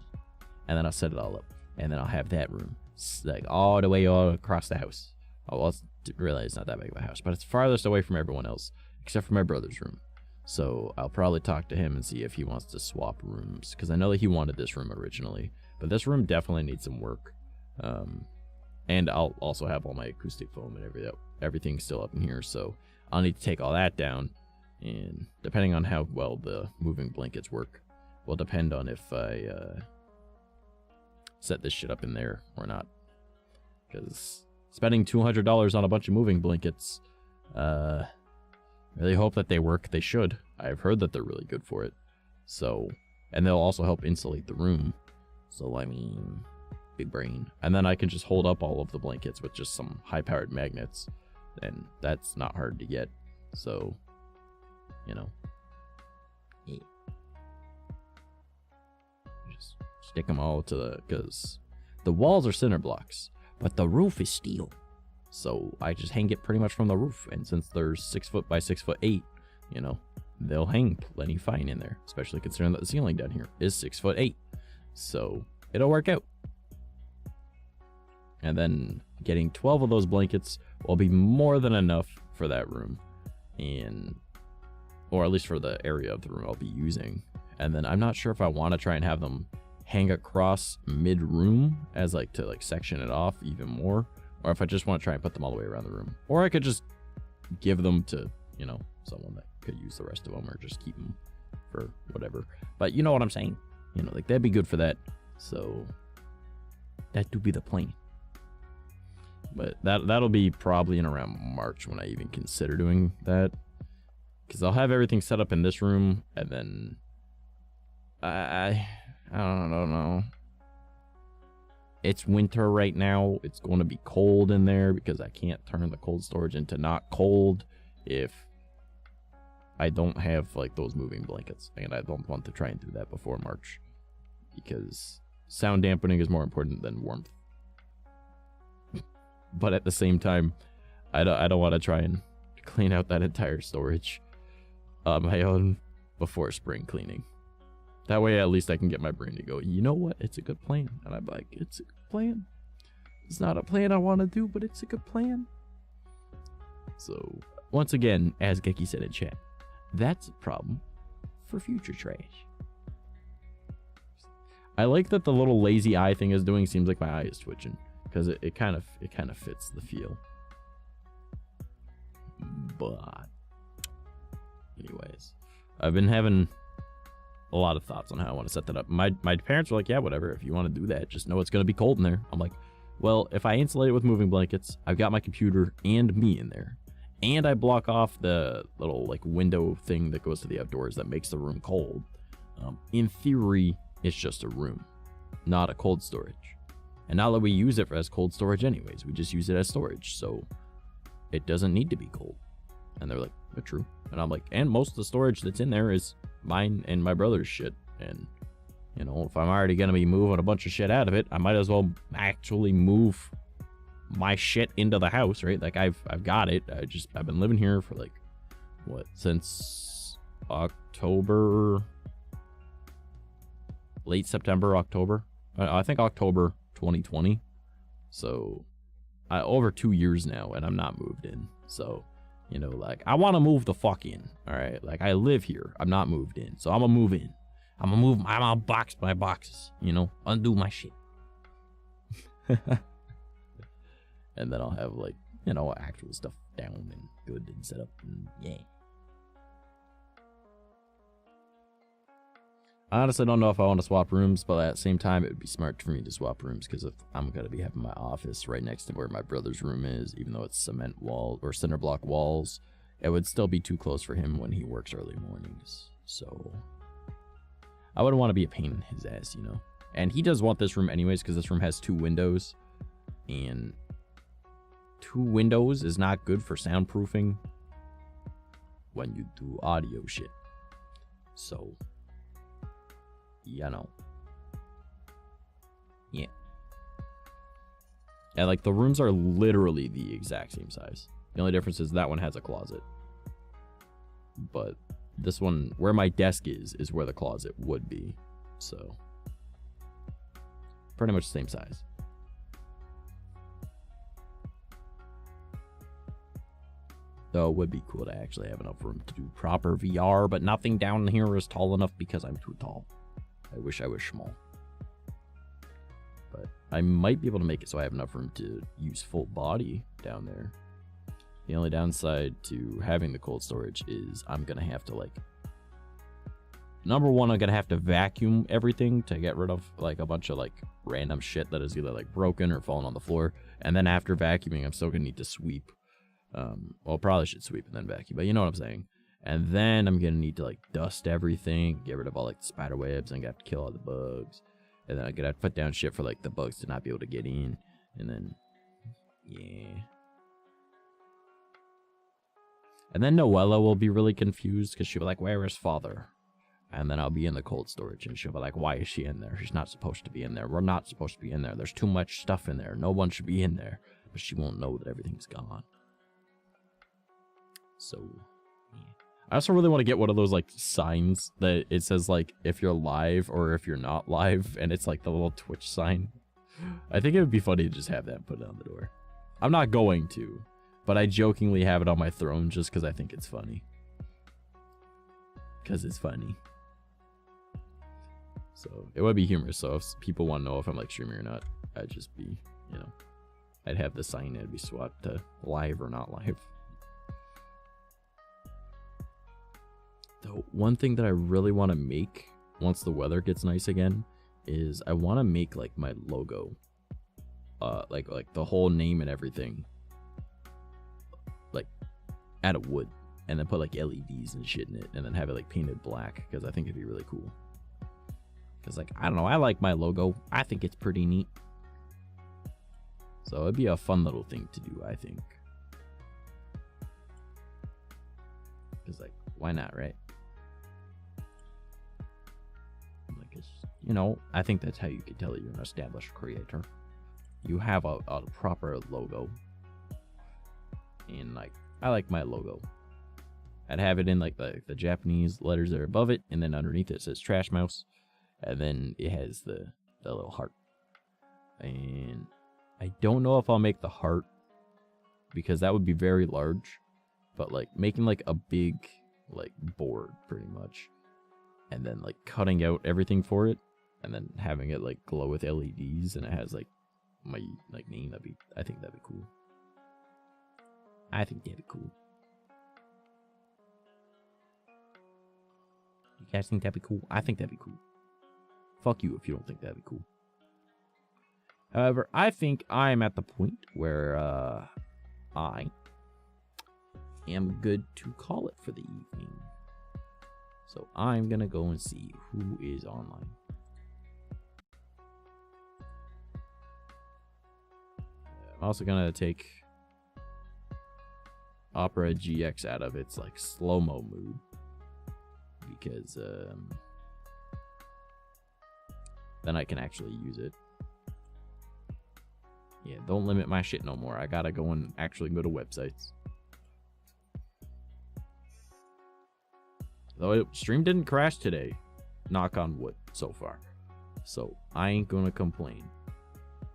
And then I'll set it all up. And then I'll have that room like all the way all across the house. Oh, well, really, it's not that big of a house, but it's farthest away from everyone else, except for my brother's room. So I'll probably talk to him and see if he wants to swap rooms, because I know that he wanted this room originally, but this room definitely needs some work. And I'll also have all my acoustic foam and everything still up in here, so I'll need to take all that down, and depending on how well the moving blankets work will depend on if I set this shit up in there or not, because spending $200 on a bunch of moving blankets, really hope that they work. They should. I've heard that they're really good for it. So, and they'll also help insulate the room. So, I mean, big brain. And then I can just hold up all of the blankets with just some high-powered magnets, and that's not hard to get. So, you know, yeah. Just stick them all to the, because the walls are cinder blocks, but the roof is steel. So I just hang it pretty much from the roof. And since they're 6 foot by 6'8", you know, they'll hang plenty fine in there, especially considering that the ceiling down here is 6'8". So it'll work out. And then getting 12 of those blankets will be more than enough for that room, and or at least for the area of the room I'll be using. And then I'm not sure if I want to try and have them hang across mid-room as like to like section it off even more, or if I just want to try and put them all the way around the room, or I could just give them to, you know, someone that could use the rest of them, or just keep them for whatever. But you know what I'm saying, you know, like that'd be good for that. So that do be the plan. But that'll be probably in around March when I even consider doing that, because I'll have everything set up in this room, and then I don't know. It's winter right now. It's going to be cold in there because I can't turn the cold storage into not cold if I don't have like those moving blankets, and I don't want to try and do that before March, because sound dampening is more important than warmth. But at the same time, I don't want to try and clean out that entire storage on my own before spring cleaning. That way, at least I can get my brain to go, you know what? It's a good plan. And I'm like, it's a good plan. It's not a plan I want to do, but it's a good plan. So, once again, as Gecky said in chat, that's a problem for future trash. I like that the little lazy eye thing is doing. Seems like my eye is twitching, because it kind of fits the feel. But anyways, I've been having a lot of thoughts on how I want to set that up. My parents were like, yeah, whatever, if you want to do that, just know it's going to be cold in there. I'm like, well, if I insulate it with moving blankets, I've got my computer and me in there, and I block off the little like window thing that goes to the outdoors that makes the room cold. In theory, it's just a room, not a cold storage. And now that we use it as cold storage anyways, we just use it as storage, so it doesn't need to be cold. And they're like, oh, true. And I'm like, and most of the storage that's in there is mine and my brother's shit. And, you know, if I'm already going to be moving a bunch of shit out of it, I might as well actually move my shit into the house, right? Like, I've got it. I've been living here for, like, what, since October, late September, October? I think October 2020. So, over 2 years now, and I'm not moved in. So, you know, like, I want to move the fuck in, all right? Like, I live here. I'm not moved in, so I'm gonna move in. I'm gonna box my boxes, you know, undo my shit. And then I'll have, like, you know, actual stuff down and good and set up, and yeah. I honestly don't know if I want to swap rooms, but at the same time, it would be smart for me to swap rooms, because if I'm going to be having my office right next to where my brother's room is, even though it's cement wall or cinder block walls, it would still be too close for him when he works early mornings. So I wouldn't want to be a pain in his ass, you know. And he does want this room anyways, because this room has 2 windows, and 2 windows is not good for soundproofing when you do audio shit. So, you know. Yeah. And like the rooms are literally the exact same size. The only difference is that one has a closet. But this one, where my desk is where the closet would be. So, pretty much the same size. Though it would be cool to actually have enough room to do proper VR, but nothing down here is tall enough because I'm too tall. I wish I was small. But I might be able to make it so I have enough room to use full body down there. The only downside to having the cold storage is I'm going to have to, like... Number one, I'm going to have to vacuum everything to get rid of, like, a bunch of, like, random shit that is either, like, broken or falling on the floor. And then after vacuuming, I'm still going to need to sweep. Well, probably should sweep and then vacuum, but you know what I'm saying. And then I'm going to need to, like, dust everything, get rid of all, like, the spider webs, and have to kill all the bugs. And then I'm going to have to put down shit for, like, the bugs to not be able to get in. And then, yeah. And then Noella will be really confused because she'll be like, where is father? And then I'll be in the cold storage and she'll be like, why is she in there? She's not supposed to be in there. We're not supposed to be in there. There's too much stuff in there. No one should be in there. But she won't know that everything's gone. So, yeah. I also really want to get one of those, like, signs that it says, like, if you're live or if you're not live. And it's, like, the little Twitch sign. I think it would be funny to just have that and put it on the door. I'm not going to. But I jokingly have it on my throne just because I think it's funny. Because it's funny. So, it would be humorous. So, if people want to know if I'm, like, streaming or not, I'd just be, you know, I'd have the sign and it'd be swapped to live or not live. Though, one thing that I really want to make once the weather gets nice again is I want to make, like, my logo. Like the whole name and everything. Like, out of wood. And then put, like, LEDs and shit in it. And then have it, like, painted black. Because I think it'd be really cool. Because, like, I don't know. I like my logo. I think it's pretty neat. So, it'd be a fun little thing to do, I think. Because, like, why not, right? Like, it's, you know, I think that's how you can tell that you're an established creator. You have a proper logo. And, like, I like my logo. I'd have it in, like, the Japanese letters that are above it. And then underneath it says Trash Mouse. And then it has the little heart. And I don't know if I'll make the heart. Because that would be very large. But, like, making, like, a big, like, board, pretty much. And then, like, cutting out everything for it. And then having it, like, glow with LEDs. And it has, like, my, like, name. I think that'd be cool. I think that'd be cool. You guys think that'd be cool? I think that'd be cool. Fuck you if you don't think that'd be cool. However, I think I'm at the point where, I am good to call it for the evening. So I'm gonna go and see who is online. I'm also gonna take Opera GX out of its, like, slow-mo mood. Because, then I can actually use it. Yeah, don't limit my shit no more. I gotta go and actually go to websites. Though stream didn't crash today. Knock on wood so far. So I ain't gonna complain.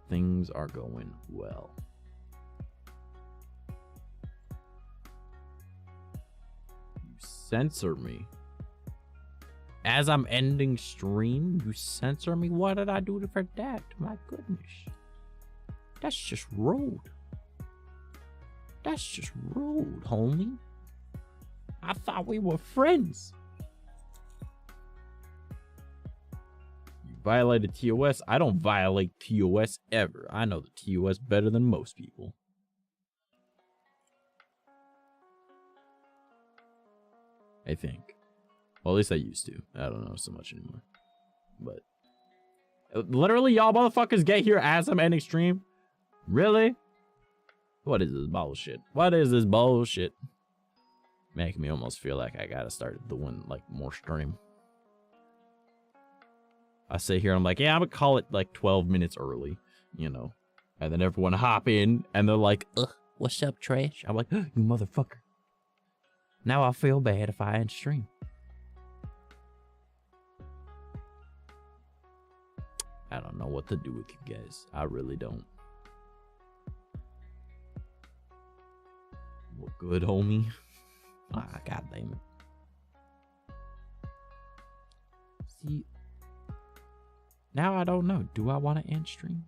Things are going well. You censor me. As I'm ending stream, you censor me? What did I do for that? My goodness. That's just rude. That's just rude, homie. I thought we were friends. You violated TOS? I don't violate TOS ever. I know the TOS better than most people. I think. Well, at least I used to. I don't know so much anymore. But literally, y'all motherfuckers get here as I'm ending stream? Really? What is this bullshit? What is this bullshit? Making me almost feel like I gotta start doing like more stream. I sit here, I'm like, yeah, I'm gonna call it like 12 minutes early, you know. And then everyone hop in and they're like, ugh, what's up, trash? I'm like, you motherfucker. Now I feel bad if I end stream. I don't know what to do with you guys. I really don't. Well, good, homie. Ah, god damn it. See, now I don't know. Do I want to end stream?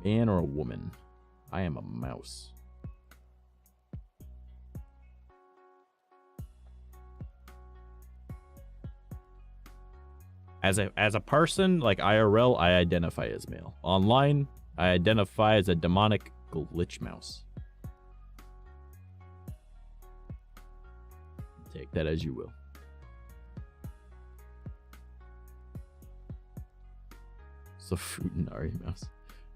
Man or a woman? I am a mouse. As a person, like IRL, I identify as male. Online, I identify as a demonic glitch mouse. Take that as you will. So Futanari mouse.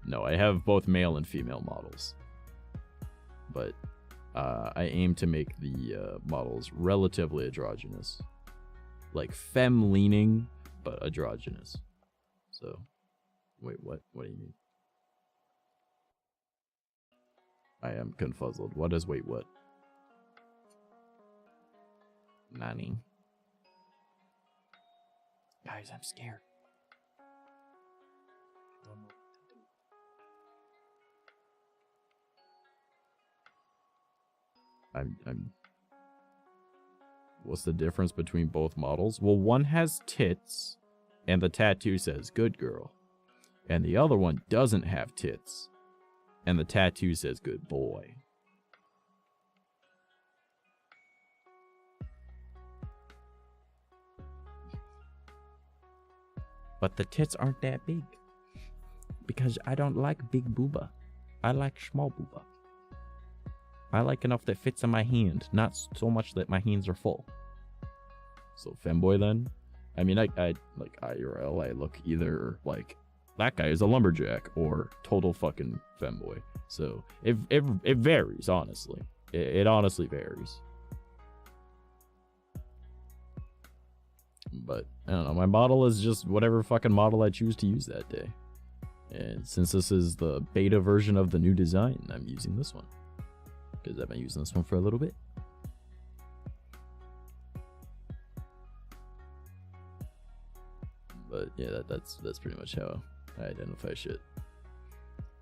No, I have both male and female models. But I aim to make the models relatively androgynous. Like femme-leaning, but androgynous. So, wait, what? What do you mean? I am confuzzled. What is wait, what? Nani? Guys, I'm scared. I'm What's the difference between both models? Well, one has tits, and the tattoo says good girl. And the other one doesn't have tits, and the tattoo says good boy. But the tits aren't that big. Because I don't like big booba. I like small booba. I like enough that fits in my hand, not so much that my hands are full. So femboy then? I mean, I like IRL, I look either like that guy is a lumberjack or total fucking femboy. So it varies, honestly. It honestly varies. But I don't know, my model is just whatever fucking model I choose to use that day. And since this is the beta version of the new design, I'm using this one. Because I've been using this one for a little bit. But yeah, that's pretty much how I identify shit.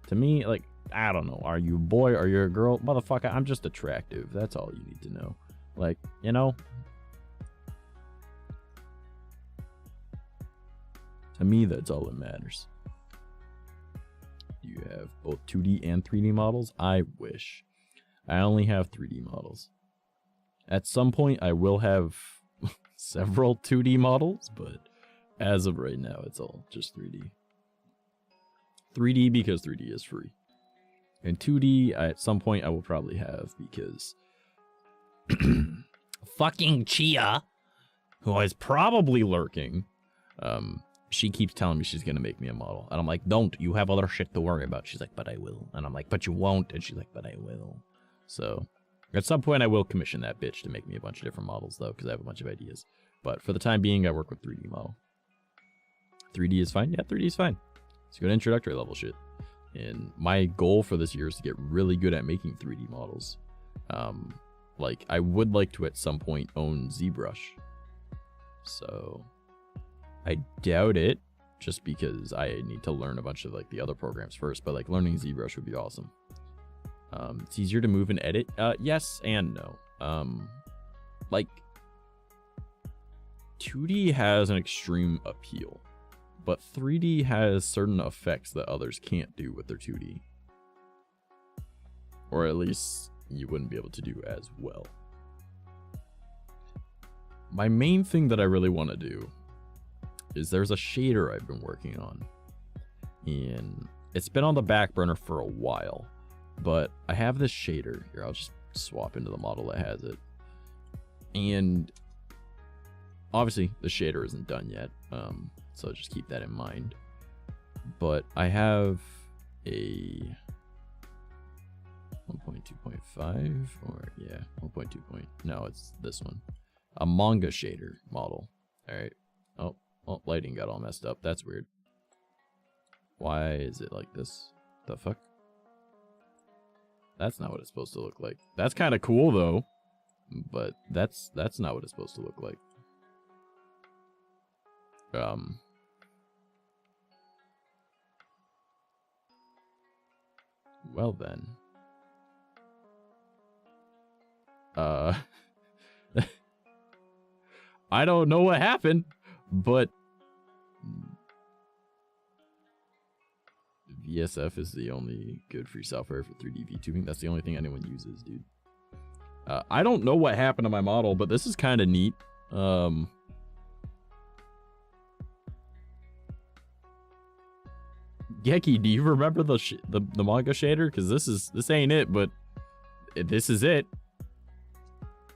To me, like, I don't know, are you a boy, are you a girl? Motherfucker, I'm just attractive. That's all you need to know. Like, you know? To me, that's all that matters. Do you have both 2D and 3D models? I wish. I only have 3D models. At some point, I will have several 2D models, but as of right now, it's all just 3D. 3D because 3D is free. And 2D, at some point, I will probably have because fucking Chia, who is probably lurking, she keeps telling me she's gonna make me a model. And I'm like, don't, you have other shit to worry about. She's like, but I will. And I'm like, but you won't. And she's like, but I will. So at some point I will commission that bitch to make me a bunch of different models though, because I have a bunch of ideas. But for the time being, I work with 3D model. 3D is fine? Yeah, 3D is fine. It's good introductory level shit. And my goal for this year is to get really good at making 3D models. Like, I would like to at some point own ZBrush. So I doubt it, just because I need to learn a bunch of like the other programs first, but like learning ZBrush would be awesome. It's easier to move and edit. Yes and no. Like 2D has an extreme appeal, but 3D has certain effects that others can't do with their 2D. Or at least you wouldn't be able to do as well. My main thing that I really want to do is there's a shader I've been working on. And it's been on the back burner for a while. But I have this shader. Here, I'll just swap into the model that has it. And obviously the shader isn't done yet, so just keep that in mind. But I have a 1.2.5 or yeah, 1.2. No, it's this one, a manga shader model. All right. Oh, lighting got all messed up. That's weird. Why is it like this? The fuck? That's not what it's supposed to look like. That's kind of cool though, but that's not what it's supposed to look like. Well then. I don't know what happened, but VSF is the only good free software for 3D VTubing. That's the only thing anyone uses, dude. I don't know what happened to my model, but this is kind of neat. Geki, do you remember the manga shader? Because this ain't it, but this is it.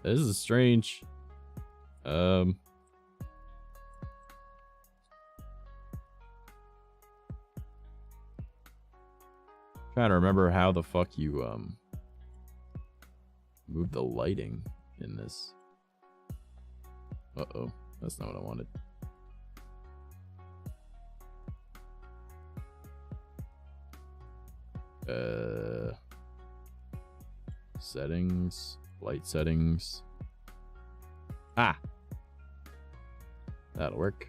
This is strange. Trying to remember how the fuck you move the lighting in this. Uh-oh, that's not what I wanted. Settings, light settings. Ah, that'll work.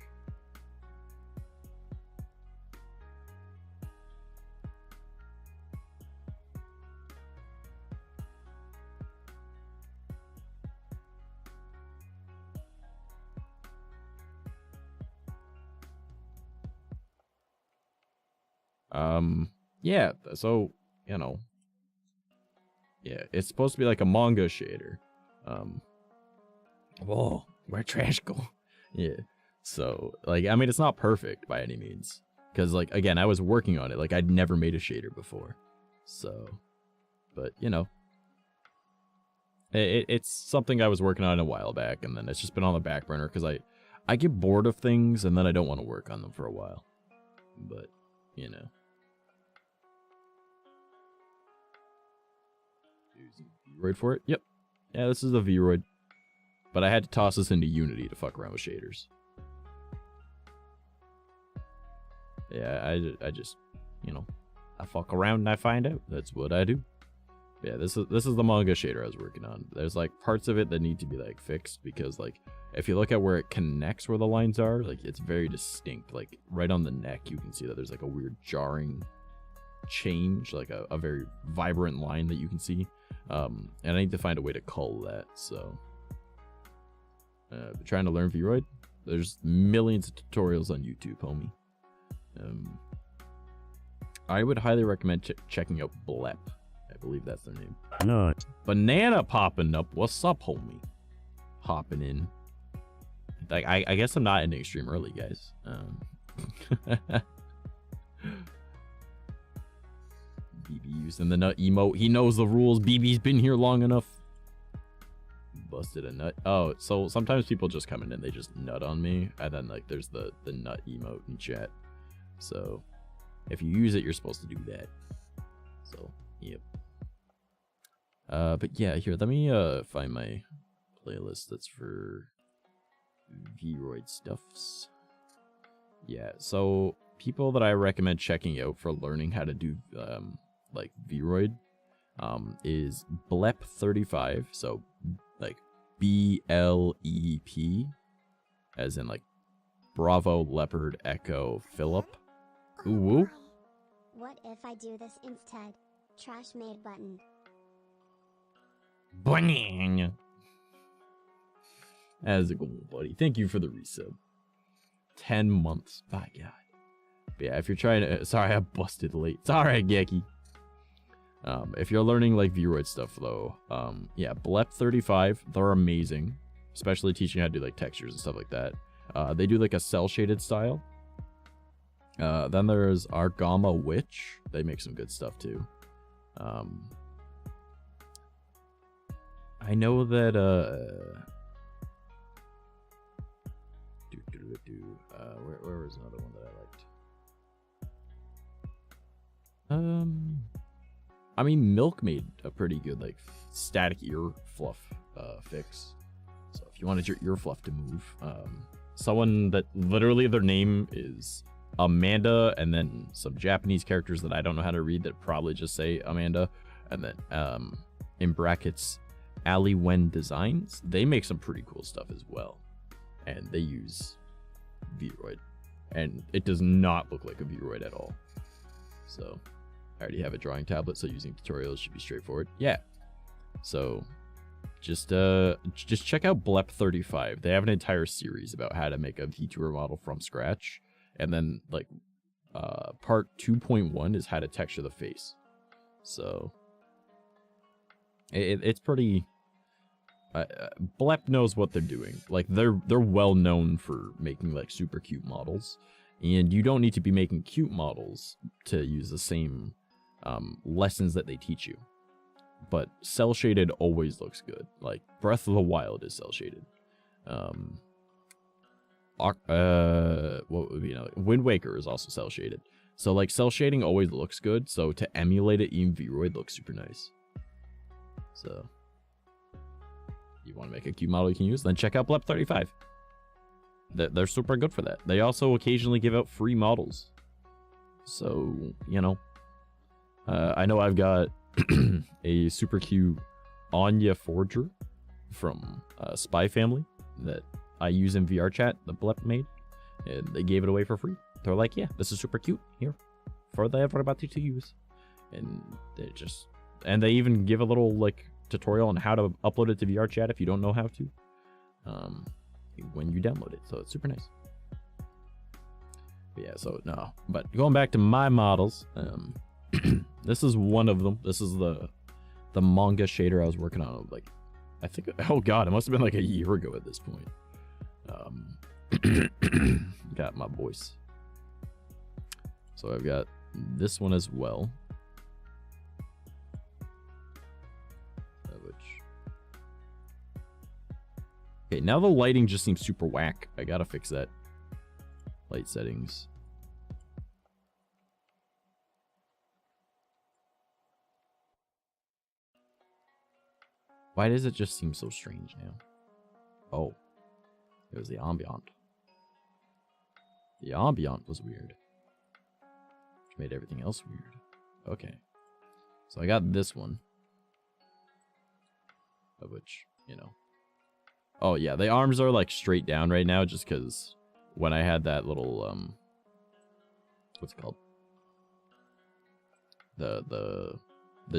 Yeah, so, you know, yeah, it's supposed to be like a manga shader. Whoa, where trash go? Yeah, so, like, I mean, it's not perfect by any means, because, like, again, I was working on it, like, I'd never made a shader before, so, but, you know, it's something I was working on a while back, and then it's just been on the back burner, because I get bored of things, and then I don't want to work on them for a while, but, you know. Vroid for it? Yep. Yeah, this is a Vroid. But I had to toss this into Unity to fuck around with shaders. Yeah, I just, you know, I fuck around and I find out. That's what I do. Yeah, this is the manga shader I was working on. There's like parts of it that need to be like fixed because like if you look at where it connects where the lines are, like it's very distinct. Like right on the neck, you can see that there's like a weird jarring change, like a very vibrant line that you can see. And I need to find a way to cull that, so trying to learn Vroid. There's millions of tutorials on YouTube, homie. I would highly recommend checking out Blep. I believe that's their name. No. Banana popping up. What's up, homie? Hopping in. Like I guess I'm not ending stream early, guys. BB using the nut emote. He knows the rules. BB's been here long enough. Busted a nut. Oh, so sometimes people just come in and they just nut on me. And then like there's the nut emote in chat. So if you use it, you're supposed to do that. So, yep. But yeah, here, let me find my playlist that's for Vroid stuffs. Yeah, so people that I recommend checking out for learning how to do like Vroid is Blep35, so like BLEP, as in like Bravo Leopard Echo Philip. Ooh. What if I do this instead? Trash made button. Boing. How's it going, buddy? Thank you for the resub. 10 months. By God. But yeah, if you're trying to... Sorry, I busted late. It's alright, Geki. If you're learning, like, Vroid stuff, though, yeah, Blep35, they're amazing. Especially teaching how to do, like, textures and stuff like that. They do, like, a cel-shaded style. Then there's Argama Witch. They make some good stuff, too. I know that, where was another one that I liked? I mean, Milk made a pretty good like static ear fluff fix. So if you wanted your ear fluff to move, someone that literally their name is Amanda, and then some Japanese characters that I don't know how to read that probably just say Amanda, and then in brackets 𝐂𝐤𝐬 Designs. They make some pretty cool stuff as well, and they use Vroid, and it does not look like a Vroid at all. So I already have a drawing tablet, so using tutorials should be straightforward. Yeah. So just check out 𝐵LEP35. They have an entire series about how to make a VTuber model from scratch. And then like part 2.1 is how to texture the face. So it's pretty 𝐵LEP knows what they're doing. Like they're well known for making like super cute models. And you don't need to be making cute models to use the same lessons that they teach you. But cell shaded always looks good. Like Breath of the Wild is cell shaded. What would be another? Wind Waker is also cell shaded. So like cell shading always looks good. So to emulate it in Vroid looks super nice. So you want to make a cute model you can use, then check out 𝐵LEP35. They're super good for that. They also occasionally give out free models. So, you know, I know I've got a super cute Anya Forger from Spy Family that I use in VR chat that 𝐵LEP made, and they gave it away for free. They're like, yeah, this is super cute here for everybody to use. And they even give a little like tutorial on how to upload it to VR chat if you don't know how to when you download it. So it's super nice. But yeah, so no, but going back to my models, this is one of them. This is the manga shader I was working on. Like, I think, oh god, it must have been like a year ago at this point. Got my voice. So I've got this one as well. Okay, now the lighting just seems super whack. I gotta fix that. Light settings. Why does it just seem so strange now? Oh. It was the ambient. The ambient was weird. Which made everything else weird. Okay. So I got this one. Of which, you know. Oh yeah, the arms are like straight down right now just because when I had that little what's it called? The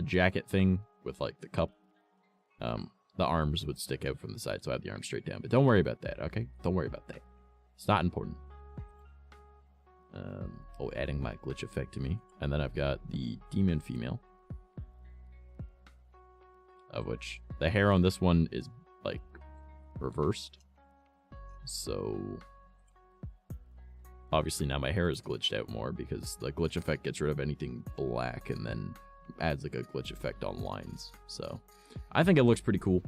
jacket thing with like the cup. The arms would stick out from the side, so I have the arms straight down. But don't worry about that, okay? Don't worry about that. It's not important. Oh, adding my glitch effect to me. And then I've got the demon female. Of which the hair on this one is like reversed. So obviously now my hair is glitched out more because the glitch effect gets rid of anything black and then adds like a glitch effect on lines. So I think it looks pretty cool.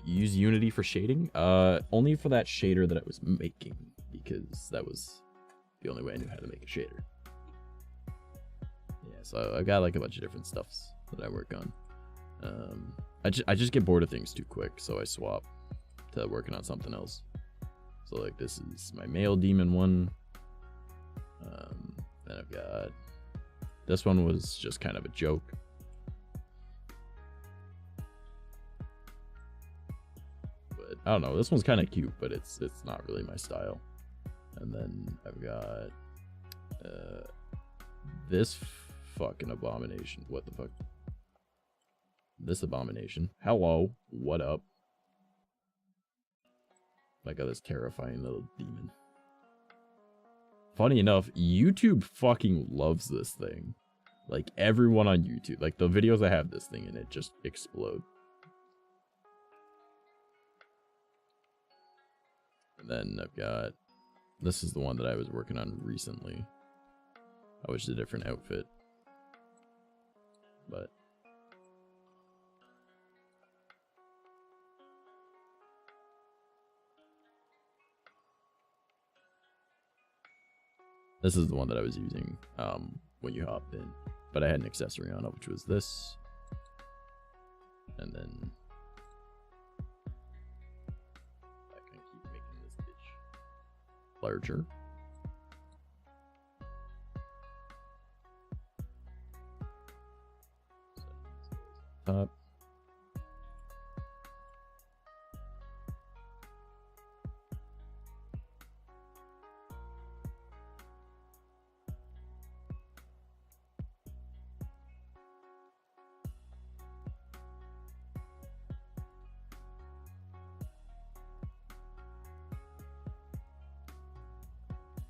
Use Unity for shading? Only for that shader that I was making, because that was the only way I knew how to make a shader. Yeah, so I've got like a bunch of different stuffs that I work on. I just get bored of things too quick, so I swap to working on something else. So like this is my male demon one. Then I've got this one was just kind of a joke. But I don't know, this one's kind of cute, but it's not really my style. And then I've got this fucking abomination. What the fuck? This abomination. Hello, what up? I got this terrifying little demon. Funny enough, YouTube fucking loves this thing. Like everyone on YouTube, like the videos I have this thing in it just explode. And then I've got, this is the one that I was working on recently. I wish it's a different outfit. But This is the one that I was using when you hopped in, but I had an accessory on it, which was this, and then I can keep making this bitch larger. Top.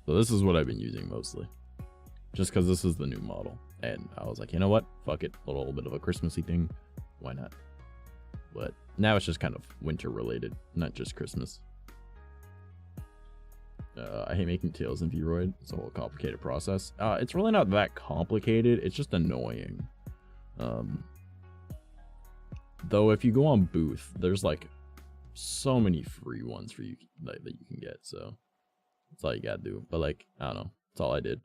So this is what I've been using mostly, just because this is the new model, and I was like, you know what, fuck it, a little bit of a Christmassy thing, why not? But now it's just kind of winter related, not just Christmas. I hate making tails in VRoid. It's a whole complicated process. It's really not that complicated, it's just annoying. Though if you go on Booth, there's like so many free ones for you that you can get, so that's all you gotta do. But like, I don't know, that's all I did.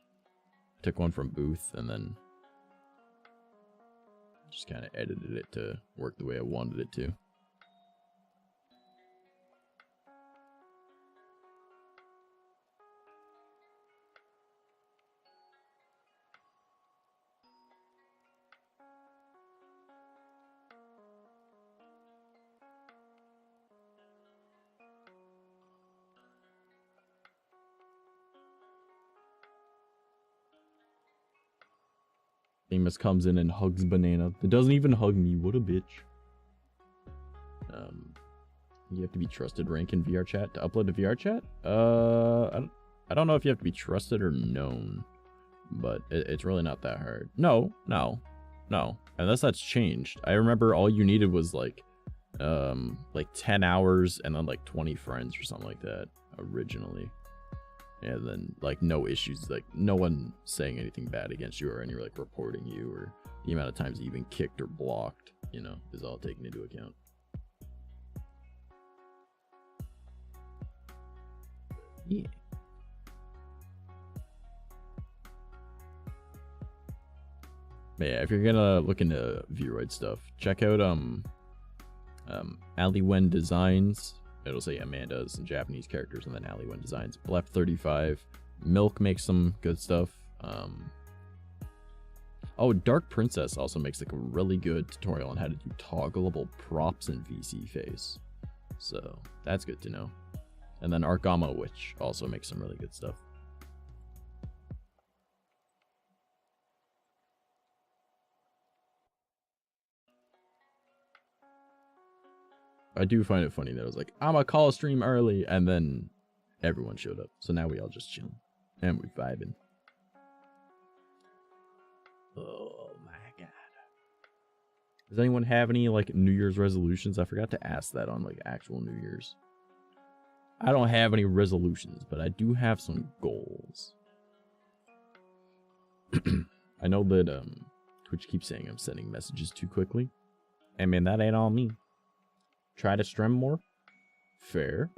Took one from Booth and then just kind of edited it to work the way I wanted it to. Amos comes in and hugs Banana. It doesn't even hug me. What a bitch. You have to be trusted rank in VR chat to upload to VR chat? I don't know if you have to be trusted or known, but it's really not that hard. No. Unless that's changed. I remember all you needed was like 10 hours and then like 20 friends or something like that originally. And then like no issues, like no one saying anything bad against you or any like reporting you, or the amount of times you've been kicked or blocked, you know, is all taken into account. Yeah. But yeah, if you're gonna look into VRoid stuff, check out 𝐲𝐢𝐿 Designs. It'll say Amanda's and Japanese characters, and then 𝐲𝐢𝐿 Designs. Blep35. Milk makes some good stuff. Oh, Dark Princess also makes like a really good tutorial on how to do toggleable props in VC Face. So that's good to know. And then Argama Witch also makes some really good stuff. I do find it funny that I was like, I'm gonna call a stream early, and then everyone showed up. So now we all just chilling and we vibing. Oh my god. Does anyone have any like New Year's resolutions? I forgot to ask that on like actual New Year's. I don't have any resolutions, but I do have some goals. I know that Twitch keeps saying I'm sending messages too quickly. I mean, that ain't on me. Try to stream more. Fair.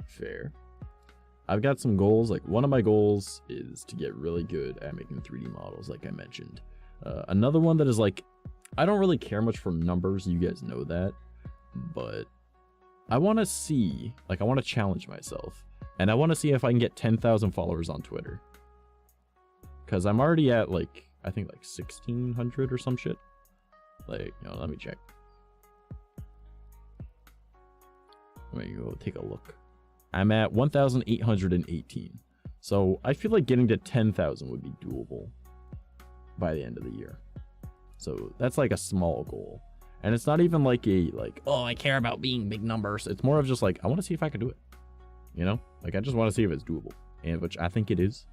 I've got some goals. Like, one of my goals is to get really good at making 3D models, like I mentioned. Another one that is like, I don't really care much for numbers, you guys know that, but I want to see, like, I want to challenge myself, and I want to see if I can get 10,000 followers on Twitter, because I'm already at like, I think like 1,600 or some shit. Like, you know, let me check. Let me go take a look. I'm at 1,818. So I feel like getting to 10,000 would be doable by the end of the year. So that's like a small goal. And it's not even like oh, I care about being big numbers. It's more of just like, I want to see if I can do it. You know? Like, I just want to see if it's doable. And which I think it is.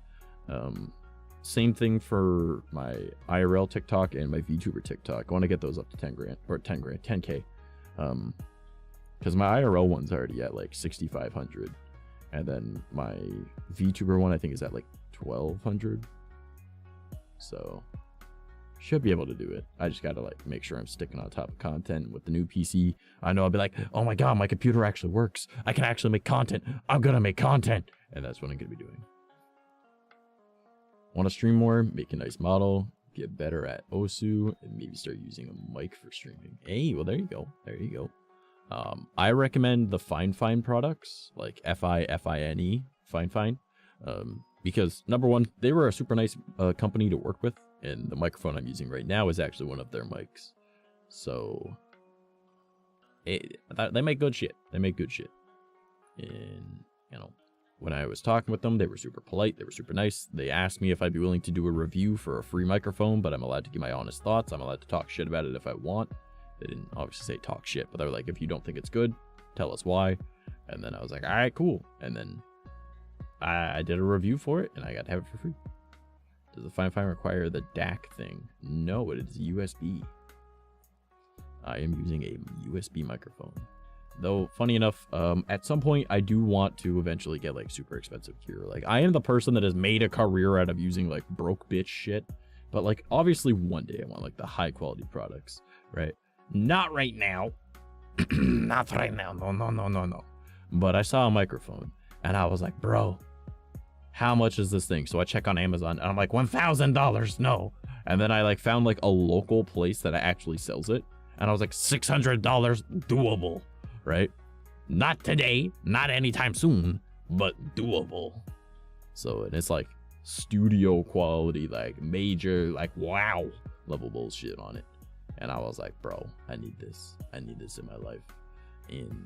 Same thing for my IRL TikTok and my VTuber TikTok. I want to get those up to 10 grand. Or 10 grand. 10K. Because my IRL one's already at like 6,500, and then my VTuber one I think is at like 1,200. So should be able to do it. I just gotta like make sure I'm sticking on top of content. With the new PC, I know I'll be like, oh my god, my computer actually works. I can actually make content. I'm gonna make content, and that's what I'm gonna be doing. Want to stream more? Make a nice model. Get better at OSU, and maybe start using a mic for streaming. Hey, well, there you go. There you go. I recommend the Fine products, like FINE, Fine. Because number one, they were a super nice company to work with, and the microphone I'm using right now is actually one of their mics. So they make good shit. They make good shit. And you know, when I was talking with them, they were super polite. They were super nice. They asked me if I'd be willing to do a review for a free microphone, but I'm allowed to give my honest thoughts. I'm allowed to talk shit about it if I want. They didn't obviously say talk shit, but they were like, if you don't think it's good, tell us why. And then I was like, all right, cool. And then I did a review for it, and I got to have it for free. Does the Fine require the DAC thing? No, it is USB. I am using a USB microphone. Though, funny enough, at some point, I do want to eventually get, like, super expensive gear. Like, I am the person that has made a career out of using, like, broke bitch shit. But, like, obviously one day I want, like, the high-quality products, right? Not right now. Not right now. No. But I saw a microphone, and I was like, bro, how much is this thing? So I check on Amazon, and I'm like, $1,000, no. And then I, like, found, like, a local place that actually sells it. And I was like, $600, doable. Right? Not today, not anytime soon, but doable. So, and it's like studio quality, like major, like wow level bullshit on it. And I was like, bro, I need this. I need this in my life. And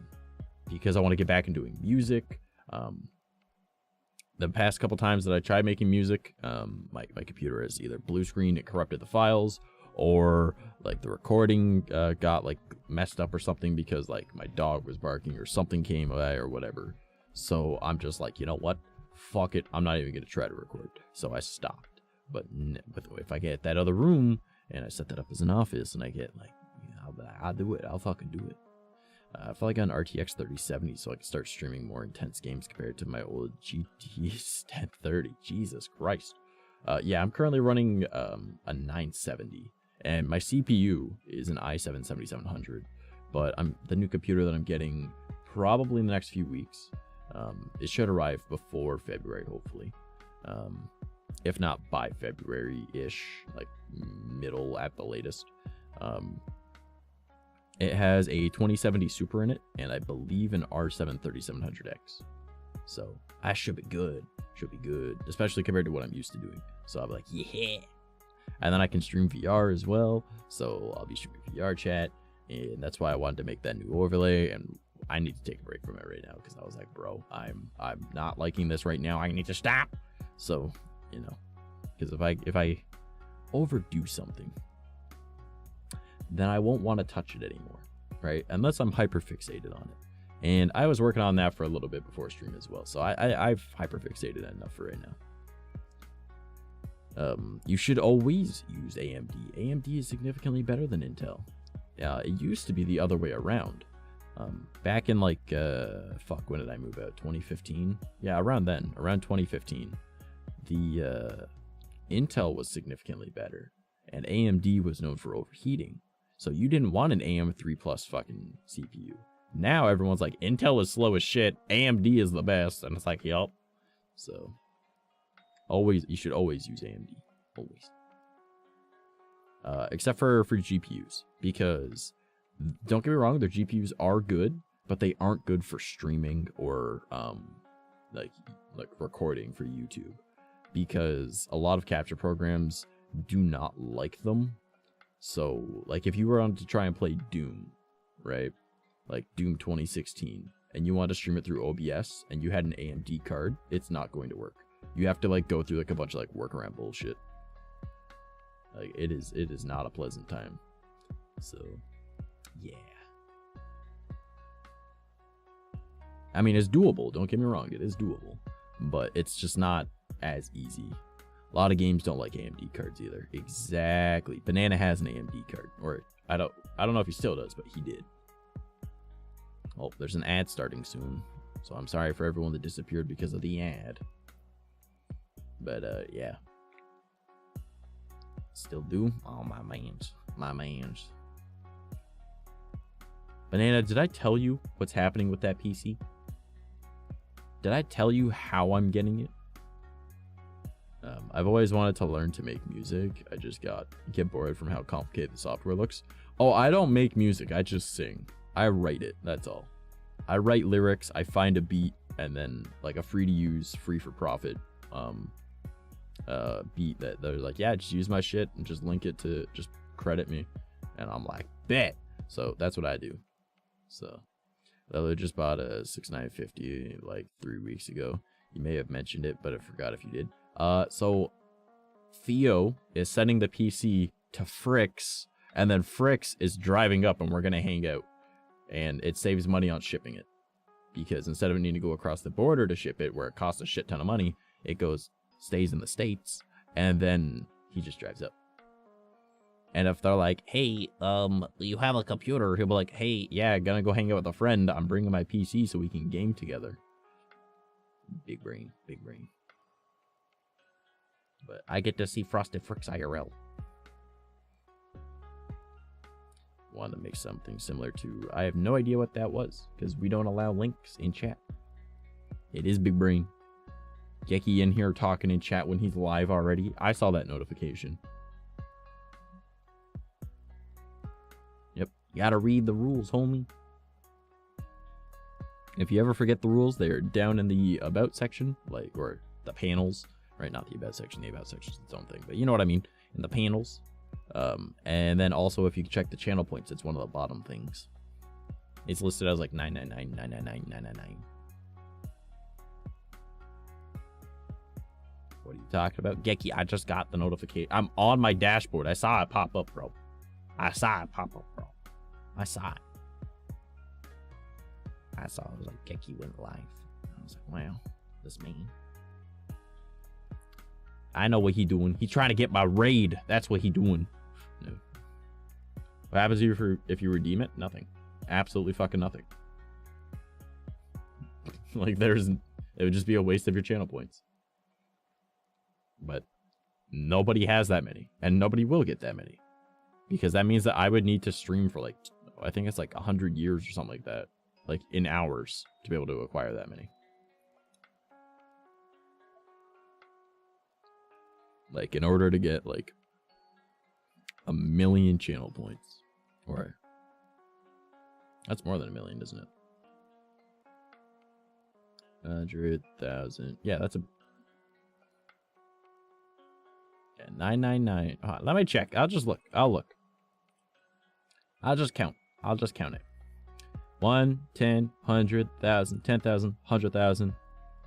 because I want to get back into doing music. The past couple times that I tried making music, my computer has either blue screen, it corrupted the files, or like the recording got like messed up or something because like my dog was barking or something came by or whatever. So I'm just like, you know what? Fuck it. I'm not even going to try to record. So I stopped. But if I get that other room and I set that up as an office and I get like, I'll do it. I'll fucking do it. I feel like on RTX 3070 so I can start streaming more intense games compared to my old GT 1030. Jesus Christ. Yeah, I'm currently running a 970. And my CPU is an i7-7700, but the new computer that I'm getting probably in the next few weeks. It should arrive before February, hopefully. If not by February-ish, like middle at the latest. It has a 2070 Super in it, and I believe an R7 3700X. So that should be good. Should be good, especially compared to what I'm used to doing. So I'm like, yeah. And then I can stream VR as well, so I'll be streaming VR chat, and that's why I wanted to make that new overlay. And I need to take a break from it right now because I was like, bro, I'm not liking this right now. I need to stop. So, you know, because if I overdo something, then I won't want to touch it anymore, right? Unless I'm hyper fixated on it. And I was working on that for a little bit before stream as well, so I've hyper fixated enough for right now. You should always use AMD. AMD is significantly better than Intel. It used to be the other way around. Back in like, when did I move out? 2015? Yeah, around then, around 2015. The Intel was significantly better, and AMD was known for overheating. So you didn't want an AM3 Plus fucking CPU. Now everyone's like, Intel is slow as shit, AMD is the best, and it's like, yup. So you should always use AMD, always. Except for GPUs, because don't get me wrong, their GPUs are good, but they aren't good for streaming or like recording for YouTube, because a lot of capture programs do not like them. So like if you were on to try and play Doom, right, like Doom 2016, and you want to stream it through OBS and you had an AMD card, it's not going to work. You have to like go through like a bunch of like workaround bullshit. Like it is not a pleasant time. So yeah, I mean, it's doable, don't get me wrong, it is doable, but it's just not as easy. A lot of games don't like AMD cards either. Exactly. Banana has an AMD card, or I don't know if he still does, but he did. Oh, there's an ad starting soon, so I'm sorry for everyone that disappeared because of the ad. But yeah, still do. Oh, my mans. Banana, did I tell you what's happening with that PC? Did I tell you how I'm getting it? I've always wanted to learn to make music. I just get bored from how complicated the software looks. Oh, I don't make music. I just sing. I write it. That's all. I write lyrics. I find a beat and then like a free to use, free for profit beat that they're like, yeah, just use my shit and just link it to just credit me. And I'm like, bet. So that's what I do. So I just bought a 6950 like 3 weeks ago. You may have mentioned it, but I forgot if you did. So Theo is sending the PC to Fricks, and then Fricks is driving up, and we're gonna hang out. And it saves money on shipping it, because instead of needing to go across the border to ship it, where it costs a shit ton of money, it stays in the States, and then he just drives up. And if they're like, hey, you have a computer, he'll be like, hey, yeah, gonna go hang out with a friend. I'm bringing my PC so we can game together. Big brain, big brain. But I get to see Frosted Fricks IRL. Want to make something similar to, I have no idea what that was, because we don't allow links in chat. It is big brain. Gecky in here talking in chat when he's live already. I saw that notification. Yep, you gotta read the rules, homie. If you ever forget the rules, they're down in the about section, like, or the panels, right? Not the about section. The about section is its own thing, but you know what I mean. In the panels. And then also, if you check the channel points, it's one of the bottom things. It's listed as like 999, 999, 999. What are you talking about? Gecky, I just got the notification. I'm on my dashboard. I saw it pop up, bro. I saw it pop up, bro. I saw it. I saw it was like Gecky went live. I was like, wow, this man. I know what he doing. He trying to get my raid. That's what he doing. No. What happens if you redeem it? Nothing. Absolutely fucking nothing. Like it would just be a waste of your channel points. But nobody has that many, and nobody will get that many, because that means that I would need to stream for like, I think it's like 100 years or something like that, like in hours, to be able to acquire that many. Like in order to get like 1 million channel points, or that's more than 1 million, isn't it? 100,000. Yeah, that's a 999. Let me check. I'll just look. I'll look. I'll just count. I'll just count it. 1, 10, 100,000, 10,000, 100,000,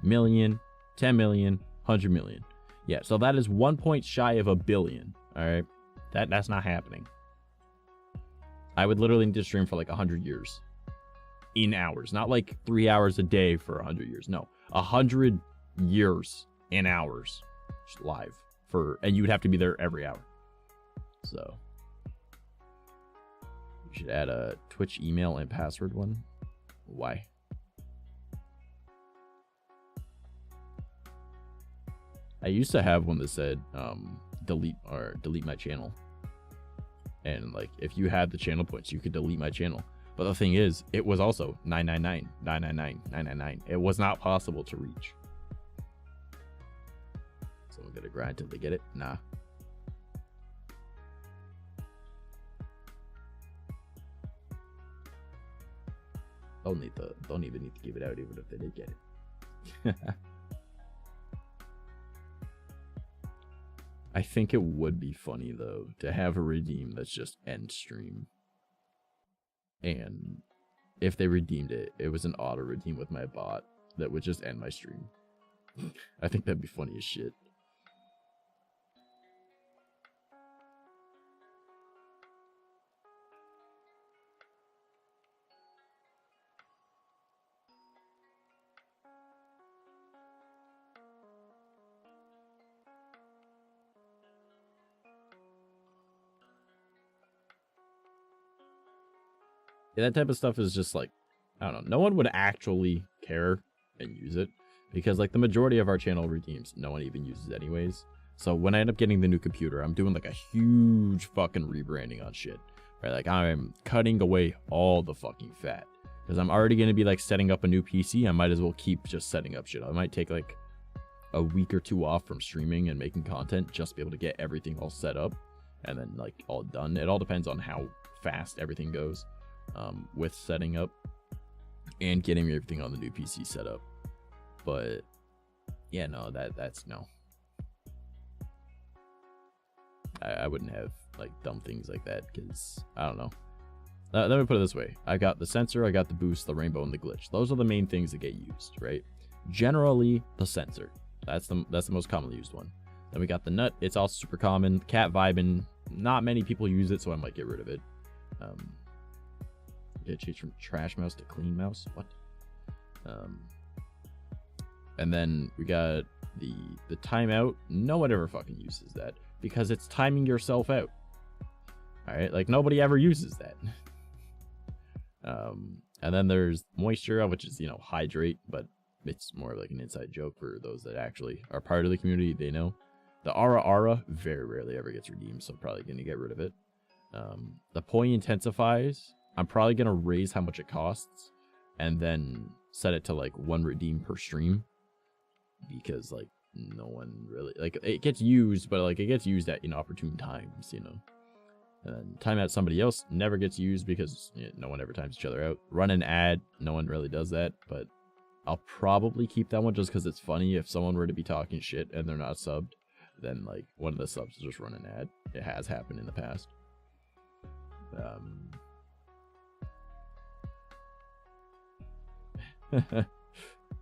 million, 10 million, 100 million. Yeah, so that is 1 point shy of 1 billion. All right, that's not happening. I would literally need to stream for like 100 years in hours, not like 3 hours a day for 100 years. No, 100 years in hours, just live and you would have to be there every hour. So you should add a Twitch email and password one. Why? I used to have one that said delete my channel, and like if you had the channel points, you could delete my channel. But the thing is, it was also 999, 999, 999. It was not possible to reach. So I'm gonna grind till they get it. Nah. Don't even need to give it out, even if they did get it. I think it would be funny though to have a redeem that's just end stream, and if they redeemed it, it was an auto redeem with my bot that would just end my stream. I think that'd be funny as shit. Yeah, that type of stuff is just like, I don't know. No one would actually care and use it, because like the majority of our channel redeems, no one even uses anyways. So when I end up getting the new computer, I'm doing like a huge fucking rebranding on shit. Right? Like I'm cutting away all the fucking fat, because I'm already going to be like setting up a new PC. I might as well keep just setting up shit. I might take like a week or two off from streaming and making content just to be able to get everything all set up and then like all done. It all depends on how fast everything goes with setting up and getting everything on the new PC set up. But yeah, no, that's no. I wouldn't have like dumb things like that because I don't know. Let me put it this way. I got the sensor, I got the boost, the rainbow, and the glitch. Those are the main things that get used, right? Generally, the sensor. That's the most commonly used one. Then we got the nut. It's also super common. Cat vibing. Not many people use it, so I might get rid of it. Get changed from trash mouse to clean mouse. What? And then we got the timeout. No one ever fucking uses that because it's timing yourself out. All right, like nobody ever uses that. And then there's moisture, which is, you know, hydrate, but it's more like an inside joke for those that actually are part of the community. They know. The aura very rarely ever gets redeemed, so I'm probably going to get rid of it. The point intensifies. I'm probably going to raise how much it costs and then set it to like 1 redeem per stream because like no one really, like it gets used, but like it gets used at inopportune times, you know. And then time out somebody else never gets used because no one ever times each other out. Run an ad, no one really does that, but I'll probably keep that one just because it's funny. If someone were to be talking shit and they're not subbed, then like one of the subs will just run an ad. It has happened in the past.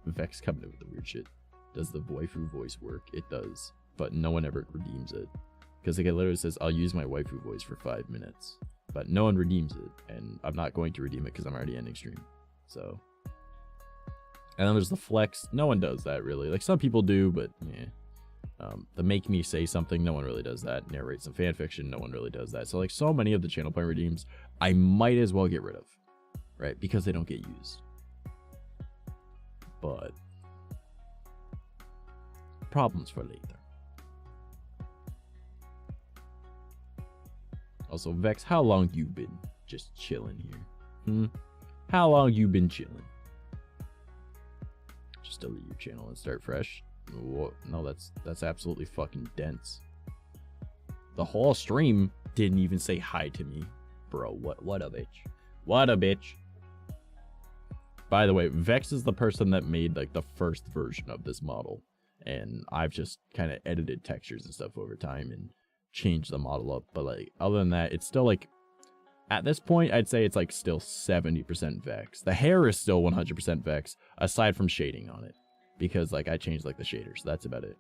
Vex coming in with the weird shit. Does the waifu voice work? It does, but no one ever redeems it. Because like it literally says, I'll use my waifu voice for 5 minutes. But no one redeems it. And I'm not going to redeem it because I'm already ending stream. So. And then there's the flex. No one does that really. Like some people do, but yeah. The make me say something, no one really does that. Narrate some fanfiction, no one really does that. So like so many of the channel point redeems, I might as well get rid of. Right? Because they don't get used. But. Problems for later. Also, Vex, how long you been just chilling here? How long you been chilling? Just delete your channel and start fresh. Whoa, no, that's absolutely fucking dense. The whole stream didn't even say hi to me, bro. What a bitch. What a bitch. By the way, Vex is the person that made like the first version of this model, and I've just kind of edited textures and stuff over time and change the model up. But like other than that, it's still like at this point I'd say it's like still 70% Vex. The hair is still 100% Vex aside from shading on it because like I changed like the shaders. That's about it.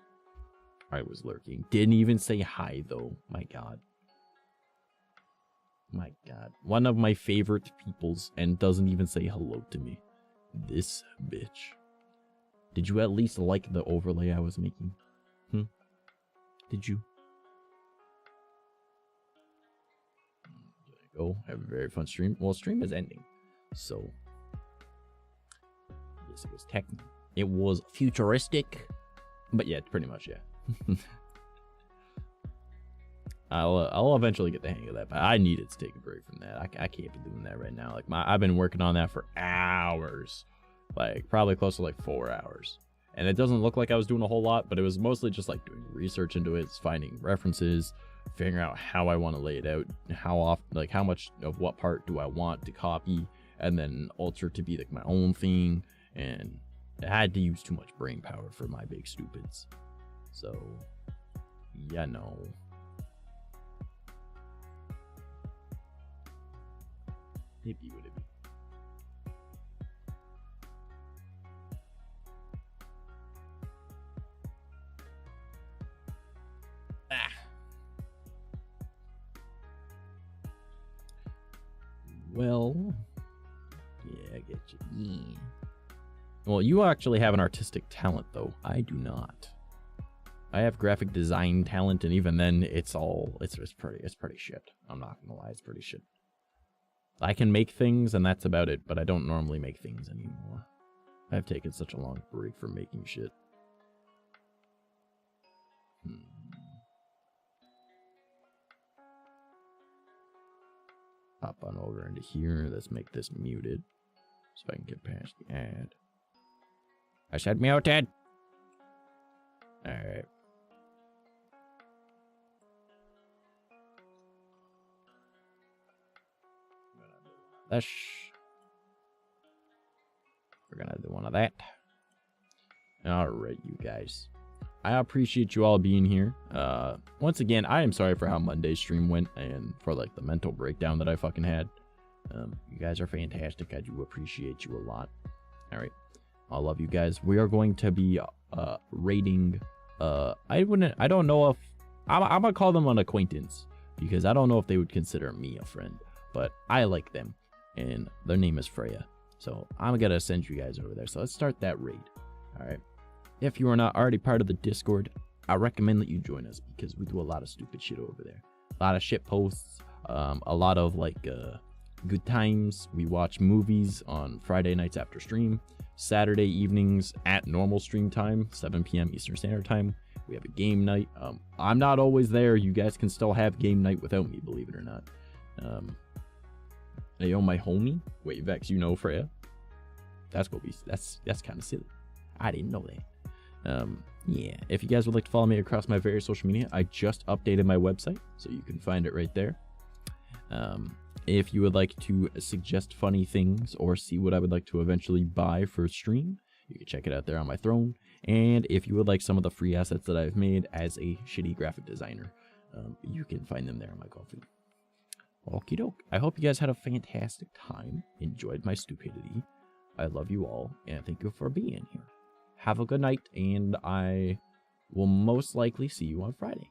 I was lurking, didn't even say hi though. My god, one of my favorite peoples and doesn't even say hello to me. This bitch. Did you at least like the overlay I was making? Did you? Go have a very fun stream. Well, stream is ending, so yes, it was technical. It was futuristic, but yeah, pretty much yeah. I'll eventually get the hang of that, but I needed to take a break from that. I can't be doing that right now. Like I've been working on that for hours, like probably close to like 4 hours, and it doesn't look like I was doing a whole lot, but it was mostly just like doing research into it, finding references, figuring out how I want to lay it out, how often, like how much of what part do I want to copy and then alter to be like my own thing, and I had to use too much brain power for my big stupids. So yeah, no. Maybe would it be? Well, yeah, I get you. Yeah. Well, you actually have an artistic talent, though. I do not. I have graphic design talent, and even then, it's pretty shit. I'm not gonna lie, it's pretty shit. I can make things, and that's about it, but I don't normally make things anymore. I've taken such a long break from making shit. Hop on over into here. Let's make this muted so I can get past the ad. I said muted. Alright. We're gonna do one of that. Alright, you guys. I appreciate you all being here. Once again, I am sorry for how Monday's stream went and for like the mental breakdown that I fucking had. You guys are fantastic. I do appreciate you a lot. Alright. I love you guys. We are going to be rating I don't know if I'm gonna call them an acquaintance because I don't know if they would consider me a friend, but I like them and their name is Freya. So I'm gonna send you guys over there. So let's start that raid. Alright. If you are not already part of the Discord, I recommend that you join us because we do a lot of stupid shit over there. A lot of shit posts, a lot of like good times. We watch movies on Friday nights after stream, Saturday evenings at normal stream time, 7 p.m. Eastern Standard Time. We have a game night. I'm not always there. You guys can still have game night without me, believe it or not. Hey, yo, my homie. Wait, Vex, you know Freya? That's kind of silly. I didn't know that. Yeah, if you guys would like to follow me across my various social media, I just updated my website, so you can find it right there. If you would like to suggest funny things or see what I would like to eventually buy for stream, you can check it out there on my throne. And if you would like some of the free assets that I've made as a shitty graphic designer, you can find them there on my Ko-fi. Okie doke. I hope you guys had a fantastic time, enjoyed my stupidity. I love you all, and thank you for being here. Have a good night, and I will most likely see you on Friday.